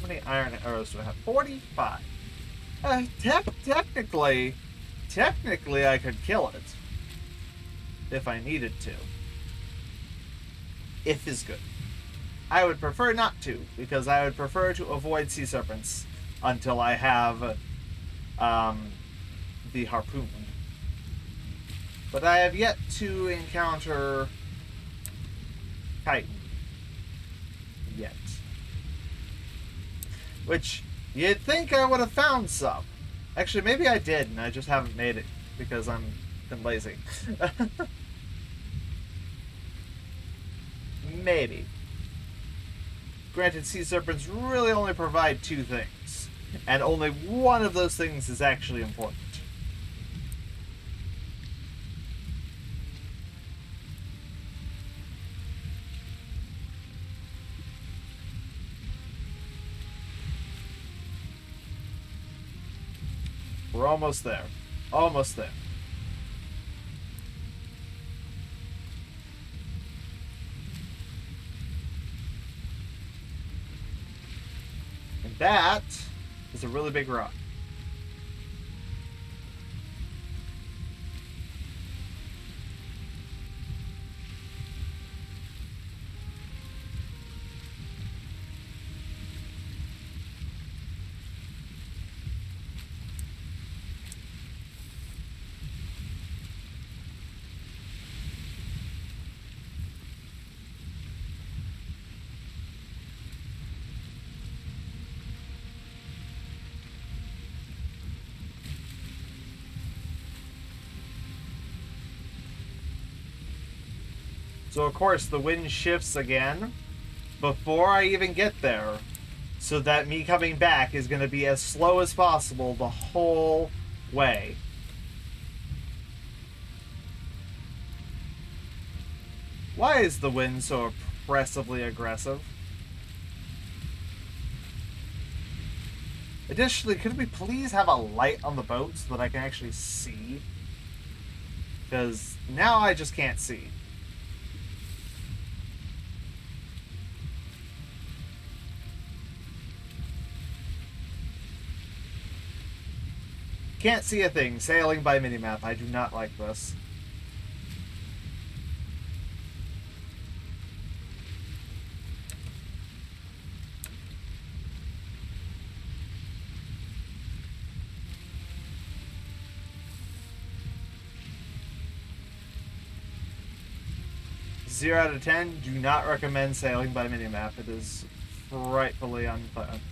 How many iron arrows do I have? 45. Technically, I could kill it. If I needed to. If is good. I would prefer not to, because I would prefer to avoid sea serpents until I have the harpoon. But I have yet to encounter chitin. Yet. Which, you'd think I would have found some. Actually, maybe I did, and I just haven't made it, because I'm been lazy. Maybe. Granted, sea serpents really only provide two things, and only one of those things is actually important. We're almost there. Almost there. And that is a really big rock. So of course the wind shifts again before I even get there, so that me coming back is going to be as slow as possible the whole way. Why is the wind so oppressively aggressive? Additionally, could we please have a light on the boat so that I can actually see? Because now I just can't see. Can't see a thing. Sailing by minimap. I do not like this. Zero out of 10. Do not recommend sailing by minimap. It is frightfully unpleasant.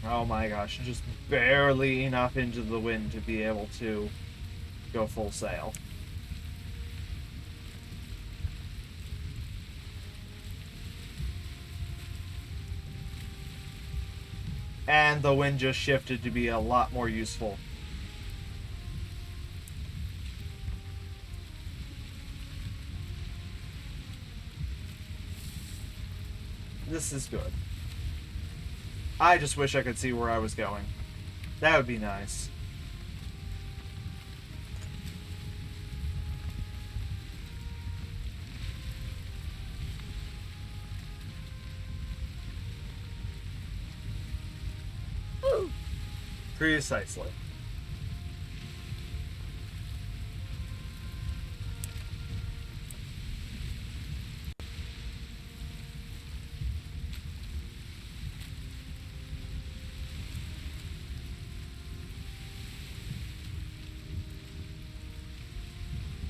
Oh my gosh, just barely enough into the wind to be able to go full sail. And the wind just shifted to be a lot more useful. This is good. I just wish I could see where I was going. That would be nice. Woo. Precisely.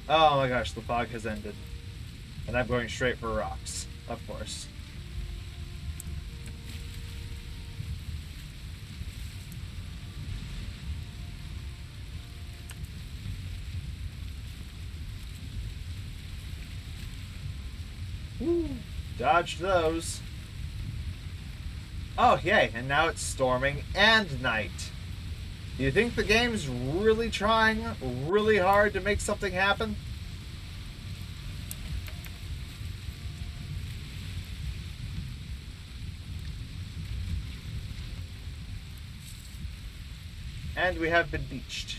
Oh my gosh, the fog has ended. And I'm going straight for rocks, of course. Woo. Dodged those. Oh, yay, and now it's storming and night. Do you think the game's really trying really hard to make something happen? And we have been beached.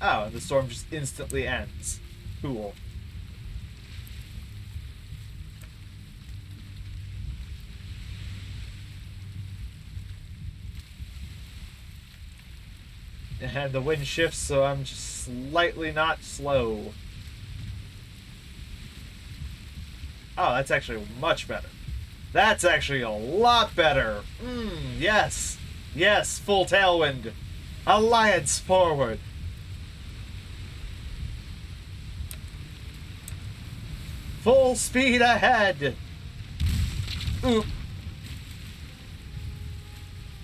Oh, and the storm just instantly ends. Cool. And the wind shifts, so I'm just slightly not slow. Oh, that's actually much better. That's actually a lot better. Yes. Yes, full tailwind. Alliance forward. Full speed ahead. Oop.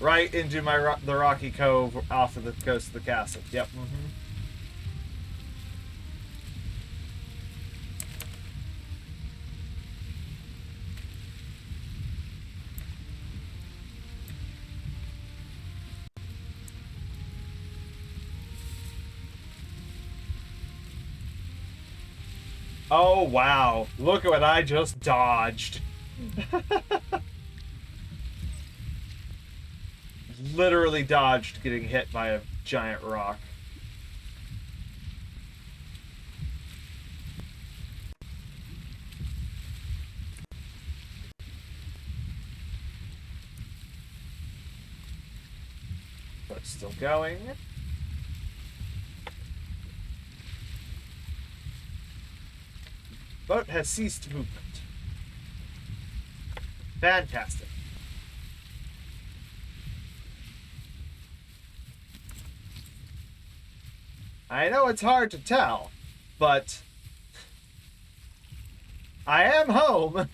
Right into the rocky cove off of the coast of the castle. Yep. Oh, wow. Look at what I just dodged. Literally dodged getting hit by a giant rock. But it's still going. Boat has ceased movement. Fantastic. I know it's hard to tell, but I am home.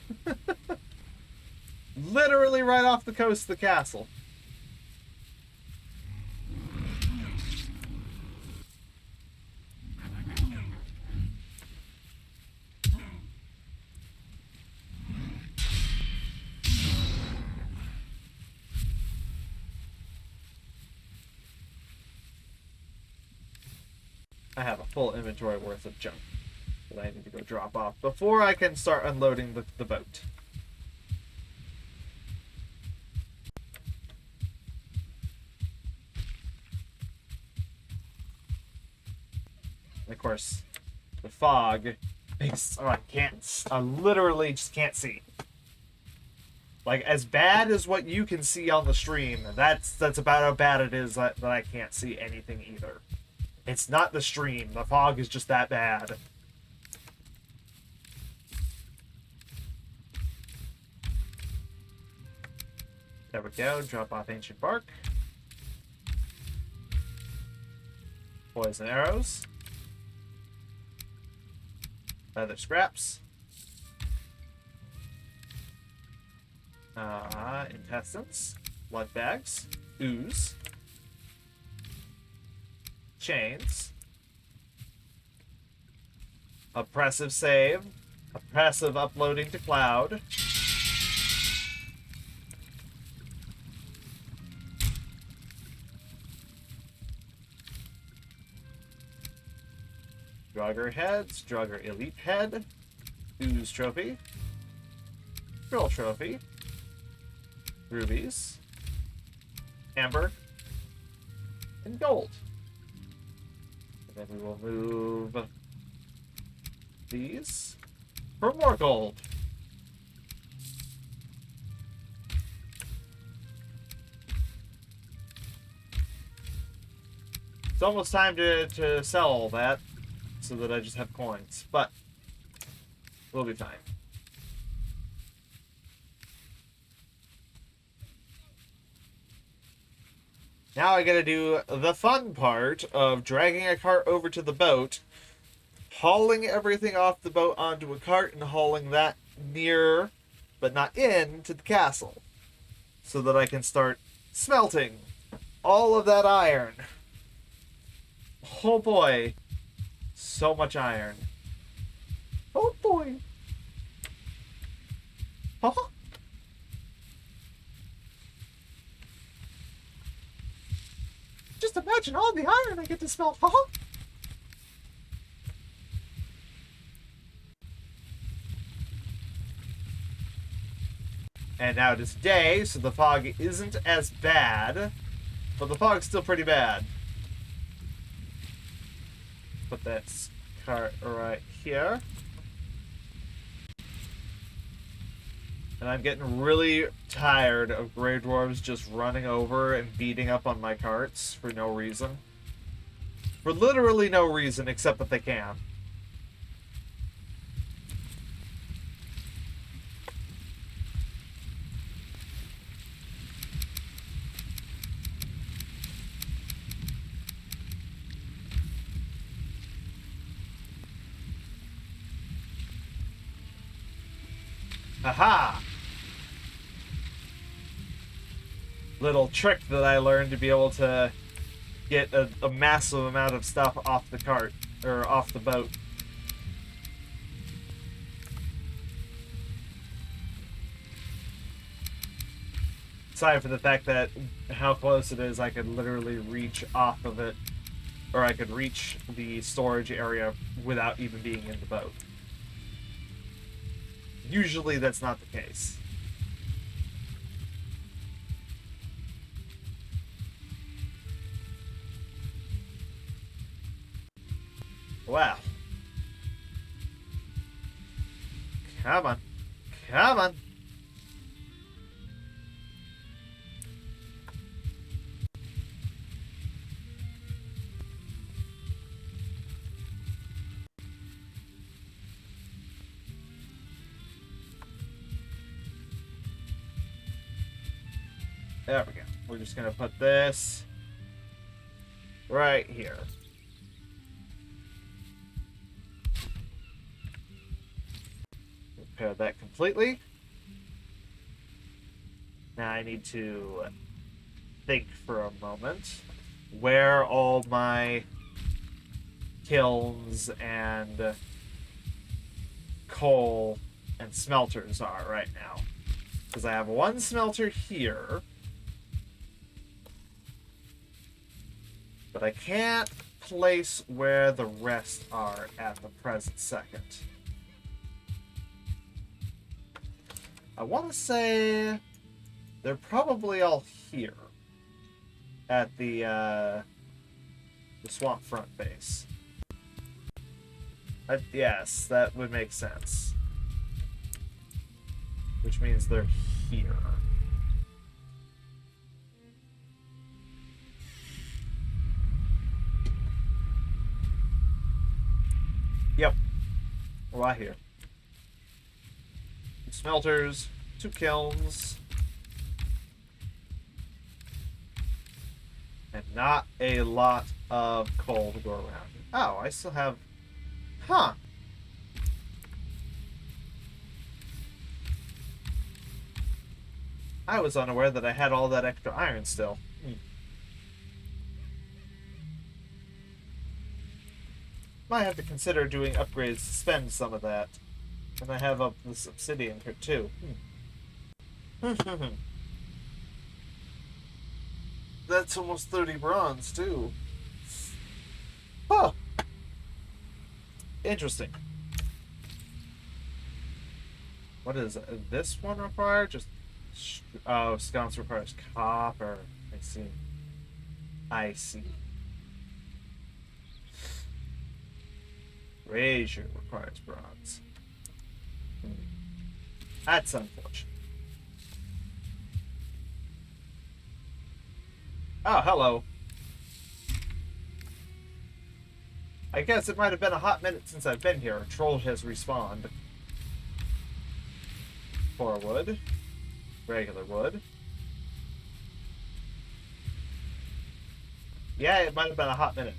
Literally right off the coast of the castle. I have a full inventory worth of junk that I need to go drop off before I can start unloading the boat. And of course, the fog makes I literally just can't see. Like, as bad as what you can see on the stream, that's about how bad it is that I can't see anything either. It's not the stream. The fog is just that bad. There we go. Drop off ancient bark. Poison arrows. Leather scraps. Intestines. Blood bags. Ooze. Chains. Oppressive save. Oppressive uploading to cloud. Draugr heads. Draugr elite head. Ooze trophy. Drill trophy. Rubies. Amber. And gold. And then we will move these for more gold. It's almost time to sell all that so that I just have coins, but we'll be fine. Now I gotta do the fun part of dragging a cart over to the boat, hauling everything off the boat onto a cart, and hauling that near, but not in, to the castle. So that I can start smelting all of that iron. Oh boy. So much iron. Oh boy. Huh? Just imagine all the iron I get to smelt. Huh? And now it is day, so the fog isn't as bad. But the fog's still pretty bad. Put that cart right here. And I'm getting really tired of Grey Dwarves just running over and beating up on my carts for no reason. For literally no reason except that they can. Aha! Little trick that I learned to be able to get a massive amount of stuff off the cart, or off the boat. Aside from the fact that how close it is, I could literally reach off of it, or I could reach the storage area without even being in the boat. Usually that's not the case. Wow. Come on. Come on. There we go. We're just going to put this right here. Repair that completely. Now I need to think for a moment where all my kilns and coal and smelters are right now. Because I have one smelter here. But I can't place where the rest are at the present second. I want to say they're probably all here at the swamp front base. Yes, that would make sense. Which means they're here. Yep. Right here. 2 smelters, 2 kilns. And not a lot of coal to go around. Oh, I still have... Huh. I was unaware that I had all that extra iron still. Might have to consider doing upgrades to spend some of that. And I have this obsidian here too. That's almost 30 bronze too. Huh. Interesting. What is this one require? Just oh, sconce requires copper. I see. I see. Brazier requires bronze. That's unfortunate. Oh, hello. I guess it might have been a hot minute since I've been here. A troll has respawned. 4 wood. Regular wood. Yeah, it might have been a hot minute.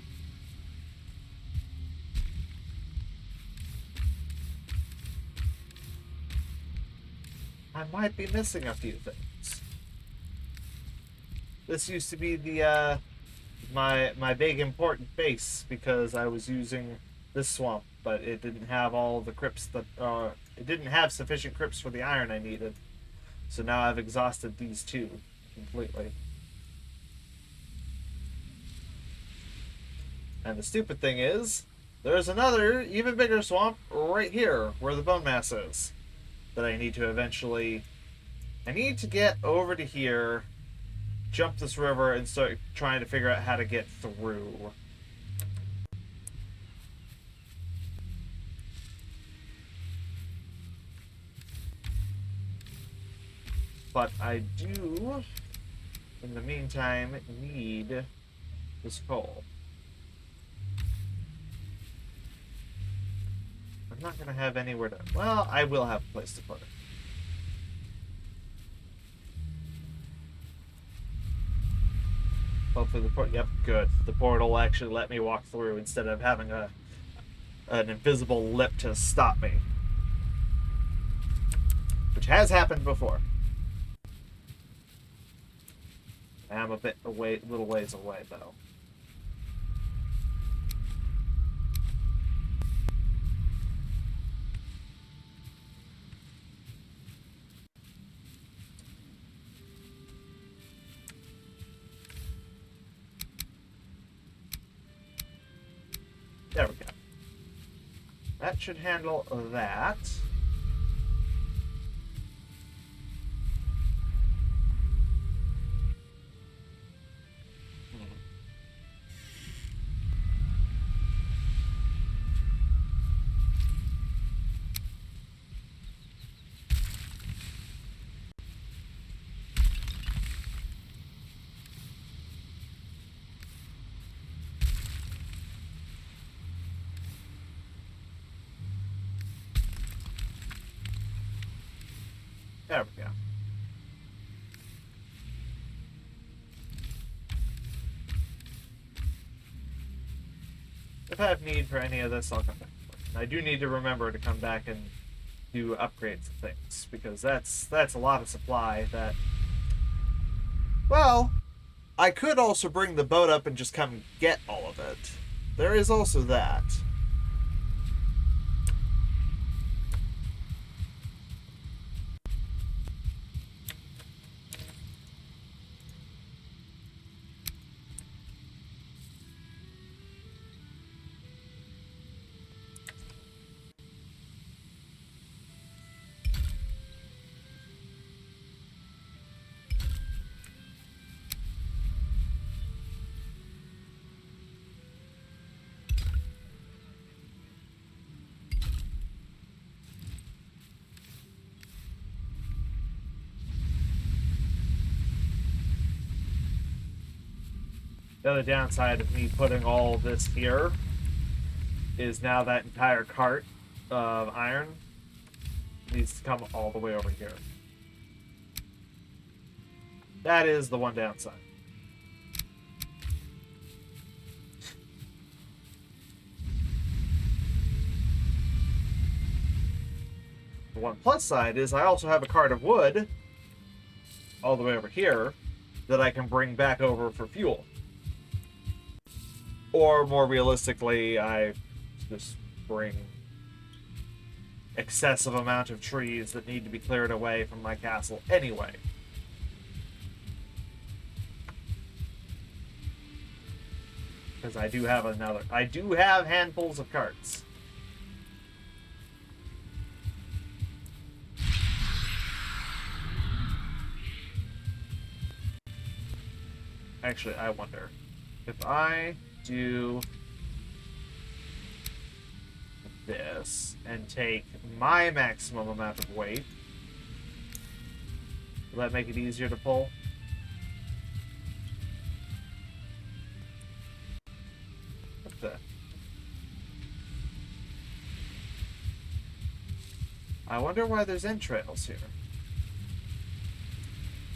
I might be missing a few things. This used to be the my big important base because I was using this swamp, but it didn't have all the crypts that it didn't have sufficient crypts for the iron I needed. So now I've exhausted these two completely. And the stupid thing is, there's another even bigger swamp right here where the bone mass is that I need to eventually. I need to get over to here, jump this river, and start trying to figure out how to get through. But I do, in the meantime, need this coal. I'm not going to have anywhere to... Well, I will have a place to put it. Hopefully the port... Yep, good. The portal will actually let me walk through instead of having an invisible lip to stop me. Which has happened before. I am a bit away, little ways away, though. There we go. That should handle that. There we go. If I have need for any of this, I'll come back. I do need to remember to come back and do upgrades and things, because that's a lot of supply that... Well, I could also bring the boat up and just come get all of it. There is also that. The other downside of me putting all this here is now that entire cart of iron needs to come all the way over here. That is the one downside. one plus side is I also have a cart of wood all the way over here that I can bring back over for fuel. Or more realistically, I just bring excessive amount of trees that need to be cleared away from my castle anyway. Because I do have handfuls of carts. Actually, I wonder if I do this and take my maximum amount of weight, will that make it easier to pull? What the? I wonder why there's entrails here.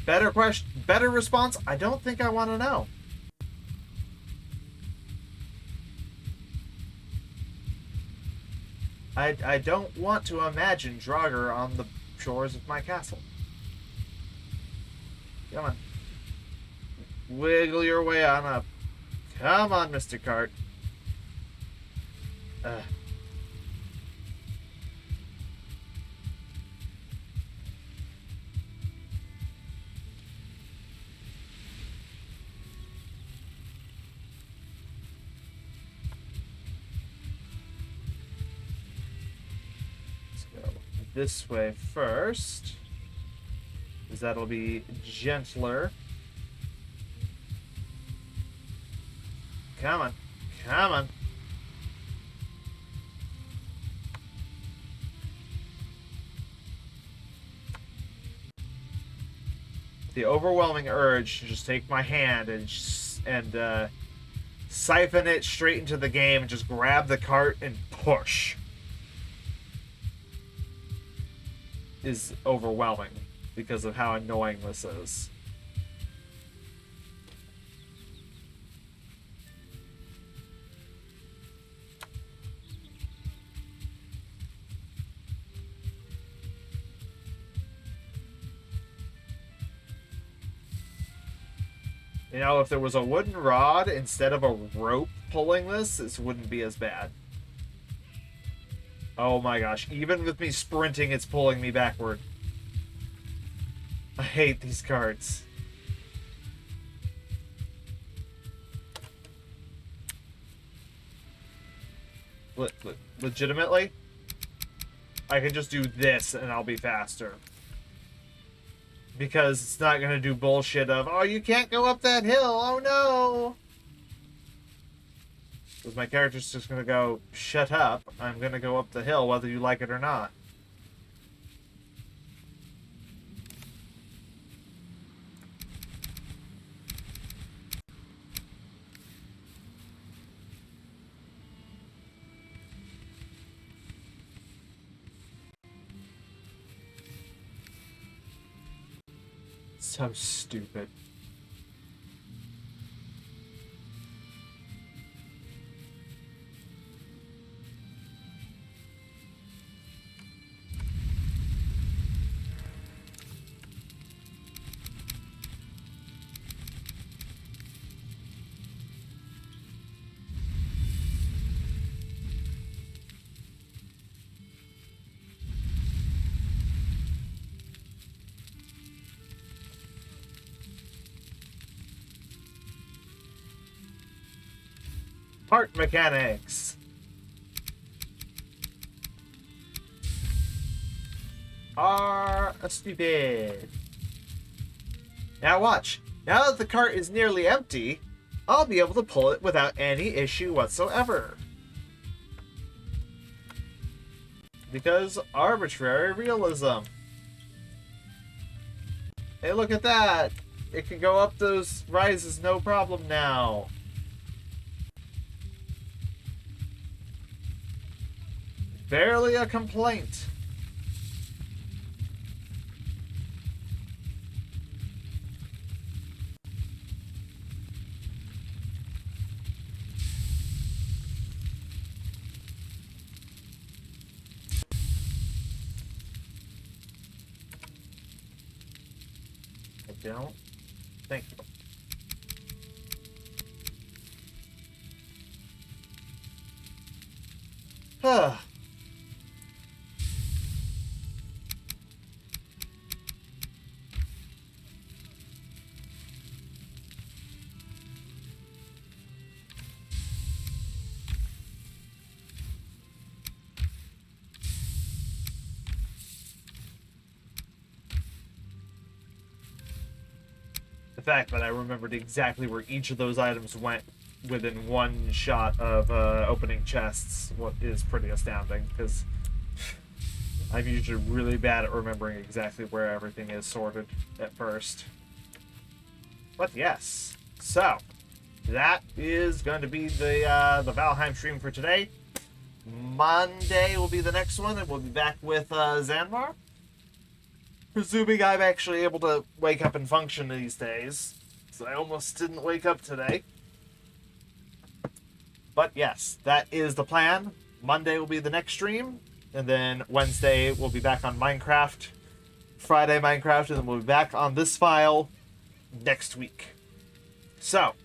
Better question, better response. I don't think I want to know. I don't want to imagine Draugr on the shores of my castle. Come on. Wiggle your way on up. Come on, Mr. Cart. This way first, because that'll be gentler. Come on, come on. The overwhelming urge to just take my hand and siphon it straight into the game and just grab the cart and push is overwhelming because of how annoying this is. You know, if there was a wooden rod instead of a rope pulling this, this wouldn't be as bad. Oh my gosh, even with me sprinting, it's pulling me backward. I hate these cards. Legitimately, I can just do this and I'll be faster. Because it's not going to do bullshit of, oh, you can't go up that hill, oh no! Because my character's just going to go, shut up, I'm going to go up the hill whether you like it or not. So stupid. Part mechanics. Are stupid. Now watch. Now that the cart is nearly empty, I'll be able to pull it without any issue whatsoever. Because arbitrary realism. Hey, look at that. It can go up those rises no problem now. Barely a complaint. don't. Thank you. Huh. The fact that I remembered exactly where each of those items went within one shot of opening chests is pretty astounding, because I'm usually really bad at remembering exactly where everything is sorted at first. But yes, so that is going to be the Valheim stream for today. Monday will be the next one, and we'll be back with Zanmar. Presuming I'm actually able to wake up and function these days. So I almost didn't wake up today. But yes, that is the plan. Monday will be the next stream. And then Wednesday we'll be back on Minecraft. Friday Minecraft, and then we'll be back on this file next week. So,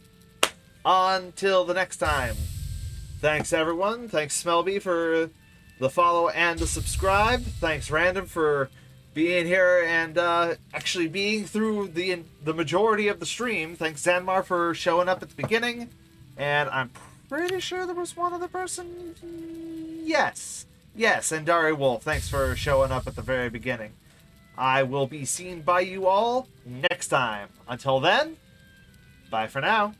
until the next time. Thanks everyone. Thanks Smelby for the follow and the subscribe. Thanks Random for being here and actually being through the majority of the stream. Thanks Zanmar for showing up at the beginning. And I'm pretty sure there was one other person. Yes, and Dari Wolf. Thanks for showing up at the very beginning. I will be seen by you all next time. Until then, bye for now.